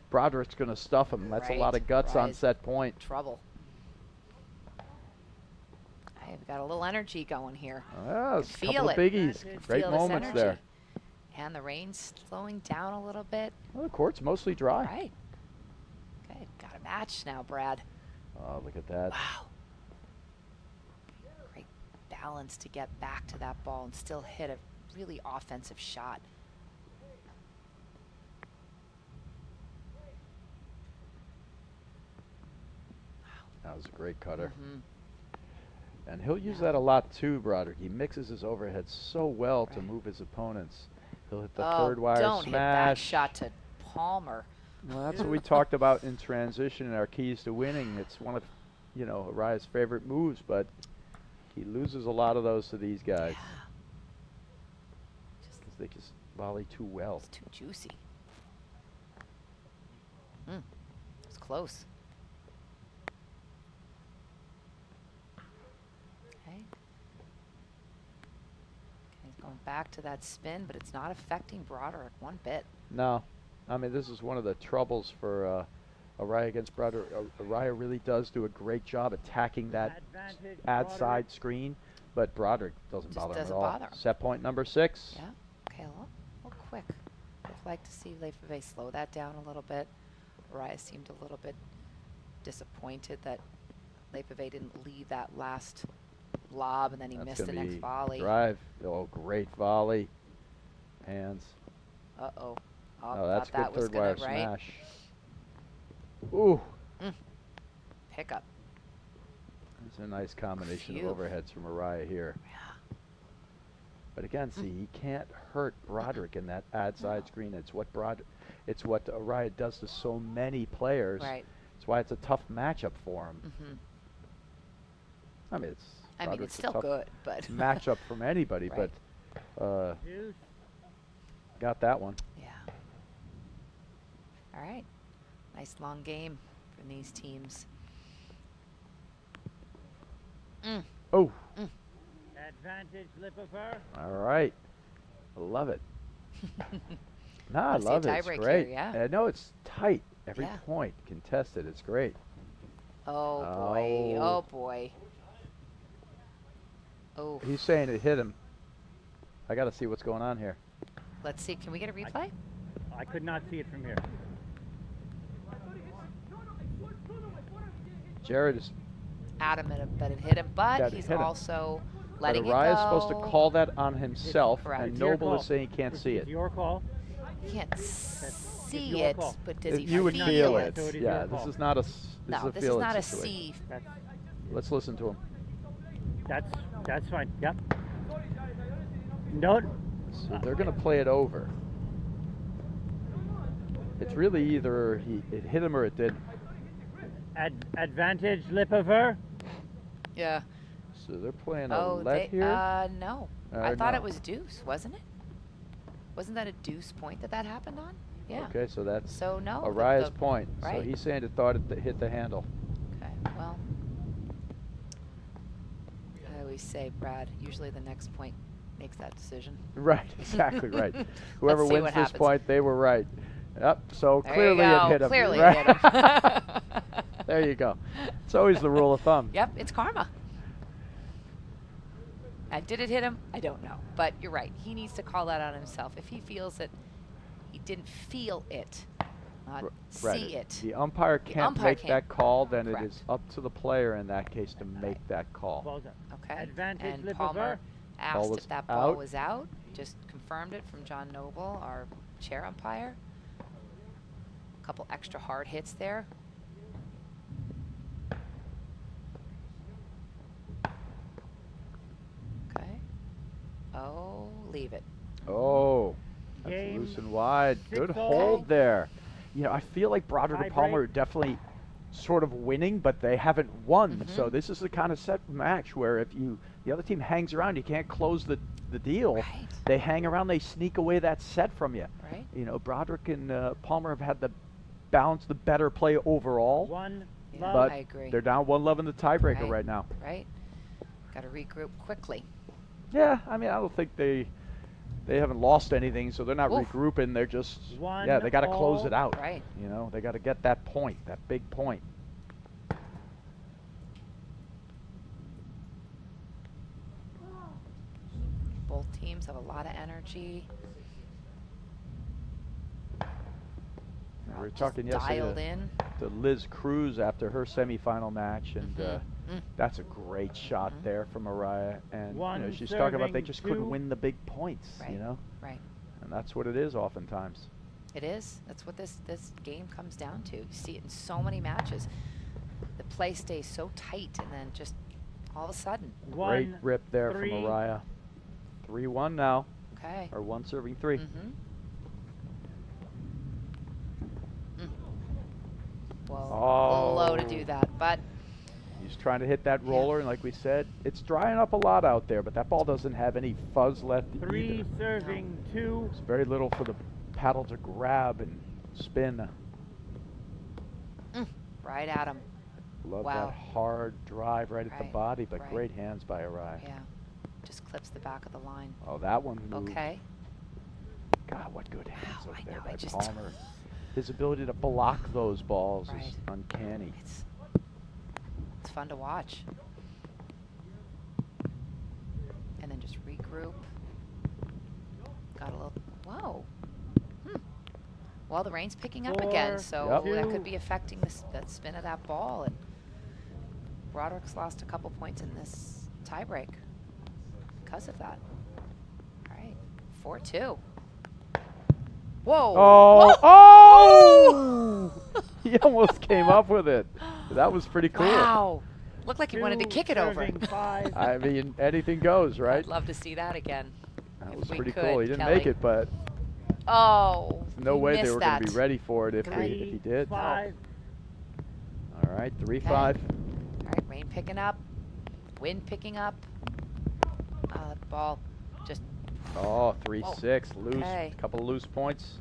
[SPEAKER 2] Broderick's going to stuff him. That's a lot
[SPEAKER 1] Right,
[SPEAKER 2] of guts on
[SPEAKER 1] right.
[SPEAKER 2] set point.
[SPEAKER 1] Trouble. Hey, we've got a little energy going here.
[SPEAKER 2] Ah, it's a
[SPEAKER 1] feel
[SPEAKER 2] couple of
[SPEAKER 1] it.
[SPEAKER 2] biggies.
[SPEAKER 3] Feel
[SPEAKER 2] Great
[SPEAKER 1] this
[SPEAKER 2] moments there.
[SPEAKER 1] energy. And the rain's slowing down a little bit.
[SPEAKER 2] Well, the court's mostly dry.
[SPEAKER 1] Right. Okay, got a match now, Brad.
[SPEAKER 2] Oh, look at that.
[SPEAKER 1] Wow. Great balance to get back to that ball and still hit a really offensive shot.
[SPEAKER 2] That was a great cutter.
[SPEAKER 1] Mhm.
[SPEAKER 2] And he'll use
[SPEAKER 1] Yeah.
[SPEAKER 2] that a lot too, Broderick. He mixes his overhead so well to
[SPEAKER 1] Right.
[SPEAKER 2] move his opponents. He'll hit the
[SPEAKER 1] Oh,
[SPEAKER 2] third wire
[SPEAKER 1] don't hit that
[SPEAKER 2] smash.
[SPEAKER 1] shot to Palmer.
[SPEAKER 2] Well, that's what we talked about in transition in our keys to winning. It's one of, Araya's favorite moves, but he loses a lot of those to these guys
[SPEAKER 1] Yeah,
[SPEAKER 2] because they just volley too well.
[SPEAKER 1] it's too juicy. It's close. Okay. He's going back to that spin, but it's not affecting Broderick one bit.
[SPEAKER 2] No, I mean, this is one of the troubles for Arraya against Broderick. Arraya really does do a great job attacking that
[SPEAKER 3] Advantage,
[SPEAKER 2] ad
[SPEAKER 3] Broderick.
[SPEAKER 2] side screen, but Broderick doesn't
[SPEAKER 1] Just
[SPEAKER 2] bother him at
[SPEAKER 1] doesn't
[SPEAKER 2] all.
[SPEAKER 1] bother him.
[SPEAKER 2] Set point number 6.
[SPEAKER 1] Yeah. Okay, a little quick. I'd like to see Le Pivert slow that down a little bit. Arraya seemed a little bit disappointed that Le Pivert didn't leave that last lob, and then he
[SPEAKER 2] That's
[SPEAKER 1] missed the
[SPEAKER 2] gonna
[SPEAKER 1] next
[SPEAKER 2] be
[SPEAKER 1] volley.
[SPEAKER 2] Drive. Oh, great volley. Hands.
[SPEAKER 1] Uh-oh.
[SPEAKER 2] Oh, that's
[SPEAKER 1] thought that
[SPEAKER 2] good
[SPEAKER 1] was
[SPEAKER 2] third wire
[SPEAKER 1] gonna, right?
[SPEAKER 2] smash. Ooh.
[SPEAKER 1] Pick up.
[SPEAKER 2] It's a nice combination
[SPEAKER 1] Phew.
[SPEAKER 2] of overheads from Arraya here.
[SPEAKER 1] Yeah.
[SPEAKER 2] But again, see, he can't hurt Broderick in that ad side screen. It's what Arraya does to so many players.
[SPEAKER 1] Right.
[SPEAKER 2] That's why it's a tough matchup for him. I mean,
[SPEAKER 1] it's
[SPEAKER 2] Broderick's a
[SPEAKER 1] still
[SPEAKER 2] tough
[SPEAKER 1] good, but
[SPEAKER 2] matchup from anybody,
[SPEAKER 1] Right.
[SPEAKER 2] but got that one.
[SPEAKER 1] yeah. All right. Nice long game from these teams.
[SPEAKER 2] Oh.
[SPEAKER 3] Advantage, Lippifer.
[SPEAKER 2] All right. I love it. No, I
[SPEAKER 1] Wanna see a
[SPEAKER 2] love it. It's
[SPEAKER 1] tiebreak here,
[SPEAKER 2] great.
[SPEAKER 1] yeah.
[SPEAKER 2] I know it's tight. Every
[SPEAKER 1] Yeah.
[SPEAKER 2] point contested. It's great.
[SPEAKER 1] Oh boy.
[SPEAKER 2] Oh.
[SPEAKER 1] Oh boy. Oh.
[SPEAKER 2] He's saying it hit him. I got to see what's going on here.
[SPEAKER 1] Let's see. Can we get a replay?
[SPEAKER 3] I could not see it from here.
[SPEAKER 2] Jared is.
[SPEAKER 1] Adamant that it hit him, but
[SPEAKER 2] That it
[SPEAKER 1] he's
[SPEAKER 2] hit him.
[SPEAKER 1] also
[SPEAKER 2] But
[SPEAKER 1] letting it go.
[SPEAKER 2] Araya's supposed to call that on himself,
[SPEAKER 1] correct.
[SPEAKER 2] and
[SPEAKER 3] It's your
[SPEAKER 2] Noble
[SPEAKER 3] call.
[SPEAKER 2] is saying he can't see
[SPEAKER 3] It's
[SPEAKER 2] it.
[SPEAKER 3] your call.
[SPEAKER 1] He can't see
[SPEAKER 3] your
[SPEAKER 1] it,
[SPEAKER 3] call.
[SPEAKER 1] but does he
[SPEAKER 2] You would
[SPEAKER 1] feel
[SPEAKER 2] feel
[SPEAKER 1] it?
[SPEAKER 2] it.
[SPEAKER 3] So it is
[SPEAKER 2] Yeah,
[SPEAKER 3] your
[SPEAKER 2] this
[SPEAKER 3] call.
[SPEAKER 2] is not a. This
[SPEAKER 1] No,
[SPEAKER 2] is a
[SPEAKER 1] this is
[SPEAKER 2] feel it
[SPEAKER 1] not a
[SPEAKER 2] situation.
[SPEAKER 1] C.
[SPEAKER 2] Let's listen to him.
[SPEAKER 3] That's fine. Yep. No.
[SPEAKER 2] So they're going to play it over. It's really either it hit him or it didn't.
[SPEAKER 3] Advantage, Lippifer.
[SPEAKER 1] Yeah.
[SPEAKER 2] So they're playing a
[SPEAKER 1] Oh,
[SPEAKER 2] let here.
[SPEAKER 1] no. I thought
[SPEAKER 2] no.
[SPEAKER 1] it was deuce, wasn't it? Wasn't that a deuce point that happened on? Yeah.
[SPEAKER 2] Okay, so that's
[SPEAKER 1] So no.
[SPEAKER 2] Araya's point. So
[SPEAKER 1] right.
[SPEAKER 2] he's saying it thought it hit the handle.
[SPEAKER 1] Okay. Well, I always say, Brad, usually the next point makes that decision.
[SPEAKER 2] Right, exactly right. Whoever
[SPEAKER 1] see
[SPEAKER 2] wins
[SPEAKER 1] what
[SPEAKER 2] this
[SPEAKER 1] happens.
[SPEAKER 2] point, they were right. Yep, so
[SPEAKER 1] There
[SPEAKER 2] clearly
[SPEAKER 1] you
[SPEAKER 2] it
[SPEAKER 1] go.
[SPEAKER 2] hit him.
[SPEAKER 1] Clearly
[SPEAKER 2] right?
[SPEAKER 1] it hit him.
[SPEAKER 2] There you go. It's always the rule of thumb.
[SPEAKER 1] Yep, it's karma. And did it hit him? I don't know. But you're right. He needs to call that on himself. If he feels that he didn't feel it, not
[SPEAKER 2] Right.
[SPEAKER 1] see it.
[SPEAKER 2] The umpire
[SPEAKER 1] The
[SPEAKER 2] can't
[SPEAKER 1] umpire
[SPEAKER 2] make
[SPEAKER 1] can't.
[SPEAKER 2] that call, then
[SPEAKER 1] Correct.
[SPEAKER 2] it is up to the player in that case to make that call.
[SPEAKER 3] Ball's up.
[SPEAKER 1] Okay.
[SPEAKER 3] Advantage,
[SPEAKER 1] And
[SPEAKER 3] Lippifer.
[SPEAKER 1] Palmer
[SPEAKER 2] Ball
[SPEAKER 1] asked
[SPEAKER 2] was
[SPEAKER 1] if that ball
[SPEAKER 2] out.
[SPEAKER 1] was out. Just confirmed it from John Noble, our chair umpire. A couple extra hard hits there. Okay. Oh, leave it.
[SPEAKER 2] Oh, that's
[SPEAKER 3] Game
[SPEAKER 2] loose and wide. Good
[SPEAKER 3] 6-all.
[SPEAKER 2] hold there. You know, I feel like Broderick and
[SPEAKER 3] Tiebreak.
[SPEAKER 2] Palmer are definitely sort of winning, but they haven't won. So
[SPEAKER 1] Mhm.
[SPEAKER 2] this is the kind of set match where if the other team hangs around, you can't close the deal.
[SPEAKER 1] Right.
[SPEAKER 2] They hang around, they sneak away that set from you.
[SPEAKER 1] Right.
[SPEAKER 2] You know, Broderick and Palmer have had the balance, the better play overall,
[SPEAKER 3] One
[SPEAKER 1] Yeah,
[SPEAKER 3] love.
[SPEAKER 2] but
[SPEAKER 1] I agree.
[SPEAKER 2] they're down 1-love in the tiebreaker
[SPEAKER 1] Right.
[SPEAKER 2] right now.
[SPEAKER 1] Right. Got to regroup quickly.
[SPEAKER 2] Yeah, I mean, I don't think they haven't lost anything, so they're not
[SPEAKER 1] Oof.
[SPEAKER 2] regrouping. They're just
[SPEAKER 3] One
[SPEAKER 2] they got to close
[SPEAKER 3] all.
[SPEAKER 2] it out.
[SPEAKER 1] Right.
[SPEAKER 2] You know, they got to get that point, that big point.
[SPEAKER 1] Both teams have a lot of energy.
[SPEAKER 2] We
[SPEAKER 1] All
[SPEAKER 2] were
[SPEAKER 1] just
[SPEAKER 2] talking yesterday
[SPEAKER 1] dialed in.
[SPEAKER 2] to Liz Cruz after her semifinal match, and
[SPEAKER 1] Mm.
[SPEAKER 2] that's a great shot
[SPEAKER 1] Mhm.
[SPEAKER 2] there from Arraya. And you know,
[SPEAKER 3] One
[SPEAKER 2] she's talking about they
[SPEAKER 3] serving
[SPEAKER 2] just
[SPEAKER 3] two.
[SPEAKER 2] couldn't win the big points.
[SPEAKER 1] Right.
[SPEAKER 2] You know,
[SPEAKER 1] Right.
[SPEAKER 2] and that's what it is oftentimes.
[SPEAKER 1] It is. That's what this game comes down to. You see it in so many matches. The play stays so tight, and then just all of a sudden.
[SPEAKER 2] Great
[SPEAKER 3] One,
[SPEAKER 2] rip there
[SPEAKER 3] three.
[SPEAKER 2] from Arraya. 3-1 now,
[SPEAKER 1] Okay.
[SPEAKER 2] or 1 serving 3.
[SPEAKER 1] Mm-hmm. Well,
[SPEAKER 2] Oh.
[SPEAKER 1] low to do that, but
[SPEAKER 2] He's trying to hit that
[SPEAKER 1] Yeah.
[SPEAKER 2] roller, and like we said, it's drying up a lot out there, but that ball doesn't have any fuzz left
[SPEAKER 3] Three
[SPEAKER 2] either.
[SPEAKER 3] serving two.
[SPEAKER 2] There's very little for the paddle to grab and spin.
[SPEAKER 1] right at him.
[SPEAKER 2] Love
[SPEAKER 1] Wow.
[SPEAKER 2] that hard drive right at the
[SPEAKER 1] Right,
[SPEAKER 2] body, but
[SPEAKER 1] right.
[SPEAKER 2] great hands by Arraya.
[SPEAKER 1] Yeah. Just clips the back of the line.
[SPEAKER 2] Oh, that one moved.
[SPEAKER 1] Okay.
[SPEAKER 2] God, what good hands
[SPEAKER 1] Wow,
[SPEAKER 2] up
[SPEAKER 1] I
[SPEAKER 2] there
[SPEAKER 1] know,
[SPEAKER 2] by
[SPEAKER 1] I just-
[SPEAKER 2] Palmer. His ability to block those balls
[SPEAKER 1] Right.
[SPEAKER 2] is uncanny.
[SPEAKER 1] It's fun to watch. And then just regroup. Got a little. Whoa. Well, the rain's picking up again,
[SPEAKER 3] 4,
[SPEAKER 1] so
[SPEAKER 2] Yep.
[SPEAKER 1] that
[SPEAKER 3] 2.
[SPEAKER 1] could be affecting that spin of that ball. And Broderick's lost a couple points in this tiebreak because of that. All right, 4-2. Whoa!
[SPEAKER 2] Oh!
[SPEAKER 1] Whoa!
[SPEAKER 2] Oh! He almost came up with it. That was pretty cool.
[SPEAKER 1] Wow! Looked like he wanted to
[SPEAKER 3] Two,
[SPEAKER 1] kick it over.
[SPEAKER 3] serving 5.
[SPEAKER 2] I mean, anything goes, right?
[SPEAKER 1] I'd love to see that again.
[SPEAKER 2] That
[SPEAKER 1] if
[SPEAKER 2] was
[SPEAKER 1] we
[SPEAKER 2] pretty
[SPEAKER 1] could,
[SPEAKER 2] cool. He didn't
[SPEAKER 1] Kelly.
[SPEAKER 2] make it, but
[SPEAKER 1] Oh!
[SPEAKER 2] no
[SPEAKER 1] he
[SPEAKER 2] way they
[SPEAKER 1] missed
[SPEAKER 2] were going to
[SPEAKER 1] that.
[SPEAKER 2] be ready for it if
[SPEAKER 3] Three,
[SPEAKER 2] he did.
[SPEAKER 3] 5.
[SPEAKER 2] All right, 3-5.
[SPEAKER 1] Okay. All right, rain picking up, wind picking up. The ball just.
[SPEAKER 2] Oh, 3-6. Loose.
[SPEAKER 1] Okay.
[SPEAKER 2] A couple of loose points.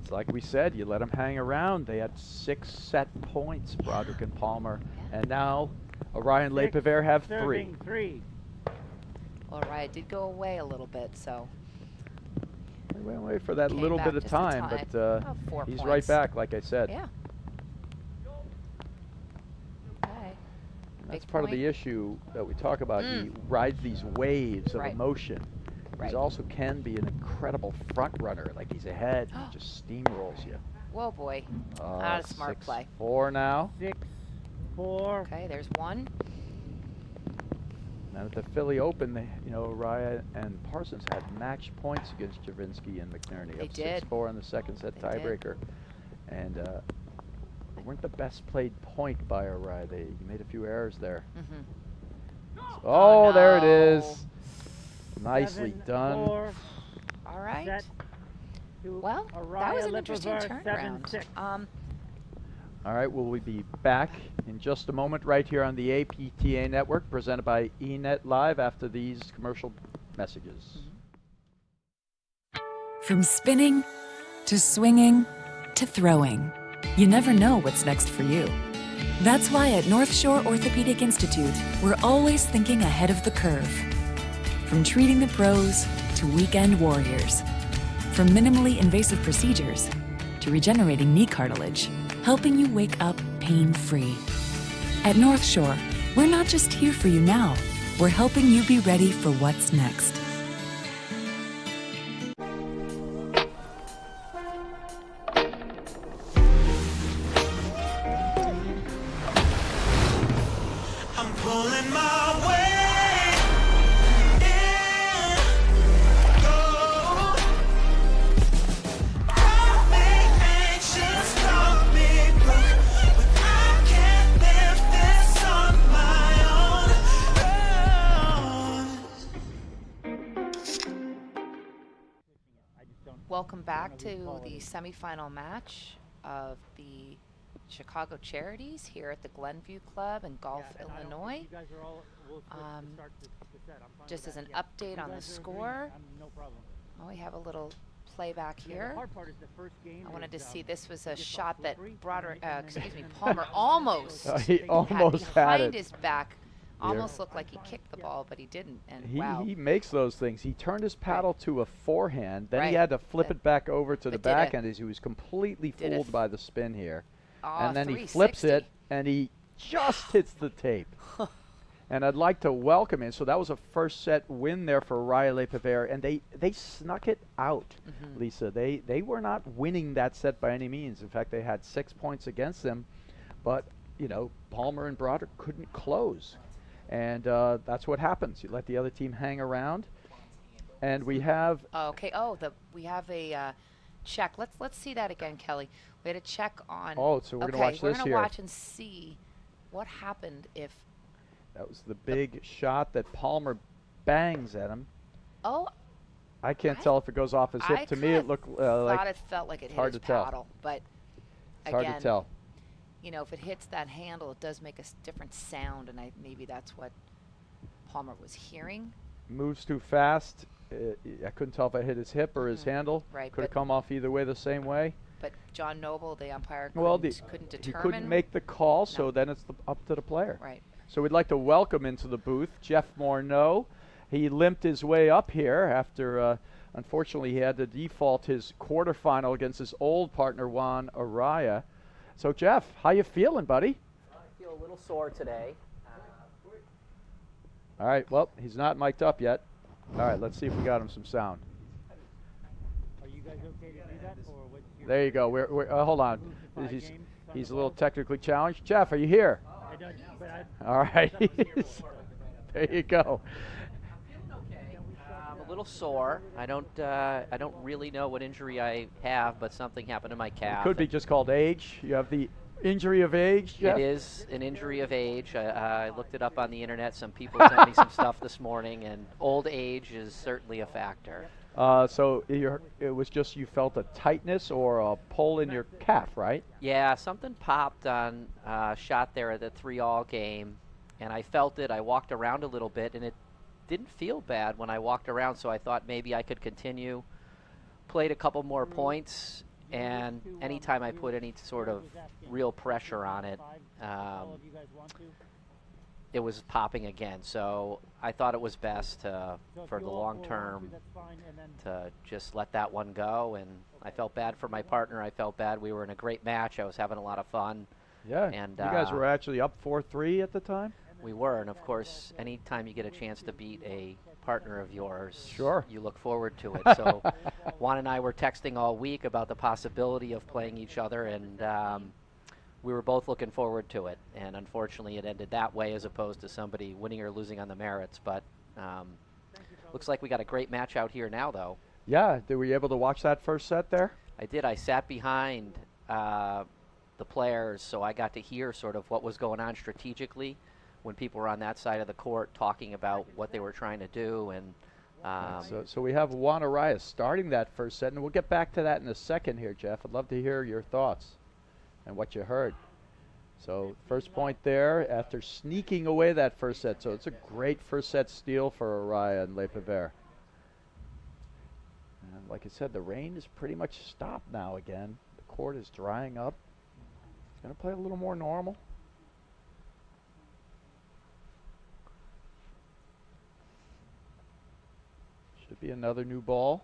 [SPEAKER 2] It's like we said, you let them hang around. They had 6 set points, Broderick and Palmer.
[SPEAKER 1] Yeah.
[SPEAKER 2] And now Arraya and Le
[SPEAKER 3] 6,
[SPEAKER 2] Pivert have 3.
[SPEAKER 3] serving 3.
[SPEAKER 1] Well, Arraya did go away a little bit, so.
[SPEAKER 2] We went away for that
[SPEAKER 1] Came
[SPEAKER 2] little
[SPEAKER 1] back
[SPEAKER 2] bit of
[SPEAKER 1] just in
[SPEAKER 2] time,
[SPEAKER 1] time.
[SPEAKER 2] but
[SPEAKER 1] About 4
[SPEAKER 2] he's
[SPEAKER 1] points.
[SPEAKER 2] right back, like I said.
[SPEAKER 1] Yeah. Okay.
[SPEAKER 2] That's
[SPEAKER 1] Big
[SPEAKER 2] part of
[SPEAKER 1] point.
[SPEAKER 2] the issue that we talk about. He
[SPEAKER 1] Mm.
[SPEAKER 2] rides these waves of
[SPEAKER 1] Right.
[SPEAKER 2] emotion.
[SPEAKER 1] Right.
[SPEAKER 2] He also can be an incredible front runner. Like he's ahead, and just steamrolls you.
[SPEAKER 1] Whoa, boy. Not a smart play.
[SPEAKER 2] 6-4 now.
[SPEAKER 3] 6, 4.
[SPEAKER 1] Okay, there's one.
[SPEAKER 2] And at the Philly Open, Arraya and Parsons had match points against Javinsky and McNerney.
[SPEAKER 1] They
[SPEAKER 2] Up
[SPEAKER 1] did.
[SPEAKER 2] 6-4 in the second set
[SPEAKER 1] They did.
[SPEAKER 2] tiebreaker. And they weren't the best played point by Arraya. He made a few errors there.
[SPEAKER 1] Mm-hmm.
[SPEAKER 2] Oh, there it
[SPEAKER 1] no.
[SPEAKER 2] is. Nicely
[SPEAKER 3] 7,
[SPEAKER 2] done.
[SPEAKER 3] 4.
[SPEAKER 1] All right.
[SPEAKER 3] Set to
[SPEAKER 1] Well, that
[SPEAKER 3] Arraya,
[SPEAKER 1] was an
[SPEAKER 3] Le
[SPEAKER 1] interesting
[SPEAKER 3] Pivert,
[SPEAKER 1] turnaround.
[SPEAKER 3] 7-6.
[SPEAKER 2] All right, well, we'll be back in just a moment right here on the APTA network, presented by eNet Live after these commercial messages.
[SPEAKER 4] From spinning to swinging to throwing, you never know what's next for you. That's why at North Shore Orthopedic Institute, we're always thinking ahead of the curve. From treating the pros to weekend warriors. From minimally invasive procedures to regenerating knee cartilage, helping you wake up pain-free. At North Shore, we're not just here for you now, we're helping you be ready for what's next.
[SPEAKER 5] I'm pulling my way in. Go. Got me anxious, got me broke, but I can't live this on my own.
[SPEAKER 1] Welcome back to the semifinal match of the Chicago Charities here at the Glenview Club in Gulf, Illinois. Just as an update on the score,
[SPEAKER 3] No problem.
[SPEAKER 1] we have a little playback
[SPEAKER 3] Yeah, the
[SPEAKER 1] here.
[SPEAKER 3] hard part is the first game
[SPEAKER 1] I wanted to
[SPEAKER 3] is,
[SPEAKER 1] see, this was a
[SPEAKER 3] just
[SPEAKER 1] shot that
[SPEAKER 3] slippery,
[SPEAKER 1] Broderick,
[SPEAKER 3] and
[SPEAKER 1] Palmer almost
[SPEAKER 2] He almost had
[SPEAKER 1] behind
[SPEAKER 2] it.
[SPEAKER 1] his back. Almost looked like he kicked the ball, but he didn't. And wow.
[SPEAKER 2] He makes those things. He turned his paddle to a forehand, then he
[SPEAKER 1] Right.
[SPEAKER 2] had to flip
[SPEAKER 1] That-
[SPEAKER 2] it back over to the
[SPEAKER 1] but did a-
[SPEAKER 2] backhand as he was completely
[SPEAKER 1] did a
[SPEAKER 2] fooled by the spin here.
[SPEAKER 1] Ah,
[SPEAKER 2] And then he flips it,
[SPEAKER 1] 360.
[SPEAKER 2] and he just hits the tape. And I'd like to welcome him. So that was a first set win there for Arraya Le Pivert, and they snuck it out,
[SPEAKER 1] Mhm.
[SPEAKER 2] Lisa. They were not winning that set by any means. In fact, they had 6 points against them, but Palmer and Broderick couldn't close, and that's what happens. You let the other team hang around, and we have
[SPEAKER 1] Okay. We have a check. Let's see that again, Kelly. We had a check on.
[SPEAKER 2] Oh, so we're gonna watch
[SPEAKER 1] we're
[SPEAKER 2] this
[SPEAKER 1] gonna
[SPEAKER 2] here.
[SPEAKER 1] watch and see what happened if.
[SPEAKER 2] that was the big shot that Palmer bangs at him.
[SPEAKER 1] Oh,
[SPEAKER 2] I can't
[SPEAKER 1] I-
[SPEAKER 2] tell if it goes off his hip.
[SPEAKER 1] I
[SPEAKER 2] To me, it
[SPEAKER 1] kinda
[SPEAKER 2] looked
[SPEAKER 1] thought
[SPEAKER 2] like
[SPEAKER 1] it felt like it hit
[SPEAKER 2] hard
[SPEAKER 1] his
[SPEAKER 2] to tell.
[SPEAKER 1] paddle, but
[SPEAKER 2] it's
[SPEAKER 1] again,
[SPEAKER 2] hard to tell.
[SPEAKER 1] if it hits that handle, it does make a different sound, and maybe that's what Palmer was hearing.
[SPEAKER 2] Moves too fast. I couldn't tell if it hit his hip or his
[SPEAKER 1] Mhm.
[SPEAKER 2] handle.
[SPEAKER 1] Right,
[SPEAKER 2] Could have
[SPEAKER 1] but-
[SPEAKER 2] come off either way the same way.
[SPEAKER 1] But John Noble, the umpire,
[SPEAKER 2] Well,
[SPEAKER 1] couldn't
[SPEAKER 2] he
[SPEAKER 1] determine.
[SPEAKER 2] couldn't make the call, so
[SPEAKER 1] No.
[SPEAKER 2] then it's up to the player.
[SPEAKER 1] Right.
[SPEAKER 2] So we'd like to welcome into the booth Jeff Morneau. He limped his way up here after, unfortunately, he had to default his quarterfinal against his old partner Juan Arraya. So Jeff, how you feeling, buddy?
[SPEAKER 6] I feel a little sore today.
[SPEAKER 2] All right. Well, he's not mic'd up yet. All right. Let's see if we got him some sound.
[SPEAKER 3] Are you guys okay to do that, or what's your?
[SPEAKER 2] There you go. We're hold on.
[SPEAKER 3] Move to 5
[SPEAKER 2] He's
[SPEAKER 3] games.
[SPEAKER 2] he's a little technically challenged. Jeff, are you here?
[SPEAKER 3] I don't, but I,
[SPEAKER 2] All right.
[SPEAKER 3] someone's here before.
[SPEAKER 2] There you go.
[SPEAKER 7] I'm a little sore. I don't really know what injury I have, but something happened to my calf.
[SPEAKER 2] Could be just called age. You have the injury of age, Jeff?
[SPEAKER 7] It is an injury of age. I looked it up on the internet. Some people sent me some stuff this morning, and old age is certainly a factor.
[SPEAKER 2] So it was just you felt a tightness or a pull in your calf, right?
[SPEAKER 7] Yeah, something popped on shot there at the 3-all game, and I felt it. I walked around a little bit, and it didn't feel bad when I walked around, so I thought maybe I could continue. Played a couple more points, and anytime I put any sort of real pressure on it, it was popping again. So I thought it was best for the long term to just let that one go. And I felt bad for my partner. I felt bad. We were in a great match. I was having a lot of fun.
[SPEAKER 2] Yeah.
[SPEAKER 7] And
[SPEAKER 2] you guys were actually up 4-3 at the time?
[SPEAKER 7] We were. And of course, anytime you get a chance to beat a partner of yours,
[SPEAKER 2] sure,
[SPEAKER 7] you look forward to it. So Juan and I were texting all week about the possibility of playing each other, and we were both looking forward to it. And unfortunately, it ended that way as opposed to somebody winning or losing on the merits. But looks like we got a great match out here now, though.
[SPEAKER 2] Yeah. Were you able to watch that first set there?
[SPEAKER 7] I did. I sat behind the players, so I got to hear sort of what was going on strategically when people were on that side of the court talking about what they were trying to do. And
[SPEAKER 2] so we have Juan Arraya starting that first set, and we'll get back to that in a second here, Jeff. I'd love to hear your thoughts and what you heard. So first point there after sneaking away that first set. So it's a great first set steal for Arraya and Le Pivert. And like I said, the rain is pretty much stopped now again. The court is drying up. It's going to play a little more normal. Should be another new ball.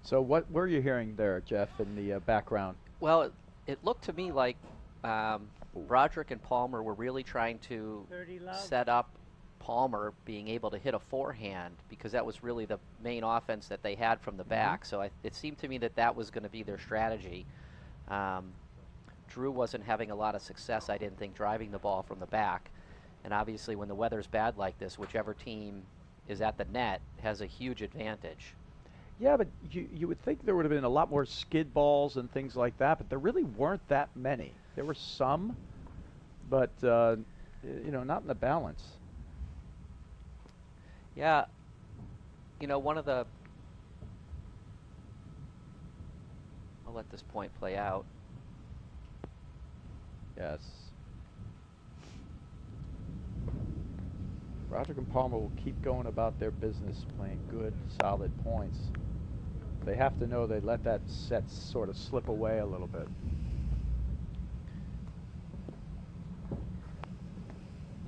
[SPEAKER 2] So what were you hearing there, Jeff, in the background?
[SPEAKER 7] Well, it looked to me like Broderick and Palmer were really trying to set up Palmer being able to hit a forehand, because that was really the main offense that they had from the back. So it seemed to me that that was going to be their strategy. Drew wasn't having a lot of success, I didn't think, driving the ball from the back. And obviously when the weather's bad like this, whichever team is at the net has a huge advantage.
[SPEAKER 2] Yeah, but you would think there would have been a lot more skid balls and things like that, but there really weren't that many. There were some, but you know, not in the balance.
[SPEAKER 7] Yeah, you know, one of the, I'll let this point play out.
[SPEAKER 2] Yes. Broderick and Palmer will keep going about their business, playing good, solid points. They have to know they let that set sort of slip away a little bit.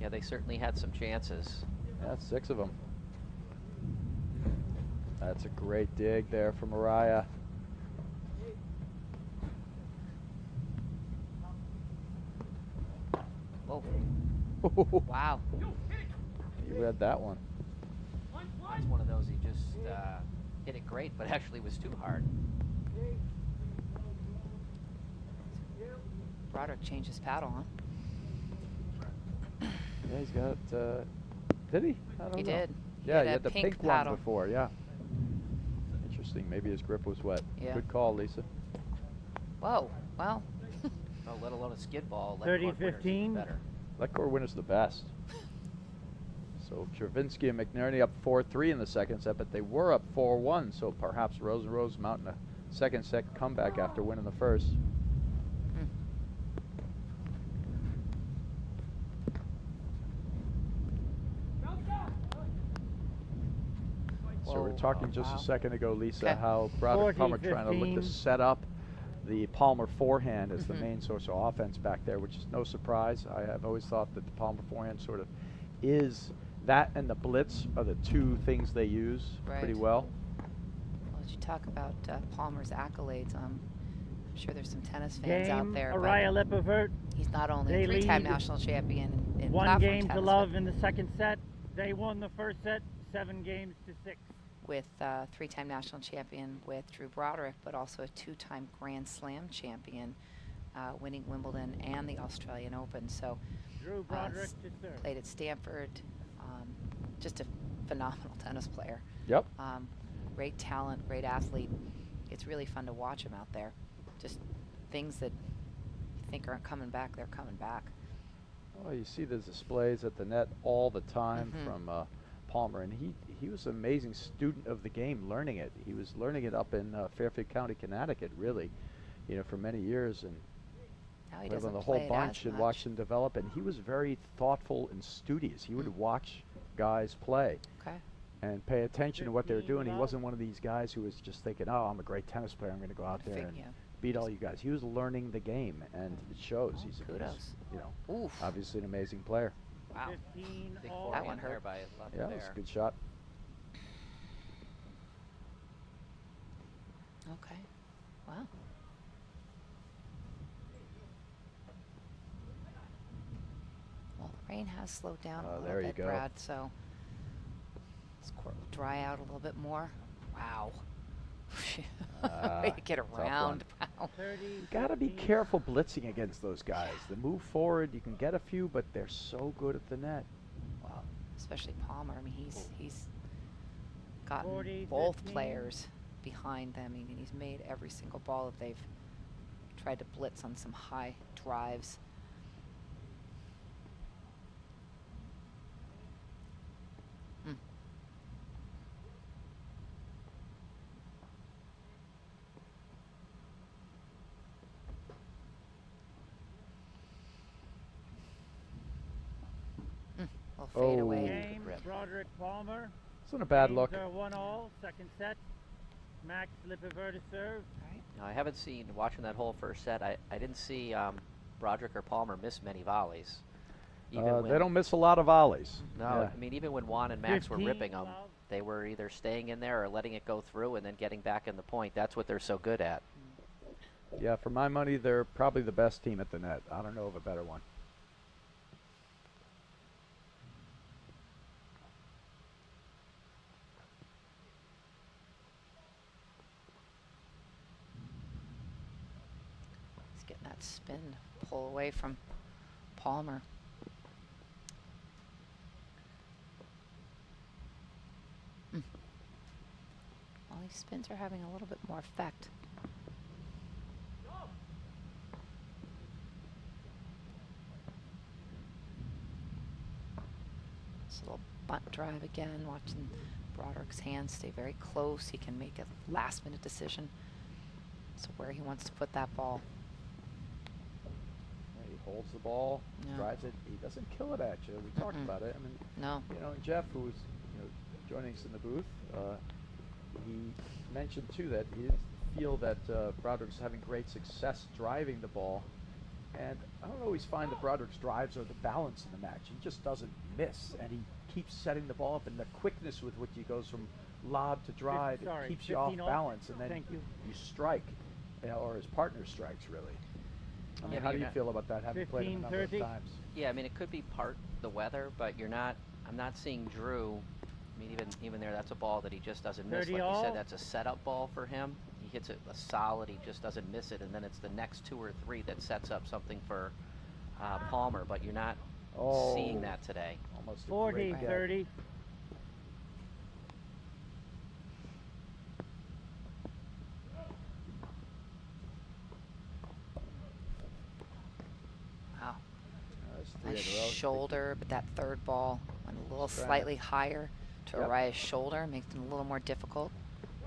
[SPEAKER 7] Yeah, they certainly had some chances.
[SPEAKER 2] Yeah, 6 of them. That's a great dig there from Arraya.
[SPEAKER 1] Whoa. Wow.
[SPEAKER 2] You read that one.
[SPEAKER 7] It's one of those, he just hit it great, but actually was too hard.
[SPEAKER 1] Broderick changed his paddle, huh?
[SPEAKER 2] Yeah, he's got, did he? I don't know.
[SPEAKER 1] He did.
[SPEAKER 2] Yeah,
[SPEAKER 1] had
[SPEAKER 2] he
[SPEAKER 1] a
[SPEAKER 2] had the pink
[SPEAKER 1] paddle.
[SPEAKER 2] one before, yeah. Interesting, maybe his grip was wet.
[SPEAKER 1] Yeah.
[SPEAKER 2] Good call, Lisa.
[SPEAKER 1] Whoa. Well.
[SPEAKER 7] Oh, let alone a skid ball.
[SPEAKER 3] 30-15.
[SPEAKER 7] Better.
[SPEAKER 2] Let court winner's the best. So Chervinsky and McNerney up 4-3 in the second set, but they were up 4-1, so perhaps Rose mounting a second set comeback after winning the first. So we were talking just a second ago, Lisa, how Broderick Palmer trying to look to set up the Palmer forehand as the main source of offense back there, which is no surprise. I have always thought that the Palmer forehand sort of is that, and the blitz are the two things they use pretty well.
[SPEAKER 1] Well, as you talk about Palmer's accolades, I'm sure there's some tennis fans out there.
[SPEAKER 3] Arraya Le Pivert.
[SPEAKER 1] He's not only a 3-time national champion in
[SPEAKER 3] one
[SPEAKER 1] platform
[SPEAKER 3] game
[SPEAKER 1] tennis,
[SPEAKER 3] to love in the second set. They won the first set 7-6.
[SPEAKER 1] with 3-time national champion with Drew Broderick, but also a 2-time Grand Slam champion winning Wimbledon and the Australian Open. So
[SPEAKER 3] Drew Broderick to serve.
[SPEAKER 1] played at Stanford. Just a phenomenal tennis player.
[SPEAKER 2] Yep.
[SPEAKER 1] Great talent, great athlete. It's really fun to watch him out there. Just things that you think aren't coming back, they're coming back.
[SPEAKER 2] Well, you see the displays at the net all the time from Palmer, and he was an amazing student of the game, learning it. He was learning it up in Fairfield County, Connecticut, really, for many years, and
[SPEAKER 1] Now he
[SPEAKER 2] lived
[SPEAKER 1] doesn't
[SPEAKER 2] on the
[SPEAKER 1] play
[SPEAKER 2] whole
[SPEAKER 1] it
[SPEAKER 2] bunch
[SPEAKER 1] as
[SPEAKER 2] and
[SPEAKER 1] much.
[SPEAKER 2] watched him develop. And he was very thoughtful and studious. He would watch guys play
[SPEAKER 1] Okay.
[SPEAKER 2] and pay attention to what they were
[SPEAKER 3] 15
[SPEAKER 2] doing. He
[SPEAKER 3] love.
[SPEAKER 2] wasn't one of these guys who was just thinking, "Oh, I'm a great tennis player. I'm going to go out there and
[SPEAKER 1] Yeah.
[SPEAKER 2] beat all you guys." He was learning the game, and it shows. He's
[SPEAKER 1] kudos. Oof.
[SPEAKER 2] obviously an amazing player.
[SPEAKER 1] Wow.
[SPEAKER 3] 15
[SPEAKER 7] Big
[SPEAKER 3] all.
[SPEAKER 1] That one
[SPEAKER 7] forehand there
[SPEAKER 1] hurt.
[SPEAKER 7] by
[SPEAKER 2] Yeah, it's a
[SPEAKER 7] there.
[SPEAKER 2] good shot.
[SPEAKER 1] Okay. Wow. Well, the rain has slowed down a little
[SPEAKER 2] there you
[SPEAKER 1] bit,
[SPEAKER 2] go.
[SPEAKER 1] Brad, so this court will dry out a little bit more. Wow. Way to get
[SPEAKER 2] tough one.
[SPEAKER 1] around. Wow.
[SPEAKER 3] 30.
[SPEAKER 2] You gotta be
[SPEAKER 3] 15.
[SPEAKER 2] careful blitzing against those guys. The move forward, you can get a few, but they're so good at the net.
[SPEAKER 1] Wow. Especially Palmer. I mean, he's gotten
[SPEAKER 3] 40,
[SPEAKER 1] both
[SPEAKER 3] 15.
[SPEAKER 1] players behind them. I mean, he's made every single ball that they've tried to blitz on some high drives. Little fade away.
[SPEAKER 2] Oh.
[SPEAKER 1] Good
[SPEAKER 3] Game,
[SPEAKER 1] rip.
[SPEAKER 3] Broderick Palmer.
[SPEAKER 2] It's not a bad
[SPEAKER 3] Games
[SPEAKER 2] look.
[SPEAKER 3] are 1-all. Second set. Max Lippiver to serve.
[SPEAKER 1] All right.
[SPEAKER 7] Now, I haven't seen, watching that whole first set, I didn't see Broderick or Palmer miss many volleys.
[SPEAKER 2] They don't miss a lot of volleys.
[SPEAKER 7] No,
[SPEAKER 2] Yeah.
[SPEAKER 7] I mean, even when Juan and Max were
[SPEAKER 3] 15
[SPEAKER 7] ripping them,
[SPEAKER 3] love.
[SPEAKER 7] they were either staying in there or letting it go through and then getting back in the point. That's what they're so good at.
[SPEAKER 2] Yeah, for my money, they're probably the best team at the net. I don't know of a better one.
[SPEAKER 1] He's getting that spin pull away from Palmer. Well, these spins are having a little bit more effect. This little bunt drive again, watching Broderick's hands stay very close. He can make a last-minute decision. So where he wants to put that ball.
[SPEAKER 2] Yeah, he holds the ball,
[SPEAKER 1] Yeah.
[SPEAKER 2] drives it. He doesn't kill it at you. We talked about it. I mean,
[SPEAKER 1] No.
[SPEAKER 2] and Jeff, who was joining us in the booth, he mentioned too that he didn't feel that Broderick's having great success driving the ball, and I don't always find that Broderick's drives are the balance in the match. He just doesn't miss, and he keeps setting the ball up, and the quickness with which he goes from lob to drive,
[SPEAKER 3] sorry,
[SPEAKER 2] it keeps you off
[SPEAKER 3] 15 all.
[SPEAKER 2] balance, and then
[SPEAKER 3] Thank you.
[SPEAKER 2] you strike, or his partner strikes really. I mean,
[SPEAKER 7] Yeah,
[SPEAKER 2] how do
[SPEAKER 7] you're
[SPEAKER 2] you
[SPEAKER 7] not-
[SPEAKER 2] feel about that, having played him a number of
[SPEAKER 3] 15-30.
[SPEAKER 2] times?
[SPEAKER 7] Yeah, I mean, it could be part the weather, but I'm not seeing Drew. I mean, even there, that's a ball that he just doesn't miss.
[SPEAKER 3] 30
[SPEAKER 7] Like you
[SPEAKER 3] all.
[SPEAKER 7] said, that's a setup ball for him. He hits it a solid, he just doesn't miss it, and then it's the next two or three that sets up something for Palmer, but you're not seeing that today.
[SPEAKER 2] Almost a
[SPEAKER 3] 40,
[SPEAKER 2] great get.
[SPEAKER 3] 30.
[SPEAKER 1] Wow.
[SPEAKER 2] That's three
[SPEAKER 1] Nice
[SPEAKER 2] in a row.
[SPEAKER 1] shoulder, but that third ball went a little
[SPEAKER 2] Strand.
[SPEAKER 1] slightly higher to
[SPEAKER 2] Yep.
[SPEAKER 1] Arraya's shoulder, makes it a little more difficult.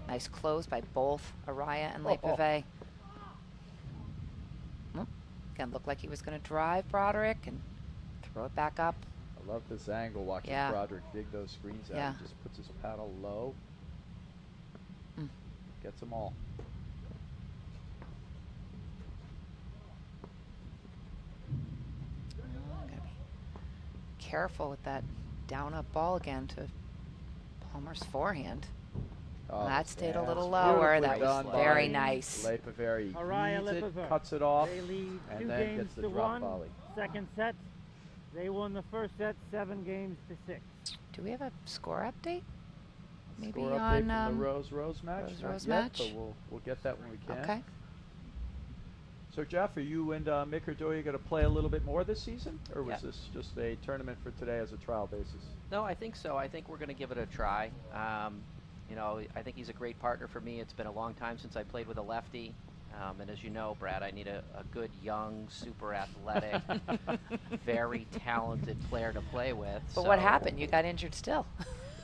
[SPEAKER 1] Nice close by both Arraya and
[SPEAKER 2] Oh, oh.
[SPEAKER 1] Lepive. Again, looked like he was going to drive Broderick and throw it back up.
[SPEAKER 2] I love this angle, watching
[SPEAKER 1] Yeah.
[SPEAKER 2] Broderick dig those screens out.
[SPEAKER 1] Yeah.
[SPEAKER 2] He just puts his paddle low,
[SPEAKER 1] Mm.
[SPEAKER 2] gets them all.
[SPEAKER 1] Gotta be careful with that down-up ball again to Palmer's forehand.
[SPEAKER 2] Oh,
[SPEAKER 1] That stayed a
[SPEAKER 2] that's
[SPEAKER 1] little lower.
[SPEAKER 2] beautifully
[SPEAKER 1] That was
[SPEAKER 2] done
[SPEAKER 1] very
[SPEAKER 2] by
[SPEAKER 1] nice.
[SPEAKER 2] Lepive.
[SPEAKER 3] Arraya
[SPEAKER 2] He needs it,
[SPEAKER 3] Lippiver.
[SPEAKER 2] cuts it off,
[SPEAKER 3] They lead
[SPEAKER 2] and
[SPEAKER 3] 2
[SPEAKER 2] then
[SPEAKER 3] games
[SPEAKER 2] gets the
[SPEAKER 3] to
[SPEAKER 2] drop
[SPEAKER 3] 1.
[SPEAKER 2] volley.
[SPEAKER 3] Second set. They won the first set 7 games to 6.
[SPEAKER 1] Do we have a score update? Maybe
[SPEAKER 2] Score update
[SPEAKER 1] on
[SPEAKER 2] from the Rose match.
[SPEAKER 1] Rose
[SPEAKER 2] Not
[SPEAKER 1] Rose
[SPEAKER 2] yet,
[SPEAKER 1] match?
[SPEAKER 2] but we'll get that when we can.
[SPEAKER 1] Okay.
[SPEAKER 2] So Jeff, are you and Mick Ardoya going to play a little bit more this season, or was
[SPEAKER 7] Yeah.
[SPEAKER 2] this just a tournament for today as a trial basis?
[SPEAKER 7] No, I think so. I think we're going to give it a try. You know, I think he's a great partner for me. It's been a long time since I played with a lefty. And as you know, Brad, I need a good, young, super athletic, very talented player to play with.
[SPEAKER 1] But
[SPEAKER 7] so
[SPEAKER 1] what happened? You got injured still.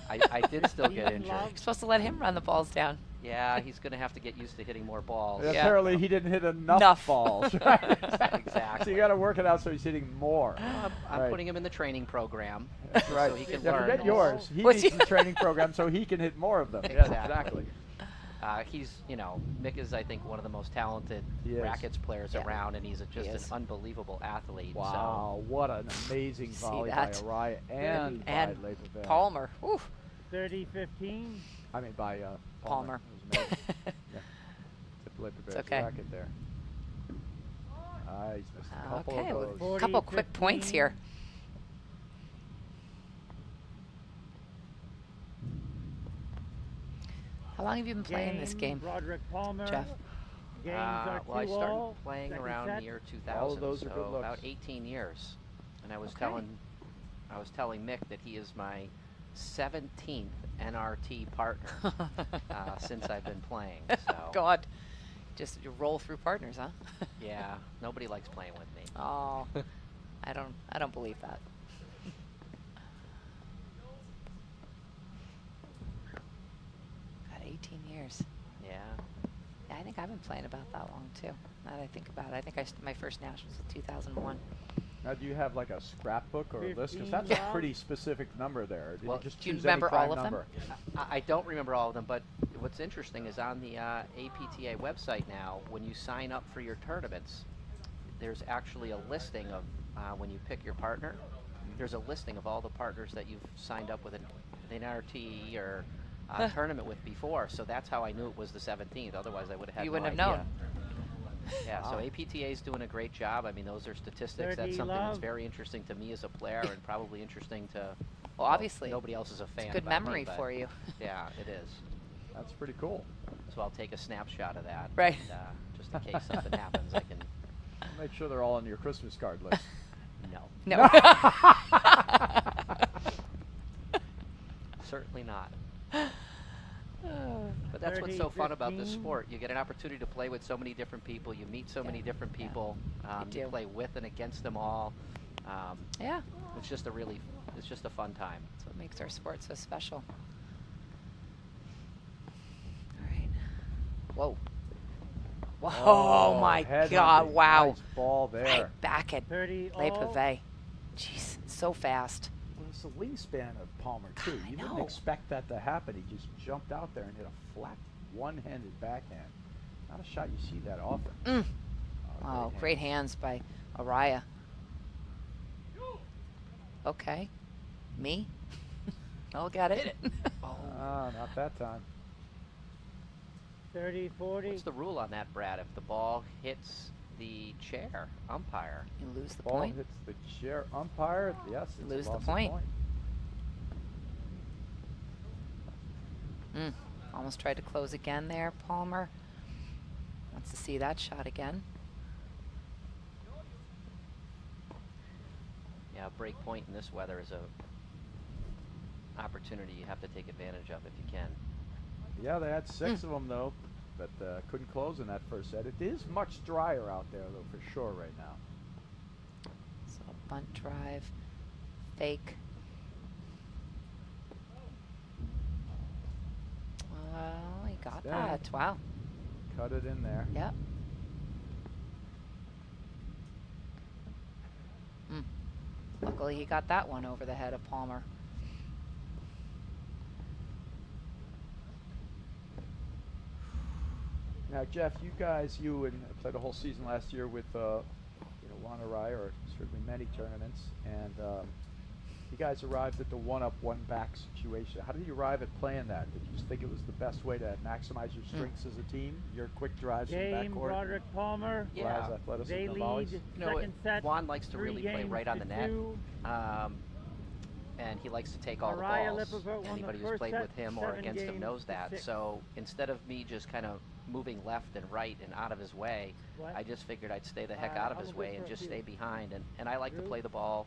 [SPEAKER 7] I did still get injured.
[SPEAKER 1] You're supposed to let him run the balls down.
[SPEAKER 7] Yeah, he's going to have to get used to hitting more balls.
[SPEAKER 2] Yeah, apparently he didn't hit enough
[SPEAKER 1] Enough.
[SPEAKER 2] balls. Right?
[SPEAKER 7] Exactly.
[SPEAKER 2] So you got to work it out so he's hitting more.
[SPEAKER 7] I'm
[SPEAKER 2] Right.
[SPEAKER 7] putting him in the training program
[SPEAKER 2] That's right.
[SPEAKER 7] so he can
[SPEAKER 2] Yeah,
[SPEAKER 7] learn.
[SPEAKER 2] forget yours. He
[SPEAKER 1] What's
[SPEAKER 2] needs
[SPEAKER 1] he-
[SPEAKER 2] the training program so he can hit more of them. Yes,
[SPEAKER 7] Exactly. He's, you know, Mick is, I think, one of the most talented
[SPEAKER 2] He is.
[SPEAKER 7] rackets players
[SPEAKER 1] Yeah.
[SPEAKER 7] around, and he's just
[SPEAKER 1] He
[SPEAKER 7] an
[SPEAKER 1] is.
[SPEAKER 7] unbelievable athlete.
[SPEAKER 2] Wow, what an amazing
[SPEAKER 1] See
[SPEAKER 2] volley
[SPEAKER 1] that?
[SPEAKER 2] by Arraya and
[SPEAKER 1] And
[SPEAKER 2] by Leipzig.
[SPEAKER 1] Palmer. Whew.
[SPEAKER 3] 30-15.
[SPEAKER 2] I mean, by
[SPEAKER 1] Palmer.
[SPEAKER 2] It was amazing. Yeah. Tip Leipzig's
[SPEAKER 1] okay.
[SPEAKER 2] racket there. He's missed a couple
[SPEAKER 1] Okay,
[SPEAKER 2] of
[SPEAKER 1] well,
[SPEAKER 2] those.
[SPEAKER 3] 40,
[SPEAKER 1] couple quick points
[SPEAKER 3] 15.
[SPEAKER 1] here. How long have you been playing this game,
[SPEAKER 3] Broderick Palmer.
[SPEAKER 1] Jeff?
[SPEAKER 3] Games are
[SPEAKER 7] Well, I
[SPEAKER 3] 2
[SPEAKER 7] started
[SPEAKER 3] all.
[SPEAKER 7] playing
[SPEAKER 3] Second
[SPEAKER 7] around
[SPEAKER 3] set.
[SPEAKER 7] the year 2000,
[SPEAKER 2] All of those are
[SPEAKER 7] so
[SPEAKER 2] good
[SPEAKER 7] about
[SPEAKER 2] looks.
[SPEAKER 7] 18 years. And I was
[SPEAKER 1] Okay.
[SPEAKER 7] telling Mick that he is my 17th NRT partner since I've been playing. So
[SPEAKER 1] God, just you roll through partners, huh?
[SPEAKER 7] yeah, nobody likes playing with me.
[SPEAKER 1] Oh, I don't believe that. God, 18 years.
[SPEAKER 7] Yeah.
[SPEAKER 1] Yeah, I think I've been playing about that long too. Now that I think about it, I think my first nationals was 2001.
[SPEAKER 2] Now, do you have like a scrapbook or a list? Because
[SPEAKER 3] 15
[SPEAKER 2] that's a
[SPEAKER 3] love.
[SPEAKER 2] pretty specific number there. Did
[SPEAKER 7] Well,
[SPEAKER 2] you just
[SPEAKER 1] do you
[SPEAKER 2] choose
[SPEAKER 1] remember
[SPEAKER 2] any prime
[SPEAKER 1] all of them?
[SPEAKER 2] number?
[SPEAKER 7] I don't remember all of them, but what's interesting is on the APTA website now, when you sign up for your tournaments, there's actually a listing of, when you pick your partner, there's a listing of all the partners that you've signed up with an NRT or tournament with before. So that's how I knew it was the 17th. Otherwise, I would have had
[SPEAKER 1] You
[SPEAKER 7] no
[SPEAKER 1] wouldn't have
[SPEAKER 7] idea.
[SPEAKER 1] known.
[SPEAKER 7] Yeah, so
[SPEAKER 1] Wow.
[SPEAKER 7] APTA is doing a great job. I mean, those are statistics.
[SPEAKER 3] 30
[SPEAKER 7] That's something that's
[SPEAKER 3] love.
[SPEAKER 7] very interesting to me as a player and probably interesting to,
[SPEAKER 1] Well, obviously,
[SPEAKER 7] nobody else is a fan.
[SPEAKER 1] it's good
[SPEAKER 7] about me,
[SPEAKER 1] memory
[SPEAKER 7] but
[SPEAKER 1] for you.
[SPEAKER 7] Yeah, it is.
[SPEAKER 2] That's pretty cool.
[SPEAKER 7] So I'll take a snapshot of that.
[SPEAKER 1] Right.
[SPEAKER 7] And, just in case something happens, I can.
[SPEAKER 2] Make sure they're all on your Christmas card list.
[SPEAKER 7] No,
[SPEAKER 1] No.
[SPEAKER 7] certainly not. But that's what's so fun about this
[SPEAKER 3] 30-15.
[SPEAKER 7] sport. You get an opportunity to play with so many different people. You meet so many different people.
[SPEAKER 1] You
[SPEAKER 7] You
[SPEAKER 1] do.
[SPEAKER 7] play with and against them all.
[SPEAKER 1] Yeah,
[SPEAKER 7] It's just a fun time.
[SPEAKER 1] that's what makes our sport so special. All right. Whoa. Whoa, my
[SPEAKER 2] head
[SPEAKER 1] God,
[SPEAKER 2] hunting.
[SPEAKER 1] wow.
[SPEAKER 2] Nice ball there.
[SPEAKER 1] Right back at
[SPEAKER 3] 30
[SPEAKER 1] Le
[SPEAKER 3] all.
[SPEAKER 1] Pivert. Jeez, so fast.
[SPEAKER 2] Well, it's the wingspan of Palmer, too.
[SPEAKER 1] I
[SPEAKER 2] You
[SPEAKER 1] know.
[SPEAKER 2] wouldn't expect that to happen. He just jumped out there and hit a flat one-handed backhand. Not a shot you see that often.
[SPEAKER 1] Mm.
[SPEAKER 2] Oh,
[SPEAKER 1] Wow, great hands by Arraya. Okay. Me? I'll get it.
[SPEAKER 2] Ah, not that time.
[SPEAKER 3] 30-40.
[SPEAKER 7] What's the rule on that, Brad? If the ball hits the chair, umpire.
[SPEAKER 1] You lose the
[SPEAKER 2] Ball
[SPEAKER 1] point.
[SPEAKER 2] hits the chair umpire. Yes, it's
[SPEAKER 1] Lose
[SPEAKER 2] a
[SPEAKER 1] the
[SPEAKER 2] loss of
[SPEAKER 1] point. Almost tried to close again there, Palmer. Wants to see that shot again.
[SPEAKER 7] Yeah, break point in this weather is a opportunity you have to take advantage of if you can.
[SPEAKER 2] Yeah, they had 6 of them, though, but couldn't close in that first set. It is much drier out there, though, for sure, right now.
[SPEAKER 1] So a bunt drive, fake. Well, he got
[SPEAKER 2] Stay.
[SPEAKER 1] that. Wow.
[SPEAKER 2] Cut it in there.
[SPEAKER 1] Yep. Luckily, he got that one over the head of Palmer.
[SPEAKER 2] Now, Jeff, you played a whole season last year with, Juan Arraya, or certainly many tournaments, and you guys arrived at the one-up, one-back situation. How did you arrive at playing that? Did you just think it was the best way to maximize your strengths as a team? Your quick drives from
[SPEAKER 3] Game
[SPEAKER 2] backcourt?
[SPEAKER 3] Broderick Palmer.
[SPEAKER 7] Yeah.
[SPEAKER 2] Arraya's athleticism
[SPEAKER 3] They
[SPEAKER 2] and volleys?
[SPEAKER 3] lead
[SPEAKER 7] You know,
[SPEAKER 3] second set.
[SPEAKER 7] Juan likes to
[SPEAKER 3] 3
[SPEAKER 7] really play
[SPEAKER 3] games
[SPEAKER 7] right on
[SPEAKER 3] to
[SPEAKER 7] the net.
[SPEAKER 3] 2.
[SPEAKER 7] And he likes to take all
[SPEAKER 3] Arraya
[SPEAKER 7] the balls.
[SPEAKER 3] Lippiver won the
[SPEAKER 7] Anybody who's
[SPEAKER 3] first
[SPEAKER 7] played
[SPEAKER 3] set,
[SPEAKER 7] with him or
[SPEAKER 3] 7
[SPEAKER 7] against him
[SPEAKER 3] games
[SPEAKER 7] knows
[SPEAKER 3] to
[SPEAKER 7] that.
[SPEAKER 3] 6.
[SPEAKER 7] So instead of me just kind of moving left and right and out of his way.
[SPEAKER 3] What?
[SPEAKER 7] I just figured I'd stay the heck out of
[SPEAKER 3] I'll
[SPEAKER 7] his
[SPEAKER 3] go
[SPEAKER 7] way
[SPEAKER 3] for
[SPEAKER 7] and
[SPEAKER 3] a
[SPEAKER 7] just
[SPEAKER 3] few.
[SPEAKER 7] stay behind. And I like to play the ball,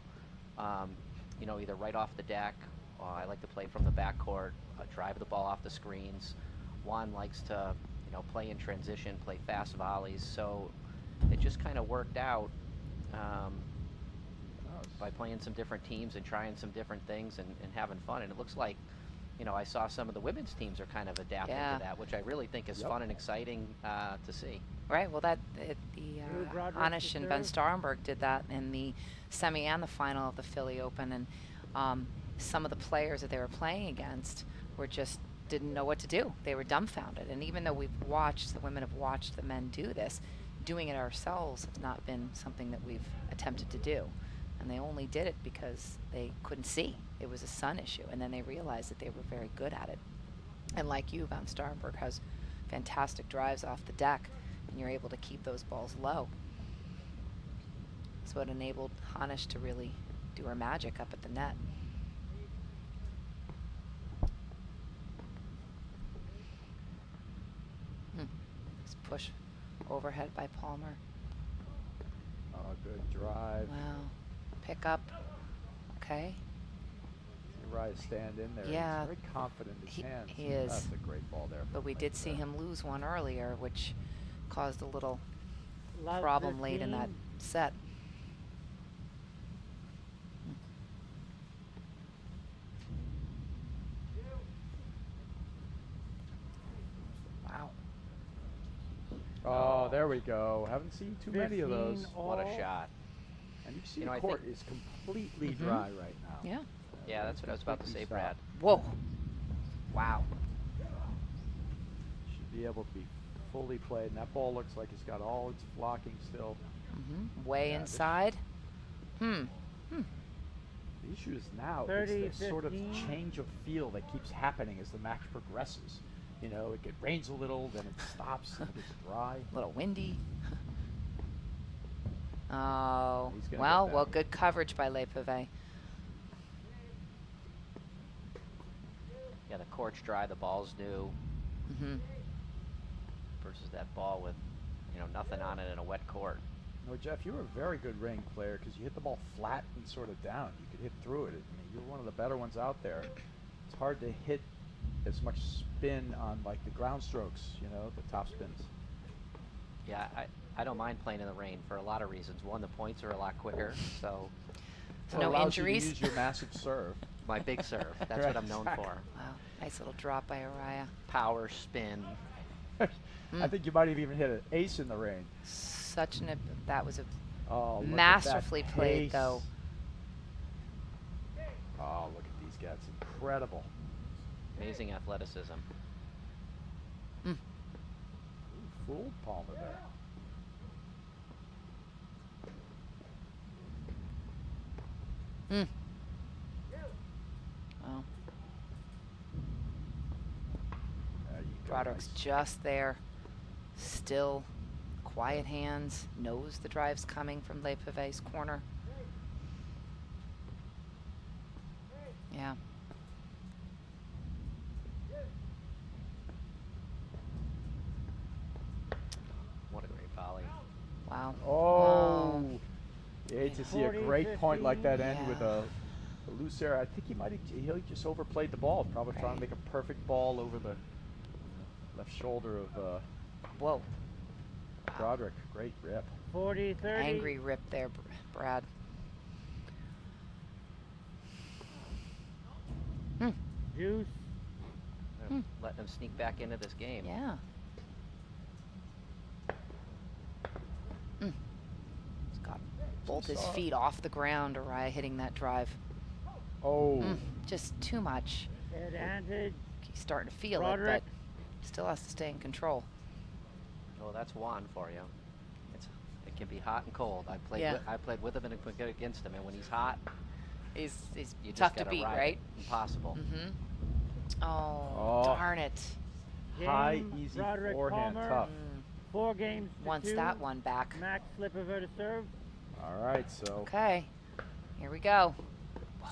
[SPEAKER 7] you know, either right off the deck, or I like to play from the backcourt, drive the ball off the screens. Juan likes to, you know, play in transition, play fast volleys. So it just kind of worked out by playing some different teams and trying some different things and having fun. And it looks like, you know, I saw some of the women's teams are kind of adapting
[SPEAKER 1] Yeah.
[SPEAKER 7] to that, which I really think is
[SPEAKER 2] Yep.
[SPEAKER 7] fun and exciting to see.
[SPEAKER 1] Right. Well, the
[SPEAKER 3] Broderick to
[SPEAKER 1] Anish and Ben
[SPEAKER 3] serve.
[SPEAKER 1] Starenberg did that in the semi and the final of the Philly Open, and some of the players that they were playing against were just didn't know what to do. They were dumbfounded. And even though the women have watched the men do this, doing it ourselves has not been something that we've attempted to do. And they only did it because they couldn't see. It was a sun issue, and then they realized that they were very good at it. And like you, Van Starenberg has fantastic drives off the deck, and you're able to keep those balls low. So it enabled Anish to really do her magic up at the net. Just push overhead by Palmer.
[SPEAKER 2] Oh, good drive.
[SPEAKER 1] Wow. Pick up. Okay.
[SPEAKER 2] Arraya stand in there.
[SPEAKER 1] Yeah.
[SPEAKER 2] He's very confident in his
[SPEAKER 1] He-
[SPEAKER 2] hands.
[SPEAKER 1] he is.
[SPEAKER 2] That's a great ball there.
[SPEAKER 1] But we did see him lose one earlier, which caused a little
[SPEAKER 3] Love
[SPEAKER 1] problem late in that
[SPEAKER 3] 15.
[SPEAKER 1] set. Wow.
[SPEAKER 2] Oh, there we go. Haven't seen too many of those.
[SPEAKER 3] 15
[SPEAKER 7] What a
[SPEAKER 3] all.
[SPEAKER 7] shot.
[SPEAKER 2] And you see
[SPEAKER 7] You know,
[SPEAKER 2] the
[SPEAKER 7] I
[SPEAKER 2] court
[SPEAKER 7] think-
[SPEAKER 2] is completely
[SPEAKER 1] Mhm.
[SPEAKER 2] dry right now.
[SPEAKER 1] Yeah.
[SPEAKER 7] Yeah, that's what I was about to say,
[SPEAKER 2] Completely
[SPEAKER 7] Brad.
[SPEAKER 2] stopped.
[SPEAKER 1] Whoa. Wow.
[SPEAKER 2] Should be able to be fully played. And that ball looks like it's got all its flocking still.
[SPEAKER 1] Way
[SPEAKER 2] Yeah, this-
[SPEAKER 1] inside.
[SPEAKER 2] The issue is now
[SPEAKER 3] 30,
[SPEAKER 2] it's this sort of
[SPEAKER 3] 15.
[SPEAKER 2] change of feel that keeps happening as the match progresses. You know, it rains a little, then it stops, and it gets dry.
[SPEAKER 1] A little windy. Oh.
[SPEAKER 2] He's gonna
[SPEAKER 1] Well,
[SPEAKER 2] get
[SPEAKER 1] well,
[SPEAKER 2] that.
[SPEAKER 1] good coverage by Le Pivert.
[SPEAKER 7] Yeah, the court's dry, the ball's new, versus that ball with, you know, nothing on it in a wet court.
[SPEAKER 2] No, Jeff, you were a very good range player because you hit the ball flat and sort of down. You could hit through it. I mean, you're one of the better ones out there. It's hard to hit as much spin on like the ground strokes, you know, the top spins.
[SPEAKER 7] Yeah, I don't mind playing in the rain for a lot of reasons. One, the points are a lot quicker, so
[SPEAKER 2] It
[SPEAKER 1] No
[SPEAKER 2] allows
[SPEAKER 1] injuries?
[SPEAKER 2] You to use your massive serve.
[SPEAKER 7] my big serve, that's
[SPEAKER 2] Right,
[SPEAKER 7] what I'm known
[SPEAKER 2] exactly.
[SPEAKER 7] for.
[SPEAKER 1] Wow. Nice little drop by Arraya.
[SPEAKER 7] Power, spin.
[SPEAKER 2] I think you might have even hit an ace in the rain.
[SPEAKER 1] Such an that was a
[SPEAKER 2] Oh, look at that
[SPEAKER 1] masterfully played
[SPEAKER 2] pace.
[SPEAKER 1] though.
[SPEAKER 2] Oh, look at these guys. Incredible.
[SPEAKER 7] Amazing athleticism.
[SPEAKER 2] Ooh, fooled Palmer there.
[SPEAKER 1] Wow.
[SPEAKER 2] There you go,
[SPEAKER 1] Broderick's
[SPEAKER 2] nice.
[SPEAKER 1] just there. Still quiet hands. Knows the drive's coming from Le Pivet's corner. Yeah.
[SPEAKER 7] What a great volley.
[SPEAKER 1] Wow.
[SPEAKER 2] Oh,
[SPEAKER 1] Wow.
[SPEAKER 2] you hate to see a
[SPEAKER 3] 40,
[SPEAKER 2] great point like that end
[SPEAKER 1] Yeah.
[SPEAKER 2] with a loose error. I think he might have he just overplayed the ball. Probably trying to make a perfect ball over the left shoulder of
[SPEAKER 1] Whoa.
[SPEAKER 2] Broderick. Great rip.
[SPEAKER 3] 40, 30.
[SPEAKER 1] Angry rip there, Brad.
[SPEAKER 3] Juice.
[SPEAKER 7] Letting him sneak back into this game.
[SPEAKER 1] Yeah. He's got both his
[SPEAKER 2] saw-
[SPEAKER 1] feet off the ground, Arraya hitting that drive.
[SPEAKER 2] Oh,
[SPEAKER 1] Just too much.
[SPEAKER 3] Advantage.
[SPEAKER 1] He's starting to feel
[SPEAKER 3] Broderick.
[SPEAKER 1] it, but still has to stay in control.
[SPEAKER 7] Oh, that's Juan for you. It can be hot and cold. I played
[SPEAKER 1] Yeah.
[SPEAKER 7] I played with him and against him, and when he's hot,
[SPEAKER 1] He's
[SPEAKER 7] you
[SPEAKER 1] tough
[SPEAKER 7] just
[SPEAKER 1] to
[SPEAKER 7] gotta
[SPEAKER 1] beat,
[SPEAKER 7] ride it.
[SPEAKER 1] right?
[SPEAKER 7] Impossible.
[SPEAKER 1] Oh,
[SPEAKER 2] Oh.
[SPEAKER 1] darn it.
[SPEAKER 2] high,
[SPEAKER 3] Game,
[SPEAKER 2] easy
[SPEAKER 3] Broderick
[SPEAKER 2] forehand,
[SPEAKER 3] Palmer.
[SPEAKER 2] tough.
[SPEAKER 3] 4 games to
[SPEAKER 1] Wants
[SPEAKER 3] 2.
[SPEAKER 1] that one back.
[SPEAKER 3] Max Le Pivert to serve.
[SPEAKER 2] All right, so
[SPEAKER 1] Okay, here we go. Whoa.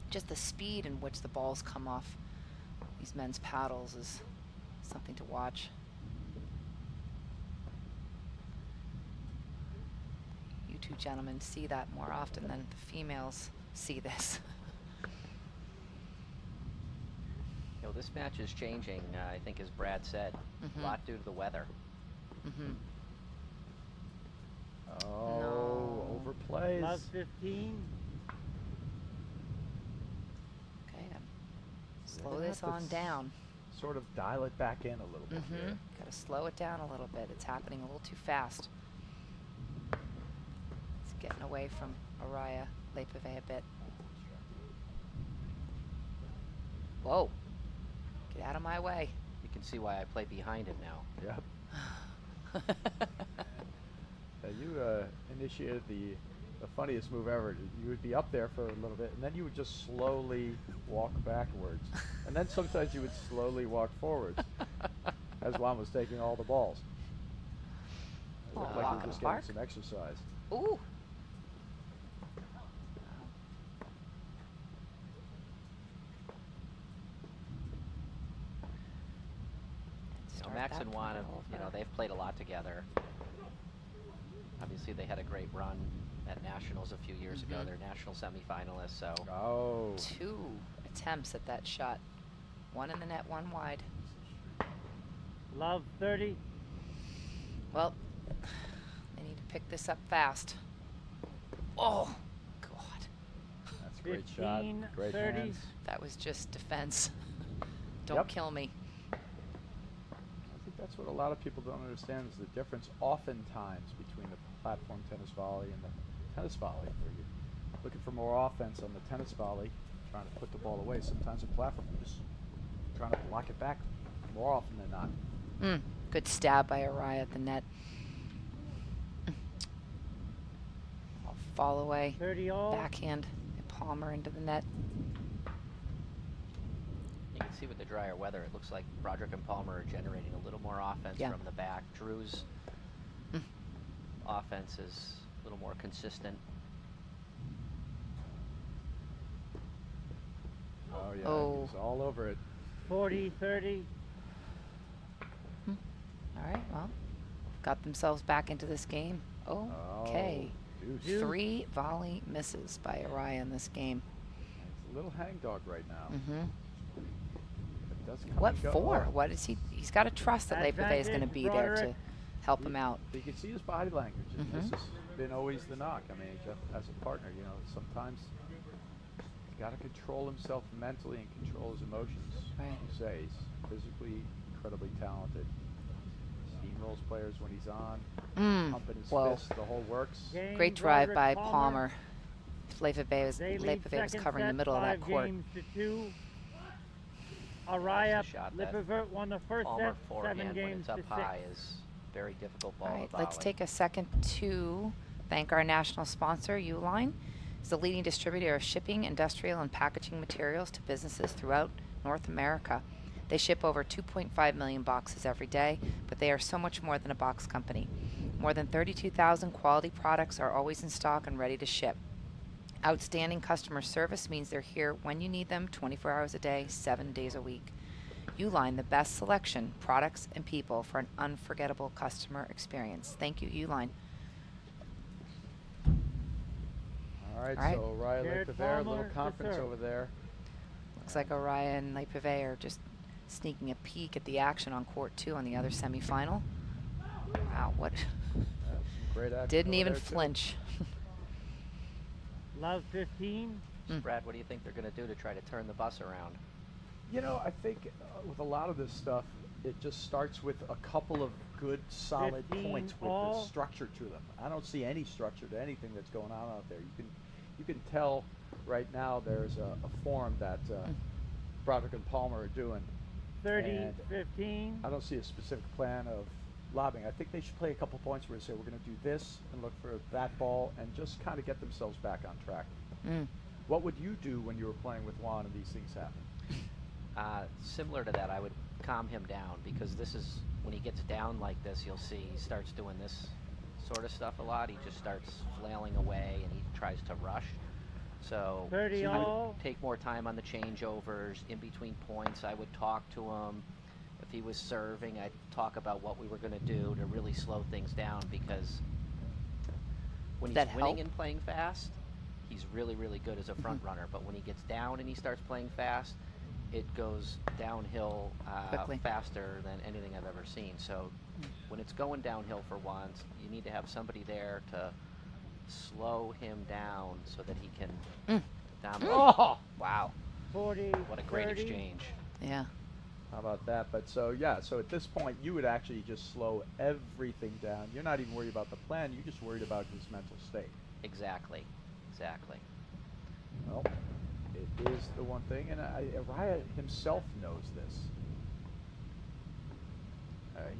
[SPEAKER 1] Just the speed in which the balls come off these men's paddles is something to watch. You two gentlemen see that more often than the females see this.
[SPEAKER 7] You know, this match is changing, I think, as Brad said, a lot due to the weather.
[SPEAKER 2] Oh,
[SPEAKER 1] No.
[SPEAKER 2] overplays.
[SPEAKER 3] Love 15.
[SPEAKER 1] Okay,
[SPEAKER 2] They're
[SPEAKER 1] slow
[SPEAKER 2] gonna
[SPEAKER 1] this
[SPEAKER 2] have to
[SPEAKER 1] on down.
[SPEAKER 2] Sort of dial it back in a little bit here.
[SPEAKER 1] Gotta slow it down a little bit. It's happening a little too fast. It's getting away from Arraya Lepive a bit. Whoa. Get out of my way.
[SPEAKER 7] You can see why I play behind him now.
[SPEAKER 2] Yep. You initiated the funniest move ever. You would be up there for a little bit, and then you would just slowly walk backwards. And then sometimes you would slowly walk forwards, as Juan was taking all the balls. It looked like
[SPEAKER 1] walk
[SPEAKER 2] you were
[SPEAKER 1] in
[SPEAKER 2] just
[SPEAKER 1] the
[SPEAKER 2] getting
[SPEAKER 1] park.
[SPEAKER 2] some exercise.
[SPEAKER 1] Ooh.
[SPEAKER 7] You know,
[SPEAKER 1] Start
[SPEAKER 7] Max
[SPEAKER 1] that
[SPEAKER 7] and Juan,
[SPEAKER 1] point
[SPEAKER 7] you know,
[SPEAKER 1] over.
[SPEAKER 7] they've played a lot together. Obviously, they had a great run at Nationals a few years ago. They're national semifinalists, so
[SPEAKER 2] Oh.
[SPEAKER 1] 2 attempts at that shot. 1 in the net, 1 wide.
[SPEAKER 3] Love 30.
[SPEAKER 1] Well, they need to pick this up fast. Oh, God.
[SPEAKER 2] That's a great shot.
[SPEAKER 3] 15,
[SPEAKER 2] Great
[SPEAKER 3] 30.
[SPEAKER 2] hands.
[SPEAKER 1] That was just defense. Don't
[SPEAKER 2] Yep.
[SPEAKER 1] kill me.
[SPEAKER 2] I think that's what a lot of people don't understand is the difference oftentimes between the platform tennis volley and the tennis volley. Where you're looking for more offense on the tennis volley, trying to put the ball away. Sometimes the platform, you're just trying to block it back more often than not.
[SPEAKER 1] Good stab by Arraya at the net. I'll fall away.
[SPEAKER 3] 30 all.
[SPEAKER 1] Backhand and Palmer into the net.
[SPEAKER 7] you can see with the drier weather, it looks like Broderick and Palmer are generating a little more offense
[SPEAKER 1] Yeah.
[SPEAKER 7] from the back. Drew's offense is a little more consistent.
[SPEAKER 2] Oh yeah,
[SPEAKER 1] Oh.
[SPEAKER 2] he's all over it.
[SPEAKER 3] 40, 30.
[SPEAKER 1] All right, well, got themselves back into this game. Okay.
[SPEAKER 2] Oh, deuce.
[SPEAKER 1] 3 volley misses by Arraya in this game.
[SPEAKER 2] He's a little hangdog right now. But he does come
[SPEAKER 1] What
[SPEAKER 2] and go.
[SPEAKER 1] for?
[SPEAKER 2] Oh,
[SPEAKER 1] What is he? He's got to trust that Lepive is going to
[SPEAKER 3] Advantage,
[SPEAKER 1] be there to
[SPEAKER 3] Broderick.
[SPEAKER 1] help him out.
[SPEAKER 2] You can see his body language, and this has been always the knock. I mean, Jeff, as a partner, you know, sometimes he's got to control himself mentally and control his emotions.
[SPEAKER 1] Right.
[SPEAKER 2] Like you say, he's physically incredibly talented. Steamrolls players when he's on, pumping his
[SPEAKER 1] Whoa.
[SPEAKER 2] fist, the whole works.
[SPEAKER 3] Game,
[SPEAKER 1] Great drive
[SPEAKER 3] Broderick
[SPEAKER 1] by Palmer. Lepive was,
[SPEAKER 3] They lead
[SPEAKER 1] Lepive was
[SPEAKER 3] second
[SPEAKER 1] covering the
[SPEAKER 3] set,
[SPEAKER 1] middle of that
[SPEAKER 3] 5
[SPEAKER 1] court.
[SPEAKER 3] games to 2. Arraya,
[SPEAKER 7] That's the shot that
[SPEAKER 3] Pivert won the first
[SPEAKER 7] Palmer
[SPEAKER 3] set, 7
[SPEAKER 7] forehand when
[SPEAKER 3] games
[SPEAKER 7] it's up
[SPEAKER 3] to 6.
[SPEAKER 7] high is very difficult ball
[SPEAKER 1] All
[SPEAKER 7] to
[SPEAKER 1] right,
[SPEAKER 7] volley.
[SPEAKER 1] let's take a second to thank our national sponsor, Uline. It's the leading distributor of shipping, industrial, and packaging materials to businesses throughout North America. They ship over 2.5 million boxes every day, but they are so much more than a box company. More than 32,000 quality products are always in stock and ready to ship. Outstanding customer service means they're here when you need them, 24 hours a day, 7 days a week. Uline, the best selection, products, and people for an unforgettable customer experience. Thank you, Uline.
[SPEAKER 2] All right,
[SPEAKER 1] All right.
[SPEAKER 2] so Arraya
[SPEAKER 3] Jared
[SPEAKER 2] Lepive,
[SPEAKER 3] Palmer
[SPEAKER 2] little
[SPEAKER 3] to
[SPEAKER 2] conference
[SPEAKER 3] serve.
[SPEAKER 2] over there.
[SPEAKER 1] Looks like Arraya and Lepive are just sneaking a peek at the action on court 2 on the other semifinal. Wow, what?
[SPEAKER 2] Some great action
[SPEAKER 1] Didn't
[SPEAKER 2] over
[SPEAKER 1] even
[SPEAKER 2] there, too.
[SPEAKER 1] flinch.
[SPEAKER 3] Love 15.
[SPEAKER 7] Brad, what do you think they're going to do to try to turn the bus around?
[SPEAKER 2] You know, I think with a lot of this stuff, it just starts with a couple of good, solid
[SPEAKER 3] 15
[SPEAKER 2] points with
[SPEAKER 3] all.
[SPEAKER 2] the structure to them. I don't see any structure to anything that's going on out there. You can tell right now there's a form that Broderick and Palmer are doing.
[SPEAKER 3] 30,
[SPEAKER 2] And
[SPEAKER 3] 15.
[SPEAKER 2] I don't see a specific plan of lobbing. I think they should play a couple points where they say we're going to do this and look for that ball and just kind of get themselves back on track. What would you do when you were playing with Juan and these things happen?
[SPEAKER 7] Similar to that, I would calm him down because this is when he gets down like this, you'll see he starts doing this sort of stuff a lot. He just starts flailing away and he tries to rush. So
[SPEAKER 3] 30
[SPEAKER 7] I would
[SPEAKER 3] all.
[SPEAKER 7] take more time on the changeovers. In between points, I would talk to him. If he was serving, I'd talk about what we were going to do to really slow things down, because when
[SPEAKER 1] Did
[SPEAKER 7] he's
[SPEAKER 1] that
[SPEAKER 7] winning
[SPEAKER 1] help?
[SPEAKER 7] and playing fast, he's really, really good as a front runner. But when he gets down and he starts playing fast, it goes downhill
[SPEAKER 1] Quickly.
[SPEAKER 7] faster than anything I've ever seen. So when it's going downhill for once, you need to have somebody there to slow him down so that he can dominate.
[SPEAKER 2] Oh,
[SPEAKER 1] Wow.
[SPEAKER 3] 40.
[SPEAKER 7] What a great
[SPEAKER 3] 30.
[SPEAKER 7] exchange.
[SPEAKER 1] Yeah.
[SPEAKER 2] how about that? But so yeah, so at this point you would actually just slow everything down. You're not even worried about the plan. You're just worried about his mental state.
[SPEAKER 7] Exactly. Exactly.
[SPEAKER 2] Well, it is the one thing, and Arraya himself knows this.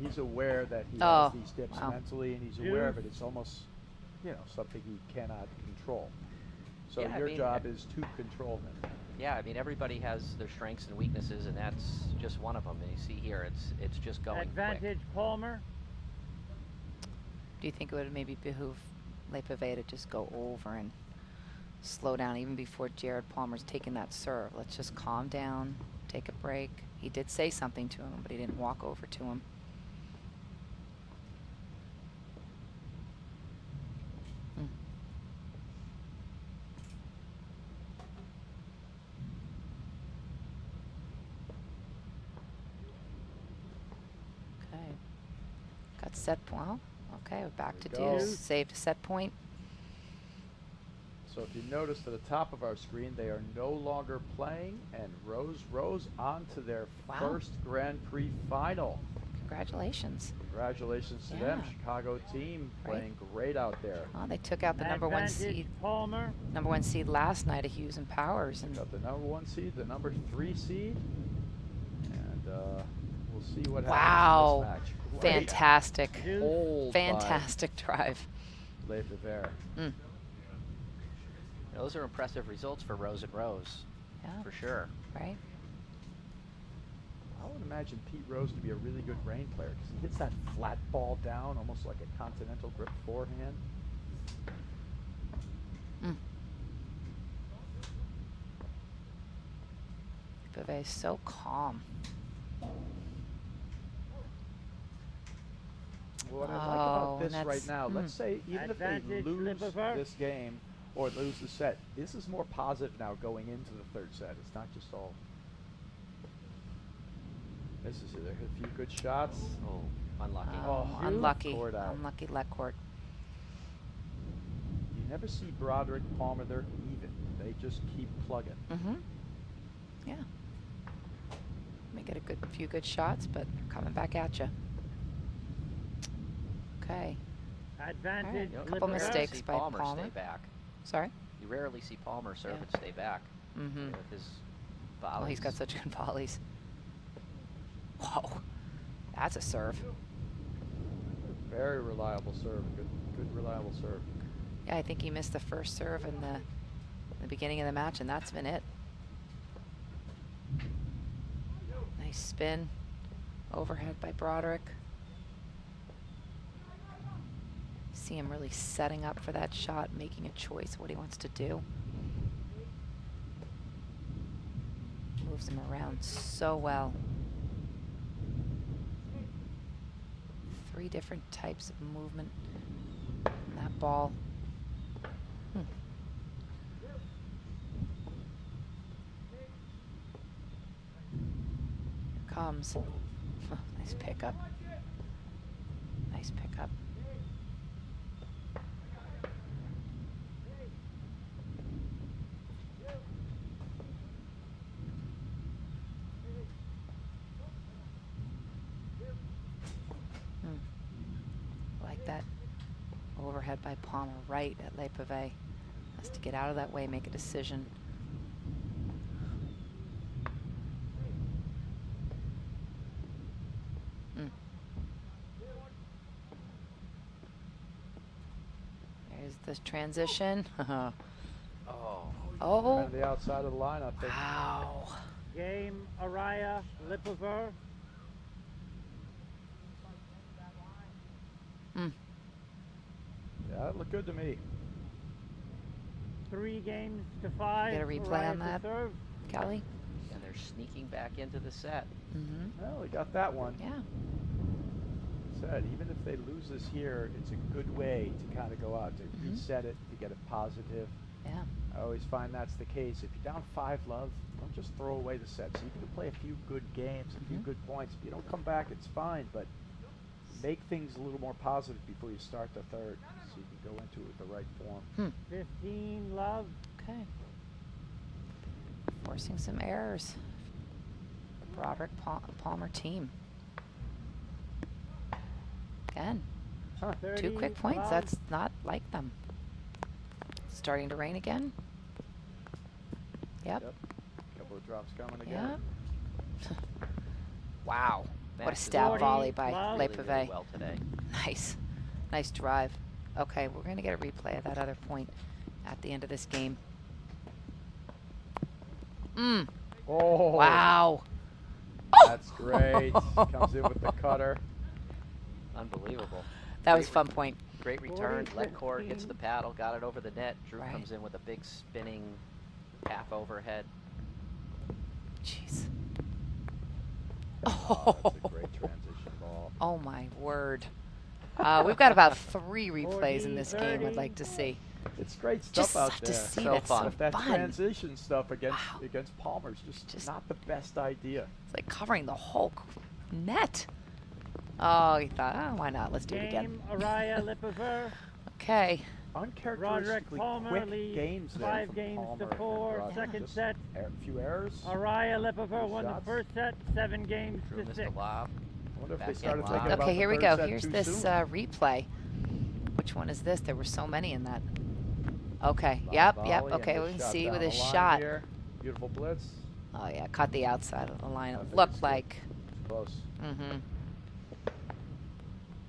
[SPEAKER 2] He's aware that he
[SPEAKER 1] Oh,
[SPEAKER 2] has these dips
[SPEAKER 1] wow.
[SPEAKER 2] mentally, and he's aware of it. It's almost, something he cannot control. So
[SPEAKER 7] Yeah, I
[SPEAKER 2] your
[SPEAKER 7] mean,
[SPEAKER 2] job is to control him.
[SPEAKER 7] Yeah, I mean, everybody has their strengths and weaknesses, and that's just one of them. And you see here, it's just going
[SPEAKER 3] Advantage
[SPEAKER 7] quick.
[SPEAKER 3] Palmer.
[SPEAKER 1] Do you think it would maybe behoove Le Pivert to just go over and slow down even before Jared Palmer's taking that serve? Let's just calm down, take a break. He did say something to him, but he didn't walk over to him. Hmm. Okay. Got set point. Well, okay, we're back to
[SPEAKER 2] There we go.
[SPEAKER 1] deuce. Saved a set point.
[SPEAKER 2] So if you notice to the top of our screen, they are no longer playing, and Rose on to their
[SPEAKER 1] Wow.
[SPEAKER 2] first Grand Prix final.
[SPEAKER 1] Congratulations.
[SPEAKER 2] Congratulations to them,
[SPEAKER 1] Yeah.
[SPEAKER 2] Chicago team,
[SPEAKER 1] Right.
[SPEAKER 2] playing great out there.
[SPEAKER 1] Oh, they took out the number one
[SPEAKER 3] Advantage
[SPEAKER 1] seed.
[SPEAKER 3] Palmer.
[SPEAKER 1] Number one seed last night of Hughes and Powers, and
[SPEAKER 2] Got the number 1 seed, the number 3 seed, and we'll see what
[SPEAKER 1] wow,
[SPEAKER 2] happens in this match. Great
[SPEAKER 1] fantastic,
[SPEAKER 3] Deuce.
[SPEAKER 2] hold by
[SPEAKER 1] fantastic drive.
[SPEAKER 2] Le Pivert.
[SPEAKER 1] Mm.
[SPEAKER 7] Those are impressive results for Rose and Rose,
[SPEAKER 1] Yeah,
[SPEAKER 7] for sure.
[SPEAKER 1] right.
[SPEAKER 2] I would imagine Pete Rose to be a really good rain player because he hits that flat ball down almost like a continental grip forehand.
[SPEAKER 1] Mm. Pivert is so calm.
[SPEAKER 2] What I like
[SPEAKER 1] Oh,
[SPEAKER 2] about
[SPEAKER 1] and
[SPEAKER 2] this right
[SPEAKER 1] that's-
[SPEAKER 2] now, let's say even if they
[SPEAKER 3] Advantage
[SPEAKER 2] lose
[SPEAKER 3] Lipover.
[SPEAKER 2] this game or lose the set, this is more positive now going into the third set. It's not just all. This is it. A few good shots.
[SPEAKER 7] Oh, unlucky.
[SPEAKER 1] Oh,
[SPEAKER 2] Hughes
[SPEAKER 1] unlucky,
[SPEAKER 2] court out.
[SPEAKER 1] unlucky let court.
[SPEAKER 2] You never see Broderick Palmer. They're even. They just keep plugging.
[SPEAKER 1] Mm-hmm. Yeah. May get a few good shots, but they're coming back at you. Okay.
[SPEAKER 3] Advantage
[SPEAKER 7] You know,
[SPEAKER 1] couple
[SPEAKER 7] you rarely
[SPEAKER 1] mistakes
[SPEAKER 7] see
[SPEAKER 1] by
[SPEAKER 7] Palmer
[SPEAKER 1] Palmer.
[SPEAKER 7] stay back.
[SPEAKER 1] Sorry.
[SPEAKER 7] You rarely see Palmer serve
[SPEAKER 1] Yeah.
[SPEAKER 7] and stay back
[SPEAKER 1] Mm-hmm.
[SPEAKER 7] with his volleys.
[SPEAKER 1] Oh, he's got such good volleys. Whoa, that's a serve.
[SPEAKER 2] Very reliable serve. Good reliable serve.
[SPEAKER 1] Yeah, I think he missed the first serve in the beginning of the match, and that's been it. Nice spin. Overhead by Broderick. See him really setting up for that shot, making a choice what he wants to do. Moves him around so well. 3 different types of movement in that ball. Here comes. Nice pickup. Nice pickup. Like that overhead by Palmer right at Le Pivert. Has to get out of that way, make a decision. There's the transition.
[SPEAKER 7] Oh.
[SPEAKER 1] Oh,
[SPEAKER 2] Kind of the outside of the line, I think.
[SPEAKER 1] wow.
[SPEAKER 3] Game Arraya Lipover.
[SPEAKER 1] Mm.
[SPEAKER 2] Yeah, that looked good to me.
[SPEAKER 3] 3 games to 5.
[SPEAKER 1] Get a replay
[SPEAKER 3] Arraya
[SPEAKER 1] on
[SPEAKER 3] to
[SPEAKER 1] that?
[SPEAKER 3] serve.
[SPEAKER 1] Kelly?
[SPEAKER 7] And they're sneaking back into the set.
[SPEAKER 1] Mm-hmm.
[SPEAKER 2] Well, we got that one.
[SPEAKER 1] Yeah.
[SPEAKER 2] Said even if they lose this here, it's a good way to kind of go out to
[SPEAKER 1] Mhm.
[SPEAKER 2] reset it, to get a positive.
[SPEAKER 1] Yeah.
[SPEAKER 2] I always find that's the case. If you're down 5 love, don't just throw away the set. So you can play a few good games, a few
[SPEAKER 1] Mhm.
[SPEAKER 2] good points. If you don't come back, it's fine, but make things a little more positive before you start the third, so you can go into it with the right form.
[SPEAKER 3] 15 love.
[SPEAKER 1] Okay. Forcing some errors. The Broderick Palmer team. Again,
[SPEAKER 2] Huh.
[SPEAKER 3] 30
[SPEAKER 1] 2 quick points.
[SPEAKER 3] love.
[SPEAKER 1] That's not like them. Starting to rain again. Yep.
[SPEAKER 2] Yep. Couple of drops coming
[SPEAKER 1] Yeah.
[SPEAKER 2] again.
[SPEAKER 7] Wow.
[SPEAKER 1] What a
[SPEAKER 7] Max is
[SPEAKER 1] stab
[SPEAKER 7] playing
[SPEAKER 1] volley by
[SPEAKER 3] Love.
[SPEAKER 1] Le
[SPEAKER 7] really, really
[SPEAKER 1] Pivert.
[SPEAKER 7] well today.
[SPEAKER 1] Nice. Nice drive. Okay, we're going to get a replay of that other point at the end of this game.
[SPEAKER 2] Oh,
[SPEAKER 1] Wow.
[SPEAKER 2] that's great. Comes in with the cutter.
[SPEAKER 7] Unbelievable.
[SPEAKER 1] That was
[SPEAKER 7] Great
[SPEAKER 1] fun point.
[SPEAKER 7] Great return.
[SPEAKER 3] 40,
[SPEAKER 7] Let court gets
[SPEAKER 3] 15.
[SPEAKER 7] the paddle, got it over the net. Drew
[SPEAKER 1] Right.
[SPEAKER 7] comes in with a big spinning half overhead.
[SPEAKER 1] Jeez.
[SPEAKER 2] Oh, that's a great transition ball.
[SPEAKER 1] Oh my word. We've got about 3 replays in this game I'd
[SPEAKER 3] 40,
[SPEAKER 1] like to see.
[SPEAKER 2] It's great
[SPEAKER 1] Just
[SPEAKER 2] stuff out
[SPEAKER 1] to
[SPEAKER 2] there.
[SPEAKER 1] see
[SPEAKER 7] So
[SPEAKER 1] that's
[SPEAKER 7] fun.
[SPEAKER 1] so
[SPEAKER 2] But that
[SPEAKER 1] fun.
[SPEAKER 2] transition stuff against
[SPEAKER 1] Wow.
[SPEAKER 2] against Palmer's just not the best idea.
[SPEAKER 1] It's like covering the whole net. Oh, he thought, oh, why not? Let's do it again.
[SPEAKER 3] Game Arraya Le Pivert.
[SPEAKER 1] Okay.
[SPEAKER 2] Uncharacteristically
[SPEAKER 3] Palmer
[SPEAKER 2] quick
[SPEAKER 3] leads
[SPEAKER 2] games there
[SPEAKER 3] 5
[SPEAKER 2] from
[SPEAKER 3] games
[SPEAKER 2] Palmer
[SPEAKER 3] to
[SPEAKER 2] and
[SPEAKER 3] 4.
[SPEAKER 2] Broderick.
[SPEAKER 3] Second
[SPEAKER 2] Just
[SPEAKER 3] set.
[SPEAKER 2] A few errors.
[SPEAKER 3] Arraya Le Pivert won the
[SPEAKER 2] shots.
[SPEAKER 3] first set. 7 games
[SPEAKER 7] Drew
[SPEAKER 3] to
[SPEAKER 7] missed
[SPEAKER 3] 6.
[SPEAKER 7] a lob.
[SPEAKER 2] I wonder if they
[SPEAKER 7] Back
[SPEAKER 2] started
[SPEAKER 7] end
[SPEAKER 2] thinking
[SPEAKER 7] lob.
[SPEAKER 2] about
[SPEAKER 1] Okay,
[SPEAKER 2] the
[SPEAKER 1] here we
[SPEAKER 2] third
[SPEAKER 1] go.
[SPEAKER 2] set
[SPEAKER 1] Here's
[SPEAKER 2] too
[SPEAKER 1] this
[SPEAKER 2] soon.
[SPEAKER 1] replay. Which one is this? There were so many in that. Okay.
[SPEAKER 2] Lob
[SPEAKER 1] Yep.
[SPEAKER 2] volley
[SPEAKER 1] Yep.
[SPEAKER 2] and
[SPEAKER 1] Okay.
[SPEAKER 2] the
[SPEAKER 1] We can
[SPEAKER 2] shot
[SPEAKER 1] see
[SPEAKER 2] down
[SPEAKER 1] with
[SPEAKER 2] the
[SPEAKER 1] his
[SPEAKER 2] line
[SPEAKER 1] shot.
[SPEAKER 2] here. Beautiful blitz.
[SPEAKER 1] Oh yeah, caught the outside of the line.
[SPEAKER 2] I
[SPEAKER 1] It
[SPEAKER 2] think
[SPEAKER 1] looked
[SPEAKER 2] it's good.
[SPEAKER 1] like.
[SPEAKER 2] Close.
[SPEAKER 1] Mm-hmm.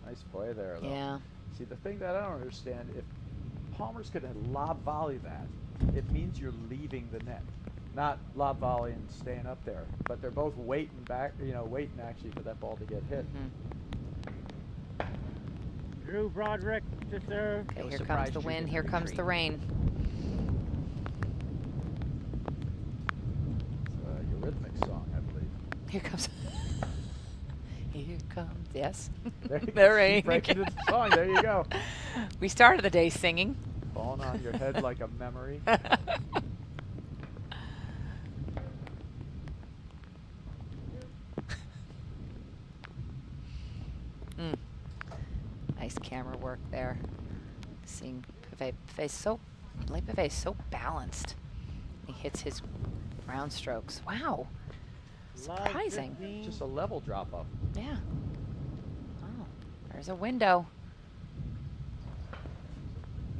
[SPEAKER 2] Nice play there, though.
[SPEAKER 1] Yeah.
[SPEAKER 2] See, the thing that I don't understand, if Palmer's going to lob volley that, it means you're leaving the net, not lob volley and staying up there. But they're both waiting back, waiting actually for that ball to get hit.
[SPEAKER 1] Mm-hmm.
[SPEAKER 3] Drew Broderick to serve.
[SPEAKER 1] Okay.
[SPEAKER 7] was
[SPEAKER 1] Here comes
[SPEAKER 7] surprised
[SPEAKER 1] the
[SPEAKER 7] Drew
[SPEAKER 1] wind.
[SPEAKER 7] didn't
[SPEAKER 1] Here comes
[SPEAKER 7] retreat.
[SPEAKER 1] the rain.
[SPEAKER 2] It's a Eurythmics song, I believe.
[SPEAKER 1] Here comes. Here comes. Yes.
[SPEAKER 2] There you
[SPEAKER 1] The
[SPEAKER 2] go.
[SPEAKER 1] rain.
[SPEAKER 2] Keep breaking into the song. There you go.
[SPEAKER 1] We started the day singing.
[SPEAKER 2] Falling on your head like a memory.
[SPEAKER 1] Mm. Nice camera work there. Seeing Pivet's so so balanced. He hits his ground strokes. Wow.
[SPEAKER 3] Love
[SPEAKER 1] Surprising.
[SPEAKER 3] 15.
[SPEAKER 2] Just a level drop off.
[SPEAKER 1] Yeah. Oh, there's a window.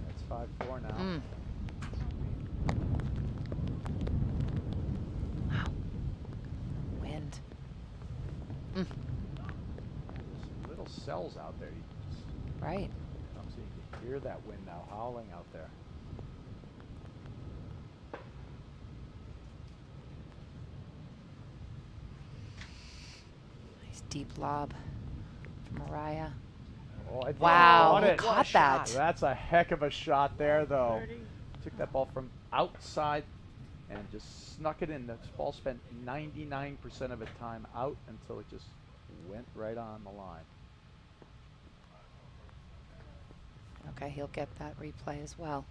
[SPEAKER 2] That's 5-4 now.
[SPEAKER 1] Mm. Wow. Wind. Mm.
[SPEAKER 2] There's some little cells out there. You just
[SPEAKER 1] Right.
[SPEAKER 2] come so you can hear that wind now howling out there.
[SPEAKER 1] Nice deep lob from Arraya.
[SPEAKER 2] Oh, I think
[SPEAKER 1] Wow,
[SPEAKER 2] caught
[SPEAKER 1] he
[SPEAKER 2] it.
[SPEAKER 1] caught that.
[SPEAKER 2] That's a heck of a shot there, though.
[SPEAKER 3] 30.
[SPEAKER 2] Took that ball from outside and just snuck it in. That ball spent 99% of its time out until it just went right on the line.
[SPEAKER 1] Okay, he'll get that replay as well.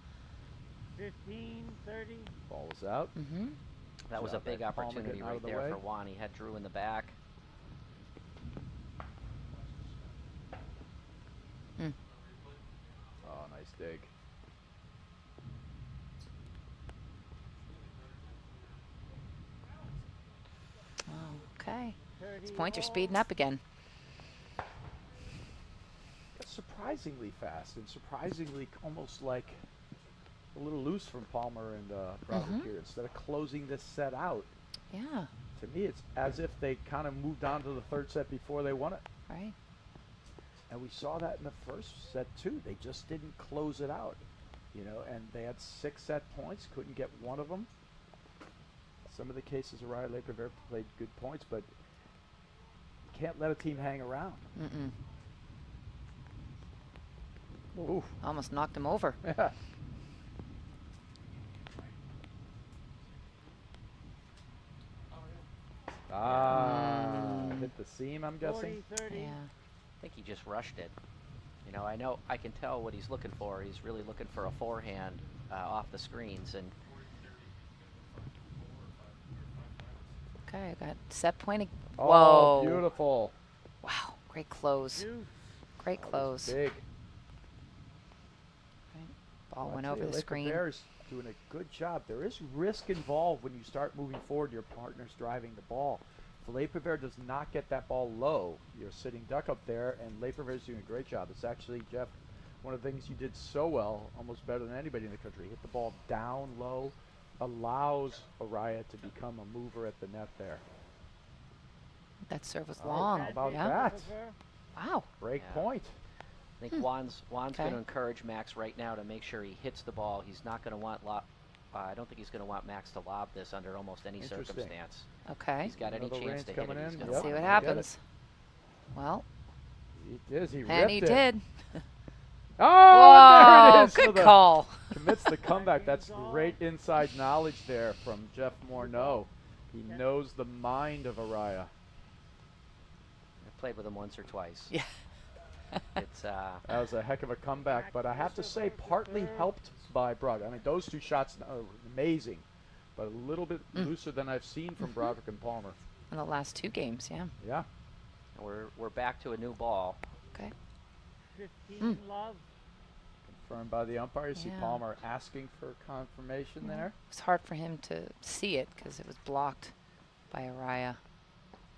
[SPEAKER 3] 15, 30.
[SPEAKER 2] Ball was out.
[SPEAKER 1] Mm-hmm.
[SPEAKER 7] That was a
[SPEAKER 2] Shot
[SPEAKER 7] big
[SPEAKER 2] back, Palmer
[SPEAKER 7] opportunity
[SPEAKER 2] getting out
[SPEAKER 7] right
[SPEAKER 2] of the
[SPEAKER 7] there
[SPEAKER 2] way.
[SPEAKER 7] for Juan. He had Drew in the back.
[SPEAKER 1] Mm.
[SPEAKER 2] Oh, nice dig.
[SPEAKER 1] Okay.
[SPEAKER 3] 30
[SPEAKER 1] These points are
[SPEAKER 3] all.
[SPEAKER 1] speeding up again.
[SPEAKER 2] Surprisingly fast and surprisingly almost like a little loose from Palmer and Broderick
[SPEAKER 1] Mhm.
[SPEAKER 2] here. Instead of closing this set out,
[SPEAKER 1] Yeah.
[SPEAKER 2] to me it's as if they kind of moved on to the third set before they won it.
[SPEAKER 1] Right.
[SPEAKER 2] And we saw that in the first set too. They just didn't close it out, and they had 6 set points, couldn't get one of them. Some of the cases, Arraya Le Pivert played good points, but you can't let a team hang around.
[SPEAKER 1] Mm-mm.
[SPEAKER 2] Oof.
[SPEAKER 1] Almost knocked him over.
[SPEAKER 2] Yeah. Ah, hit the seam, I'm guessing.
[SPEAKER 3] 40-30.
[SPEAKER 1] Yeah.
[SPEAKER 7] I think he just rushed it. You know, I can tell what he's looking for. He's really looking for a forehand off the screens, and
[SPEAKER 1] Okay, I got set point.
[SPEAKER 2] Oh,
[SPEAKER 1] Whoa.
[SPEAKER 2] beautiful.
[SPEAKER 1] Wow, great close.
[SPEAKER 3] Deuce.
[SPEAKER 1] Great
[SPEAKER 2] That was
[SPEAKER 1] close.
[SPEAKER 2] big.
[SPEAKER 1] Right. Ball
[SPEAKER 2] Well,
[SPEAKER 1] went
[SPEAKER 2] I tell
[SPEAKER 1] over
[SPEAKER 2] you,
[SPEAKER 1] the
[SPEAKER 2] Le
[SPEAKER 1] screen.
[SPEAKER 2] Pivert's doing a good job. There is risk involved when you start moving forward. Your partner's driving the ball. If Le Pivert does not get that ball low, you're sitting duck up there, and Le Pivert's doing a great job. It's actually, Jeff, one of the things you did so well, almost better than anybody in the country. Hit the ball down low, allows Arraya to become a mover at the net there.
[SPEAKER 1] That serve was
[SPEAKER 2] Oh,
[SPEAKER 1] long.
[SPEAKER 2] how about
[SPEAKER 1] yeah.
[SPEAKER 2] that?
[SPEAKER 1] Wow.
[SPEAKER 2] Break
[SPEAKER 7] Yeah.
[SPEAKER 2] point.
[SPEAKER 7] I think Juan's
[SPEAKER 1] Okay.
[SPEAKER 7] going to encourage Max right now to make sure he hits the ball. He's not going to want I don't think he's going to want Max to lob this under almost any
[SPEAKER 2] Interesting.
[SPEAKER 7] circumstance.
[SPEAKER 1] Okay.
[SPEAKER 7] He's got any
[SPEAKER 2] Another
[SPEAKER 7] chance
[SPEAKER 2] range
[SPEAKER 7] to hit it,
[SPEAKER 2] coming
[SPEAKER 7] he's
[SPEAKER 2] in.
[SPEAKER 7] going
[SPEAKER 2] Yep.
[SPEAKER 7] to
[SPEAKER 1] See what
[SPEAKER 2] Get it.
[SPEAKER 1] happens. Well,
[SPEAKER 2] He did. He ripped
[SPEAKER 1] and he
[SPEAKER 2] it.
[SPEAKER 1] did.
[SPEAKER 2] Oh, there it
[SPEAKER 1] Whoa,
[SPEAKER 2] is. for
[SPEAKER 1] good
[SPEAKER 2] the-
[SPEAKER 1] call.
[SPEAKER 2] Commits the comeback. That's great inside knowledge there from Jeff Morneau. He knows the mind of Arraya.
[SPEAKER 7] I've played with him once or twice.
[SPEAKER 1] Yeah.
[SPEAKER 7] It's
[SPEAKER 2] That was a heck of a comeback, but I have to say, partly helped by Broderick. I mean, those two shots are amazing, but a little bit looser than I've seen from Broderick and Palmer.
[SPEAKER 1] In the last two games, yeah.
[SPEAKER 2] Yeah.
[SPEAKER 7] we're back to a new ball.
[SPEAKER 1] Okay.
[SPEAKER 3] 15 love.
[SPEAKER 2] Confirmed by the umpire. You see
[SPEAKER 1] Yeah.
[SPEAKER 2] Palmer asking for confirmation there.
[SPEAKER 1] It was hard for him to see it because it was blocked by Arraya.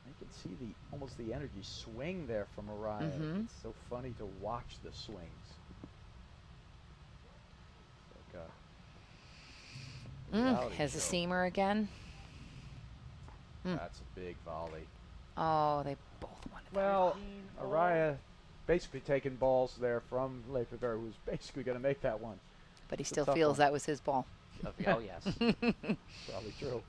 [SPEAKER 2] You can see almost the energy swing there from Arraya.
[SPEAKER 1] Mhm.
[SPEAKER 2] It's so funny to watch the swings. It's like a reality
[SPEAKER 1] Has a
[SPEAKER 2] show.
[SPEAKER 1] seamer again.
[SPEAKER 2] That's a big volley.
[SPEAKER 1] Oh, they both wanted that.
[SPEAKER 2] Well,
[SPEAKER 3] 13
[SPEAKER 2] Arraya basically taking balls there from Le Pivert, who's basically going to make that one.
[SPEAKER 1] But he
[SPEAKER 2] it's a
[SPEAKER 1] still
[SPEAKER 2] tough
[SPEAKER 1] feels
[SPEAKER 2] one.
[SPEAKER 1] that was his ball.
[SPEAKER 7] Oh, yes.
[SPEAKER 2] Probably true.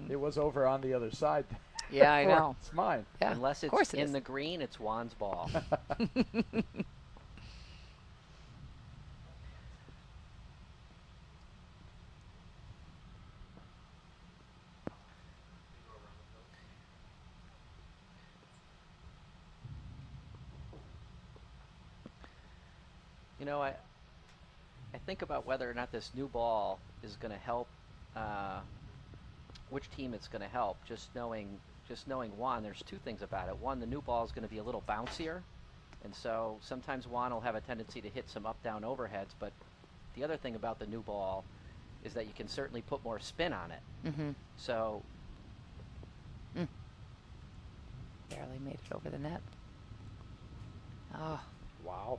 [SPEAKER 2] It was over on the other side.
[SPEAKER 1] Yeah, I
[SPEAKER 2] Therefore,
[SPEAKER 1] know.
[SPEAKER 2] It's mine.
[SPEAKER 1] Yeah,
[SPEAKER 7] Unless
[SPEAKER 1] of course
[SPEAKER 7] it's
[SPEAKER 1] it
[SPEAKER 7] in
[SPEAKER 1] is.
[SPEAKER 7] the green, it's Juan's ball. You know, I think about whether or not this new ball is going to help, which team it's going to help. Just knowing Juan, there's two things about it. One, the new ball is going to be a little bouncier, and so sometimes Juan will have a tendency to hit some up-down overheads. But the other thing about the new ball is that you can certainly put more spin on it.
[SPEAKER 1] Mm-hmm.
[SPEAKER 7] So
[SPEAKER 1] Barely made it over the net. Oh,
[SPEAKER 2] Wow.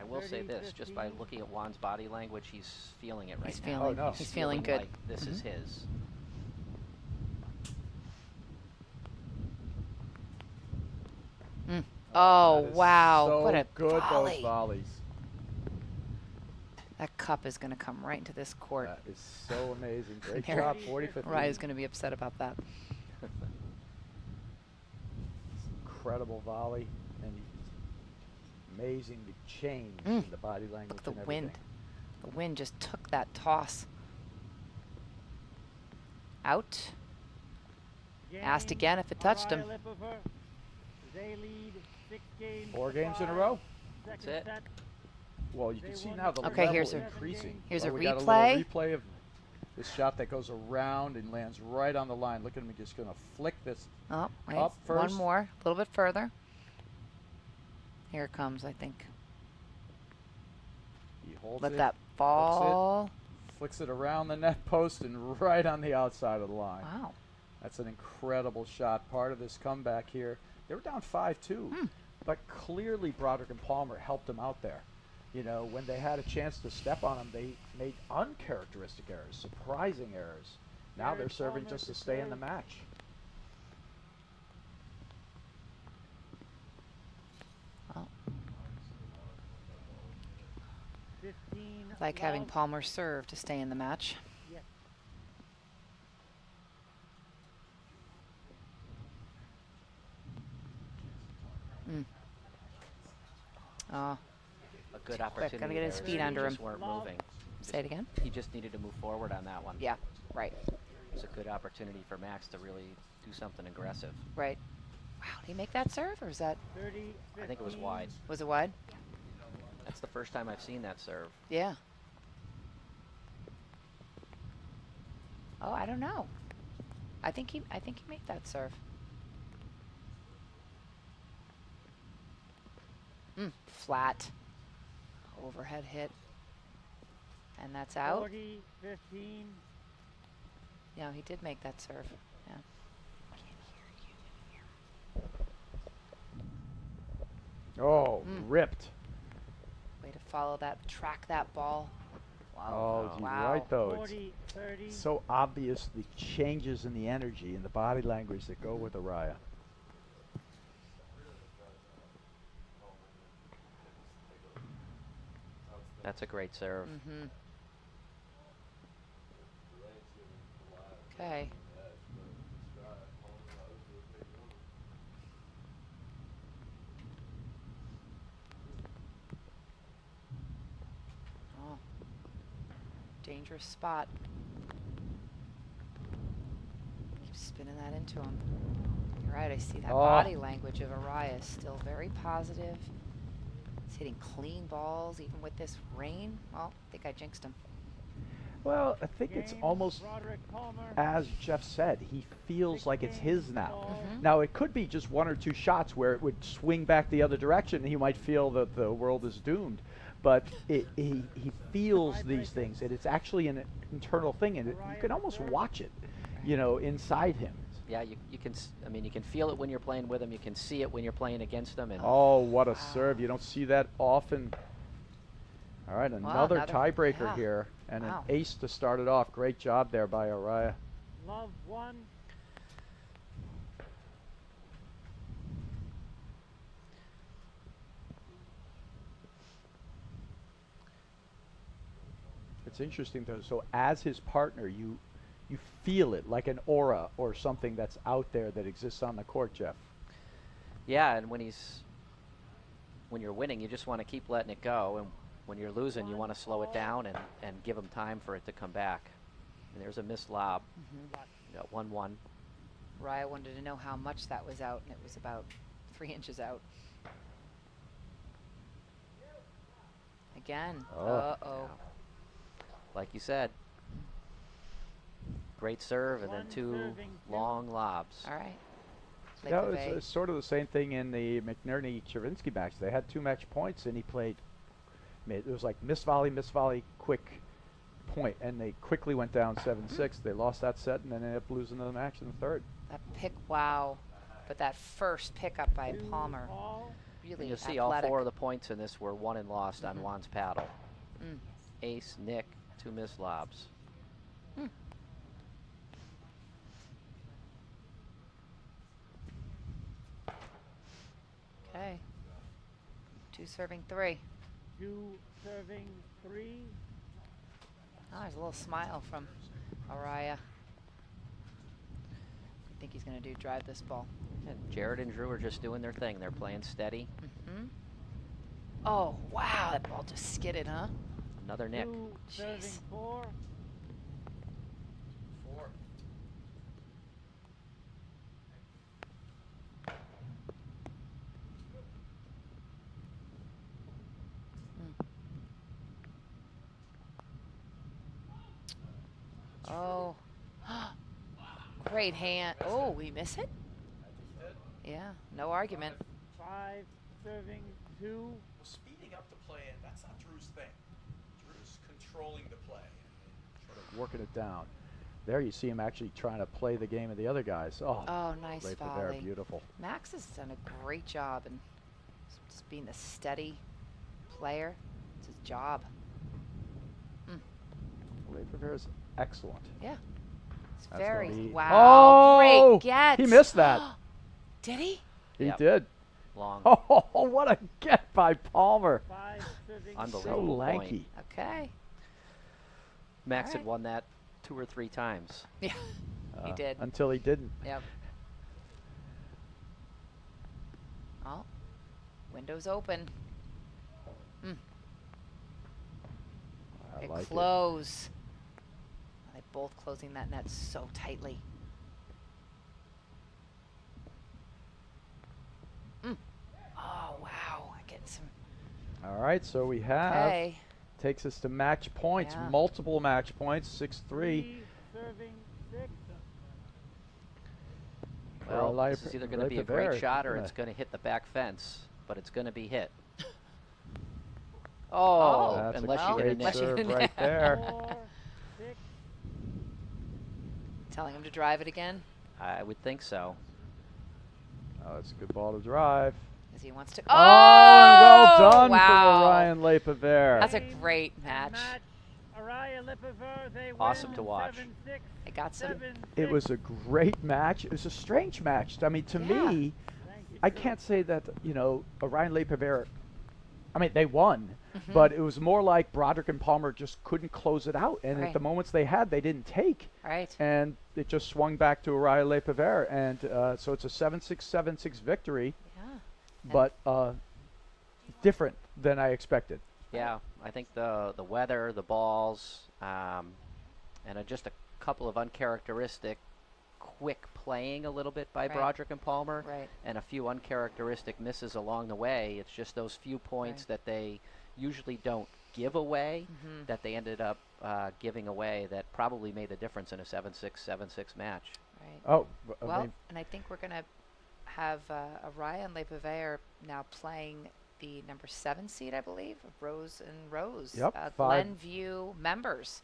[SPEAKER 7] I will say
[SPEAKER 3] 30,
[SPEAKER 7] this, just by
[SPEAKER 3] 15.
[SPEAKER 7] looking at Juan's body language, he's feeling it right
[SPEAKER 1] he's
[SPEAKER 7] now.
[SPEAKER 1] feeling.
[SPEAKER 2] no.
[SPEAKER 1] He's feeling good.
[SPEAKER 7] Like this is his.
[SPEAKER 1] Oh
[SPEAKER 2] That is
[SPEAKER 1] wow!
[SPEAKER 2] So
[SPEAKER 1] What a
[SPEAKER 2] good,
[SPEAKER 1] volley!
[SPEAKER 2] those volleys.
[SPEAKER 1] That cup is going to come right into this court.
[SPEAKER 2] That is so amazing. Great
[SPEAKER 1] There.
[SPEAKER 2] job, 40-15.
[SPEAKER 1] Raya's going to be upset about that.
[SPEAKER 2] Incredible volley, and amazing the change in the body language.
[SPEAKER 1] Look at the
[SPEAKER 2] and
[SPEAKER 1] wind.
[SPEAKER 2] everything.
[SPEAKER 1] The wind just took that toss. Out. Asked
[SPEAKER 3] Game,
[SPEAKER 1] again if it touched him.
[SPEAKER 3] Arraya Lipover. They lead 6 games.
[SPEAKER 2] 4 games in a
[SPEAKER 3] 5.
[SPEAKER 2] row.
[SPEAKER 3] Second
[SPEAKER 7] it.
[SPEAKER 3] set.
[SPEAKER 2] Well, you can see now the
[SPEAKER 1] Okay,
[SPEAKER 2] level
[SPEAKER 1] here's a-
[SPEAKER 2] increasing.
[SPEAKER 1] here's
[SPEAKER 2] Oh,
[SPEAKER 1] a
[SPEAKER 2] we got
[SPEAKER 1] replay.
[SPEAKER 2] a little replay of this shot that goes around and lands right on the line. Look at him, just going to flick this.
[SPEAKER 1] Oh, wait.
[SPEAKER 2] Up
[SPEAKER 1] One
[SPEAKER 2] first.
[SPEAKER 1] more. A little bit further. Here it comes, I think.
[SPEAKER 2] He holds
[SPEAKER 1] Let
[SPEAKER 2] it,
[SPEAKER 1] that fall.
[SPEAKER 2] flicks it around the net post and right on the outside of the line.
[SPEAKER 1] Wow.
[SPEAKER 2] That's an incredible shot. Part of this comeback here. They were down 5-2, but clearly Broderick and Palmer helped them out there. You know, when they had a chance to step on them, they made uncharacteristic errors, surprising errors. Now they're serving just to stay in the match.
[SPEAKER 1] Well,
[SPEAKER 3] 15
[SPEAKER 1] like having
[SPEAKER 3] love.
[SPEAKER 1] Palmer serve to stay in the match.
[SPEAKER 3] Yes.
[SPEAKER 1] Oh,
[SPEAKER 7] A good
[SPEAKER 1] Gotta
[SPEAKER 7] opportunity.
[SPEAKER 1] get his
[SPEAKER 7] there.
[SPEAKER 1] feet
[SPEAKER 7] He
[SPEAKER 1] under
[SPEAKER 7] just
[SPEAKER 1] him.
[SPEAKER 7] weren't moving.
[SPEAKER 1] say it again.
[SPEAKER 7] He just needed to move forward on that one.
[SPEAKER 1] Yeah, right.
[SPEAKER 7] It was a good opportunity for Max to really do something aggressive.
[SPEAKER 1] Right. Wow, did he make that serve, or was that,
[SPEAKER 3] 30,
[SPEAKER 7] I think it was wide.
[SPEAKER 1] was it wide?
[SPEAKER 7] That's the first time I've seen that serve.
[SPEAKER 1] Yeah. Oh, I don't know. I think he made that serve. Flat. Overhead hit. And that's out.
[SPEAKER 3] 40, 15.
[SPEAKER 1] Yeah, he did make that serve. Yeah.
[SPEAKER 2] Oh, ripped.
[SPEAKER 1] Way to follow that, track that ball.
[SPEAKER 2] Oh,
[SPEAKER 1] Wow.
[SPEAKER 2] you're
[SPEAKER 1] Wow.
[SPEAKER 2] right though. It's
[SPEAKER 3] 40, 30.
[SPEAKER 2] so obvious the changes in the energy and the body language that go with Arraya.
[SPEAKER 7] That's a great serve.
[SPEAKER 1] Okay. Oh. Dangerous spot. Keep spinning that into him. You're right, I see that body language of Arraya is still very positive. He's hitting clean balls even with this rain. Well, I think I jinxed him.
[SPEAKER 2] Well, I think it's
[SPEAKER 3] Game,
[SPEAKER 2] almost,
[SPEAKER 3] Broderick Palmer.
[SPEAKER 2] as Jeff said, he feels like it's his now.
[SPEAKER 1] Mhm.
[SPEAKER 2] Now, it could be just one or two shots where it would swing back the other direction and he might feel that the world is doomed. But he feels these things, and it's actually an internal thing, and you can almost watch it, you know, inside him.
[SPEAKER 7] Yeah, you can. I mean, you can feel it when you're playing with him. You can see it when you're playing against him. And
[SPEAKER 2] Oh, what a serve. You don't see that often. All right, another
[SPEAKER 1] another-
[SPEAKER 2] tiebreaker
[SPEAKER 1] yeah.
[SPEAKER 2] here, and
[SPEAKER 1] Wow.
[SPEAKER 2] an ace to start it off. Great job there by Arraya.
[SPEAKER 3] Love 1.
[SPEAKER 2] It's interesting, though. So as his partner, you feel it like an aura or something that's out there that exists on the court, Jeff.
[SPEAKER 7] yeah, and when you're winning, you just want to keep letting it go, and when you're losing, you want to slow it down and give him time for it to come back. And there's a missed lob. Got 1-1.
[SPEAKER 1] Arraya wanted to know how much that was out, and it was about 3 inches out. Again.
[SPEAKER 2] Oh.
[SPEAKER 1] Uh-oh.
[SPEAKER 7] Like you said, great serve, and then
[SPEAKER 3] One
[SPEAKER 7] 2
[SPEAKER 3] serving, two.
[SPEAKER 7] long lobs.
[SPEAKER 1] All right.
[SPEAKER 2] That was
[SPEAKER 1] Lepave.
[SPEAKER 2] sort of the same thing in the McNerney-Chervinsky match. They had 2 match points, and he played. It was like miss volley, quick point, and they quickly went down 7-6. They lost that set, and then ended up losing the match in the third.
[SPEAKER 1] That pick, wow. But that first pickup by
[SPEAKER 3] 2
[SPEAKER 1] Palmer,
[SPEAKER 3] all.
[SPEAKER 1] really
[SPEAKER 7] And you'll see
[SPEAKER 1] athletic.
[SPEAKER 7] all 4 of the points in this were won and lost on Juan's paddle.
[SPEAKER 1] Mm.
[SPEAKER 7] Ace, Nick, 2 missed lobs.
[SPEAKER 1] Okay. 2 serving 3.
[SPEAKER 3] 2 serving 3.
[SPEAKER 1] Oh, there's a little smile from Arraya. I think he's going to drive this ball.
[SPEAKER 7] And Jared and Drew are just doing their thing. They're playing steady.
[SPEAKER 1] Mm-hmm. Oh, wow. That ball just skidded, huh?
[SPEAKER 7] Another Nick.
[SPEAKER 3] 2 serving
[SPEAKER 1] Jeez.
[SPEAKER 3] 4.
[SPEAKER 1] Oh. Great hand. Oh, we miss it? Yeah, no argument.
[SPEAKER 3] 5 serving 2.
[SPEAKER 8] Well, speeding up the play, that's not Drew's thing. Drew's controlling the play.
[SPEAKER 2] Sort of working it down. There you see him actually trying to play the game of the other guys. Oh,
[SPEAKER 1] Oh, nice
[SPEAKER 2] right
[SPEAKER 1] volley.
[SPEAKER 2] there, beautiful.
[SPEAKER 1] Max has done a great job in just being the steady player. It's his job.
[SPEAKER 2] Pivert is excellent.
[SPEAKER 1] Yeah. It's
[SPEAKER 2] That's
[SPEAKER 1] very,
[SPEAKER 2] gonna be-
[SPEAKER 1] wow.
[SPEAKER 2] Oh!
[SPEAKER 1] Great get.
[SPEAKER 2] He missed that.
[SPEAKER 1] Did he?
[SPEAKER 2] He
[SPEAKER 7] Yep.
[SPEAKER 2] did.
[SPEAKER 7] Long.
[SPEAKER 2] Oh, what a get by Palmer.
[SPEAKER 3] 5 serving
[SPEAKER 7] Unbelievable.
[SPEAKER 2] So
[SPEAKER 7] point.
[SPEAKER 2] lanky.
[SPEAKER 1] Okay.
[SPEAKER 7] Max
[SPEAKER 1] All
[SPEAKER 7] had
[SPEAKER 1] right.
[SPEAKER 7] won that 2 or 3 times.
[SPEAKER 1] Yeah, he did.
[SPEAKER 2] Until he didn't.
[SPEAKER 1] Yep. Oh, window's open.
[SPEAKER 2] I
[SPEAKER 1] They
[SPEAKER 2] like it.
[SPEAKER 1] close. They both closing that net so tightly. Oh, wow. Getting some.
[SPEAKER 2] All right, so we have
[SPEAKER 1] Okay.
[SPEAKER 2] takes us to match points,
[SPEAKER 1] Yeah.
[SPEAKER 2] multiple match points, 6-3.
[SPEAKER 3] Serving 6.
[SPEAKER 7] Well,
[SPEAKER 2] Arraya
[SPEAKER 7] this is either going to be a
[SPEAKER 2] Pivert.
[SPEAKER 7] great shot or
[SPEAKER 2] Yeah.
[SPEAKER 7] it's going to hit the back fence, but it's going to be hit.
[SPEAKER 1] Oh,
[SPEAKER 2] That's
[SPEAKER 7] unless
[SPEAKER 2] a
[SPEAKER 7] you hit a
[SPEAKER 2] great
[SPEAKER 7] net.
[SPEAKER 2] serve right there.
[SPEAKER 3] 4, 6.
[SPEAKER 1] Telling him to drive it again
[SPEAKER 7] I would think so.
[SPEAKER 2] Oh, it's a good ball to drive.
[SPEAKER 1] as he wants to.
[SPEAKER 2] Oh, and well done
[SPEAKER 1] wow.
[SPEAKER 2] from Ryan Le Pivert.
[SPEAKER 1] That's a great match.
[SPEAKER 3] Arraya Le Pivert, they
[SPEAKER 7] Awesome
[SPEAKER 3] win
[SPEAKER 7] to watch.
[SPEAKER 3] 7-6.
[SPEAKER 1] I got some.
[SPEAKER 3] 7-6.
[SPEAKER 2] It was a great match. It was a strange match. I mean, to
[SPEAKER 1] Yeah.
[SPEAKER 2] me,
[SPEAKER 3] Thank you,
[SPEAKER 2] I
[SPEAKER 3] Drew.
[SPEAKER 2] can't say that, Ryan Le Pivert, I mean, they won,
[SPEAKER 1] Mhm.
[SPEAKER 2] but it was more like Broderick and Palmer just couldn't close it out. And at
[SPEAKER 1] Right.
[SPEAKER 2] the moments they had, they didn't take.
[SPEAKER 1] Right.
[SPEAKER 2] And it just swung back to Arraya Le Pivert. And so it's a 7-6, 7-6 victory,
[SPEAKER 1] Yeah.
[SPEAKER 2] but different than I expected.
[SPEAKER 7] Yeah, I think the weather, the balls, and just a couple of uncharacteristic quick playing a little bit by
[SPEAKER 1] Right.
[SPEAKER 7] Broderick and Palmer,
[SPEAKER 1] Right.
[SPEAKER 7] and a few uncharacteristic misses along the way. It's just those few points
[SPEAKER 1] Right.
[SPEAKER 7] that they usually don't give away
[SPEAKER 1] Mhm.
[SPEAKER 7] that they ended up giving away that probably made the difference in a 7-6, 7-6 match.
[SPEAKER 1] Right.
[SPEAKER 2] Oh, I
[SPEAKER 1] Well,
[SPEAKER 2] mean,
[SPEAKER 1] and I think we're going to have Arraya and Le Pivert now playing the number 7 seed, I believe, Rose and Rose.
[SPEAKER 2] Yep, 5.
[SPEAKER 1] Glenview members.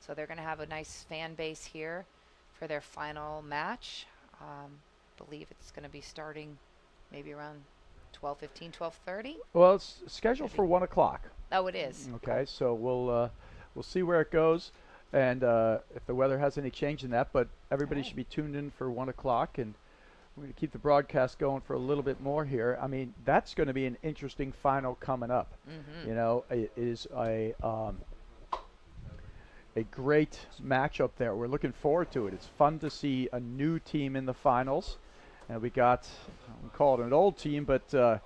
[SPEAKER 1] So they're going to have a nice fan base here for their final match. Believe it's going to be starting maybe around 12:15, 12:30.
[SPEAKER 2] well, it's scheduled
[SPEAKER 1] Maybe.
[SPEAKER 2] for 1 o'clock.
[SPEAKER 1] Oh, it is.
[SPEAKER 2] Okay, so we'll see where it goes, and if the weather has any change in that. But everybody
[SPEAKER 1] Alright.
[SPEAKER 2] should be tuned in for 1 o'clock, and we're going to keep the broadcast going for a little bit more here. I mean, that's going to be an interesting final coming up.
[SPEAKER 1] Mm-hmm.
[SPEAKER 2] It is a great matchup there. We're looking forward to it. It's fun to see a new team in the finals, and we got, we call it an old team, but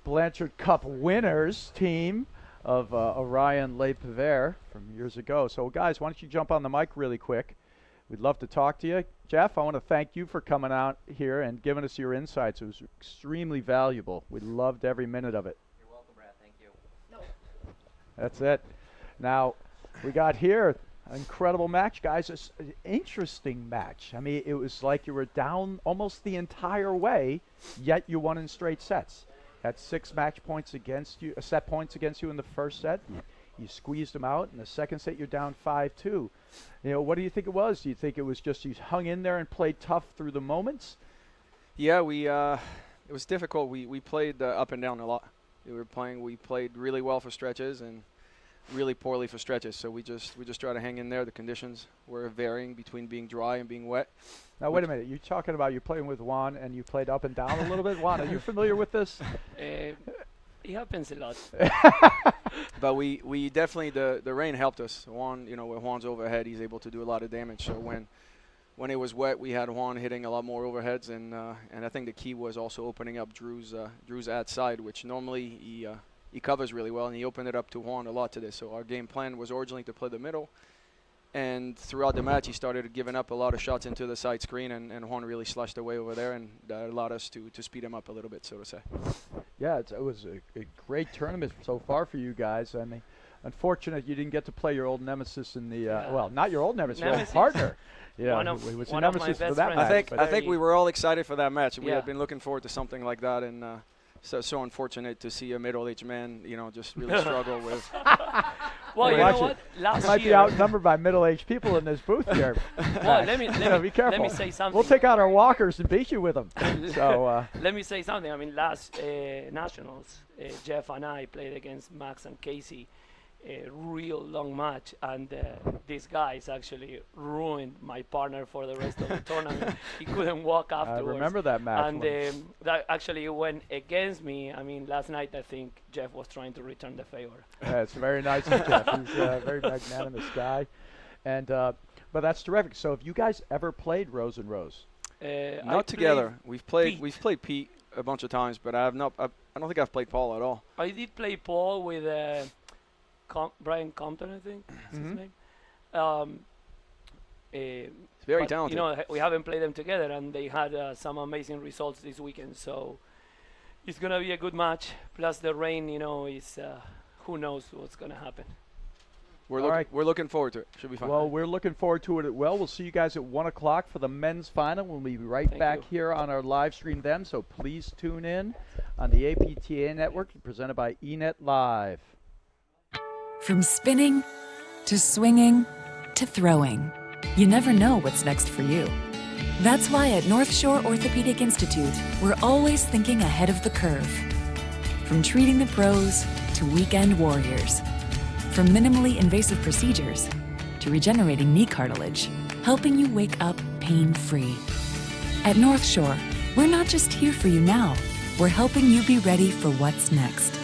[SPEAKER 2] Blanchard Cup winners team of Arraya and Le Pivert from years ago. So, guys, why don't you jump on the mic really quick? We'd love to talk to you. Jeff, I want to thank you for coming out here and giving us your insights. It was extremely valuable. We loved every minute of it.
[SPEAKER 7] You're welcome, Brad. Thank you.
[SPEAKER 2] That's it. Now, we got here an incredible match, guys. It's an interesting match. I mean, it was like you were down almost the entire way, yet you won in straight sets. Had 6 match points against you, set points against you in the first set. You squeezed them out. In the second set, you're down 5-2. What do you think it was? Do you think it was just you hung in there and played tough through the moments?
[SPEAKER 9] Yeah, it was difficult. We played up and down a lot. We played really well for stretches and really poorly for stretches. So we just try to hang in there. The conditions were varying between being dry and being wet.
[SPEAKER 2] Now, wait a minute. You're talking about you playing with Juan and you played up and down a little bit. Juan, are you familiar with this?
[SPEAKER 10] It happens a lot.
[SPEAKER 9] But we definitely, the rain helped us. Juan, with Juan's overhead, he's able to do a lot of damage. So when it was wet, we had Juan hitting a lot more overheads, and I think the key was also opening up Drew's ad side, which normally he covers really well, and he opened it up to Juan a lot today. So our game plan was originally to play the middle, and throughout the match, he started giving up a lot of shots into the side screen, and Juan really slushed away over there, and that allowed us to speed him up a little bit, so to say.
[SPEAKER 2] Yeah, it was a great tournament so far for you guys. I mean, unfortunate you didn't get to play your old nemesis in the well, not your old nemesis, your old
[SPEAKER 10] Nemesis.
[SPEAKER 2] partner. Yeah,
[SPEAKER 10] One of-
[SPEAKER 2] he was
[SPEAKER 10] one
[SPEAKER 2] a
[SPEAKER 10] of my
[SPEAKER 2] nemesis for
[SPEAKER 10] best
[SPEAKER 2] that
[SPEAKER 10] friends.
[SPEAKER 2] match.
[SPEAKER 9] I
[SPEAKER 2] but-
[SPEAKER 9] think we were all excited for that match. We
[SPEAKER 10] Yeah.
[SPEAKER 9] had been looking forward to something like that, and so unfortunate to see a middle-aged man, just really struggle with.
[SPEAKER 10] Well, you
[SPEAKER 2] Watch
[SPEAKER 10] know
[SPEAKER 2] it.
[SPEAKER 10] what? Last
[SPEAKER 2] might be
[SPEAKER 10] year.
[SPEAKER 2] outnumbered by middle-aged people in this booth here.
[SPEAKER 10] Well, let me
[SPEAKER 2] be careful.
[SPEAKER 10] let me say something.
[SPEAKER 2] We'll take out our walkers and beat you with them. So
[SPEAKER 10] Let me say something. I mean, last nationals, Jeff and I played against Max and Casey, a real long match, and these guys actually ruined my partner for the rest of the tournament. He couldn't walk
[SPEAKER 2] I
[SPEAKER 10] afterwards.
[SPEAKER 2] remember that match.
[SPEAKER 10] And that actually went against me. I mean, last night I think Jeff was trying to return the favor.
[SPEAKER 2] Yeah, it's very nice of Jeff. He's a very magnanimous guy, and but that's terrific. So, have you guys ever played Rose and Rose?
[SPEAKER 10] I
[SPEAKER 9] Not together.
[SPEAKER 10] Pete.
[SPEAKER 9] We've played Pete a bunch of times, but I don't think I've played Paul at all.
[SPEAKER 10] I did play Paul with Brian Compton, I think is his
[SPEAKER 2] Mhm.
[SPEAKER 10] name.
[SPEAKER 9] very
[SPEAKER 10] but,
[SPEAKER 9] talented.
[SPEAKER 10] You know, we haven't played them together, and they had some amazing results this weekend. So it's gonna be a good match. Plus the rain, you know, is who knows what's gonna happen.
[SPEAKER 9] We're looking forward to it. Should be fun.
[SPEAKER 2] Well, we're looking forward to it as well. We'll see you guys at 1 o'clock for the men's final. We'll be right
[SPEAKER 10] Thank
[SPEAKER 2] back
[SPEAKER 10] you.
[SPEAKER 2] here on our live stream then, so please tune in on the APTA network, presented by eNet Live.
[SPEAKER 4] From spinning to swinging to throwing, you never know what's next for you. That's why at North Shore Orthopedic Institute, we're always thinking ahead of the curve. From treating the pros to weekend warriors. From minimally invasive procedures to regenerating knee cartilage, helping you wake up pain-free. At North Shore, we're not just here for you now, we're helping you be ready for what's next.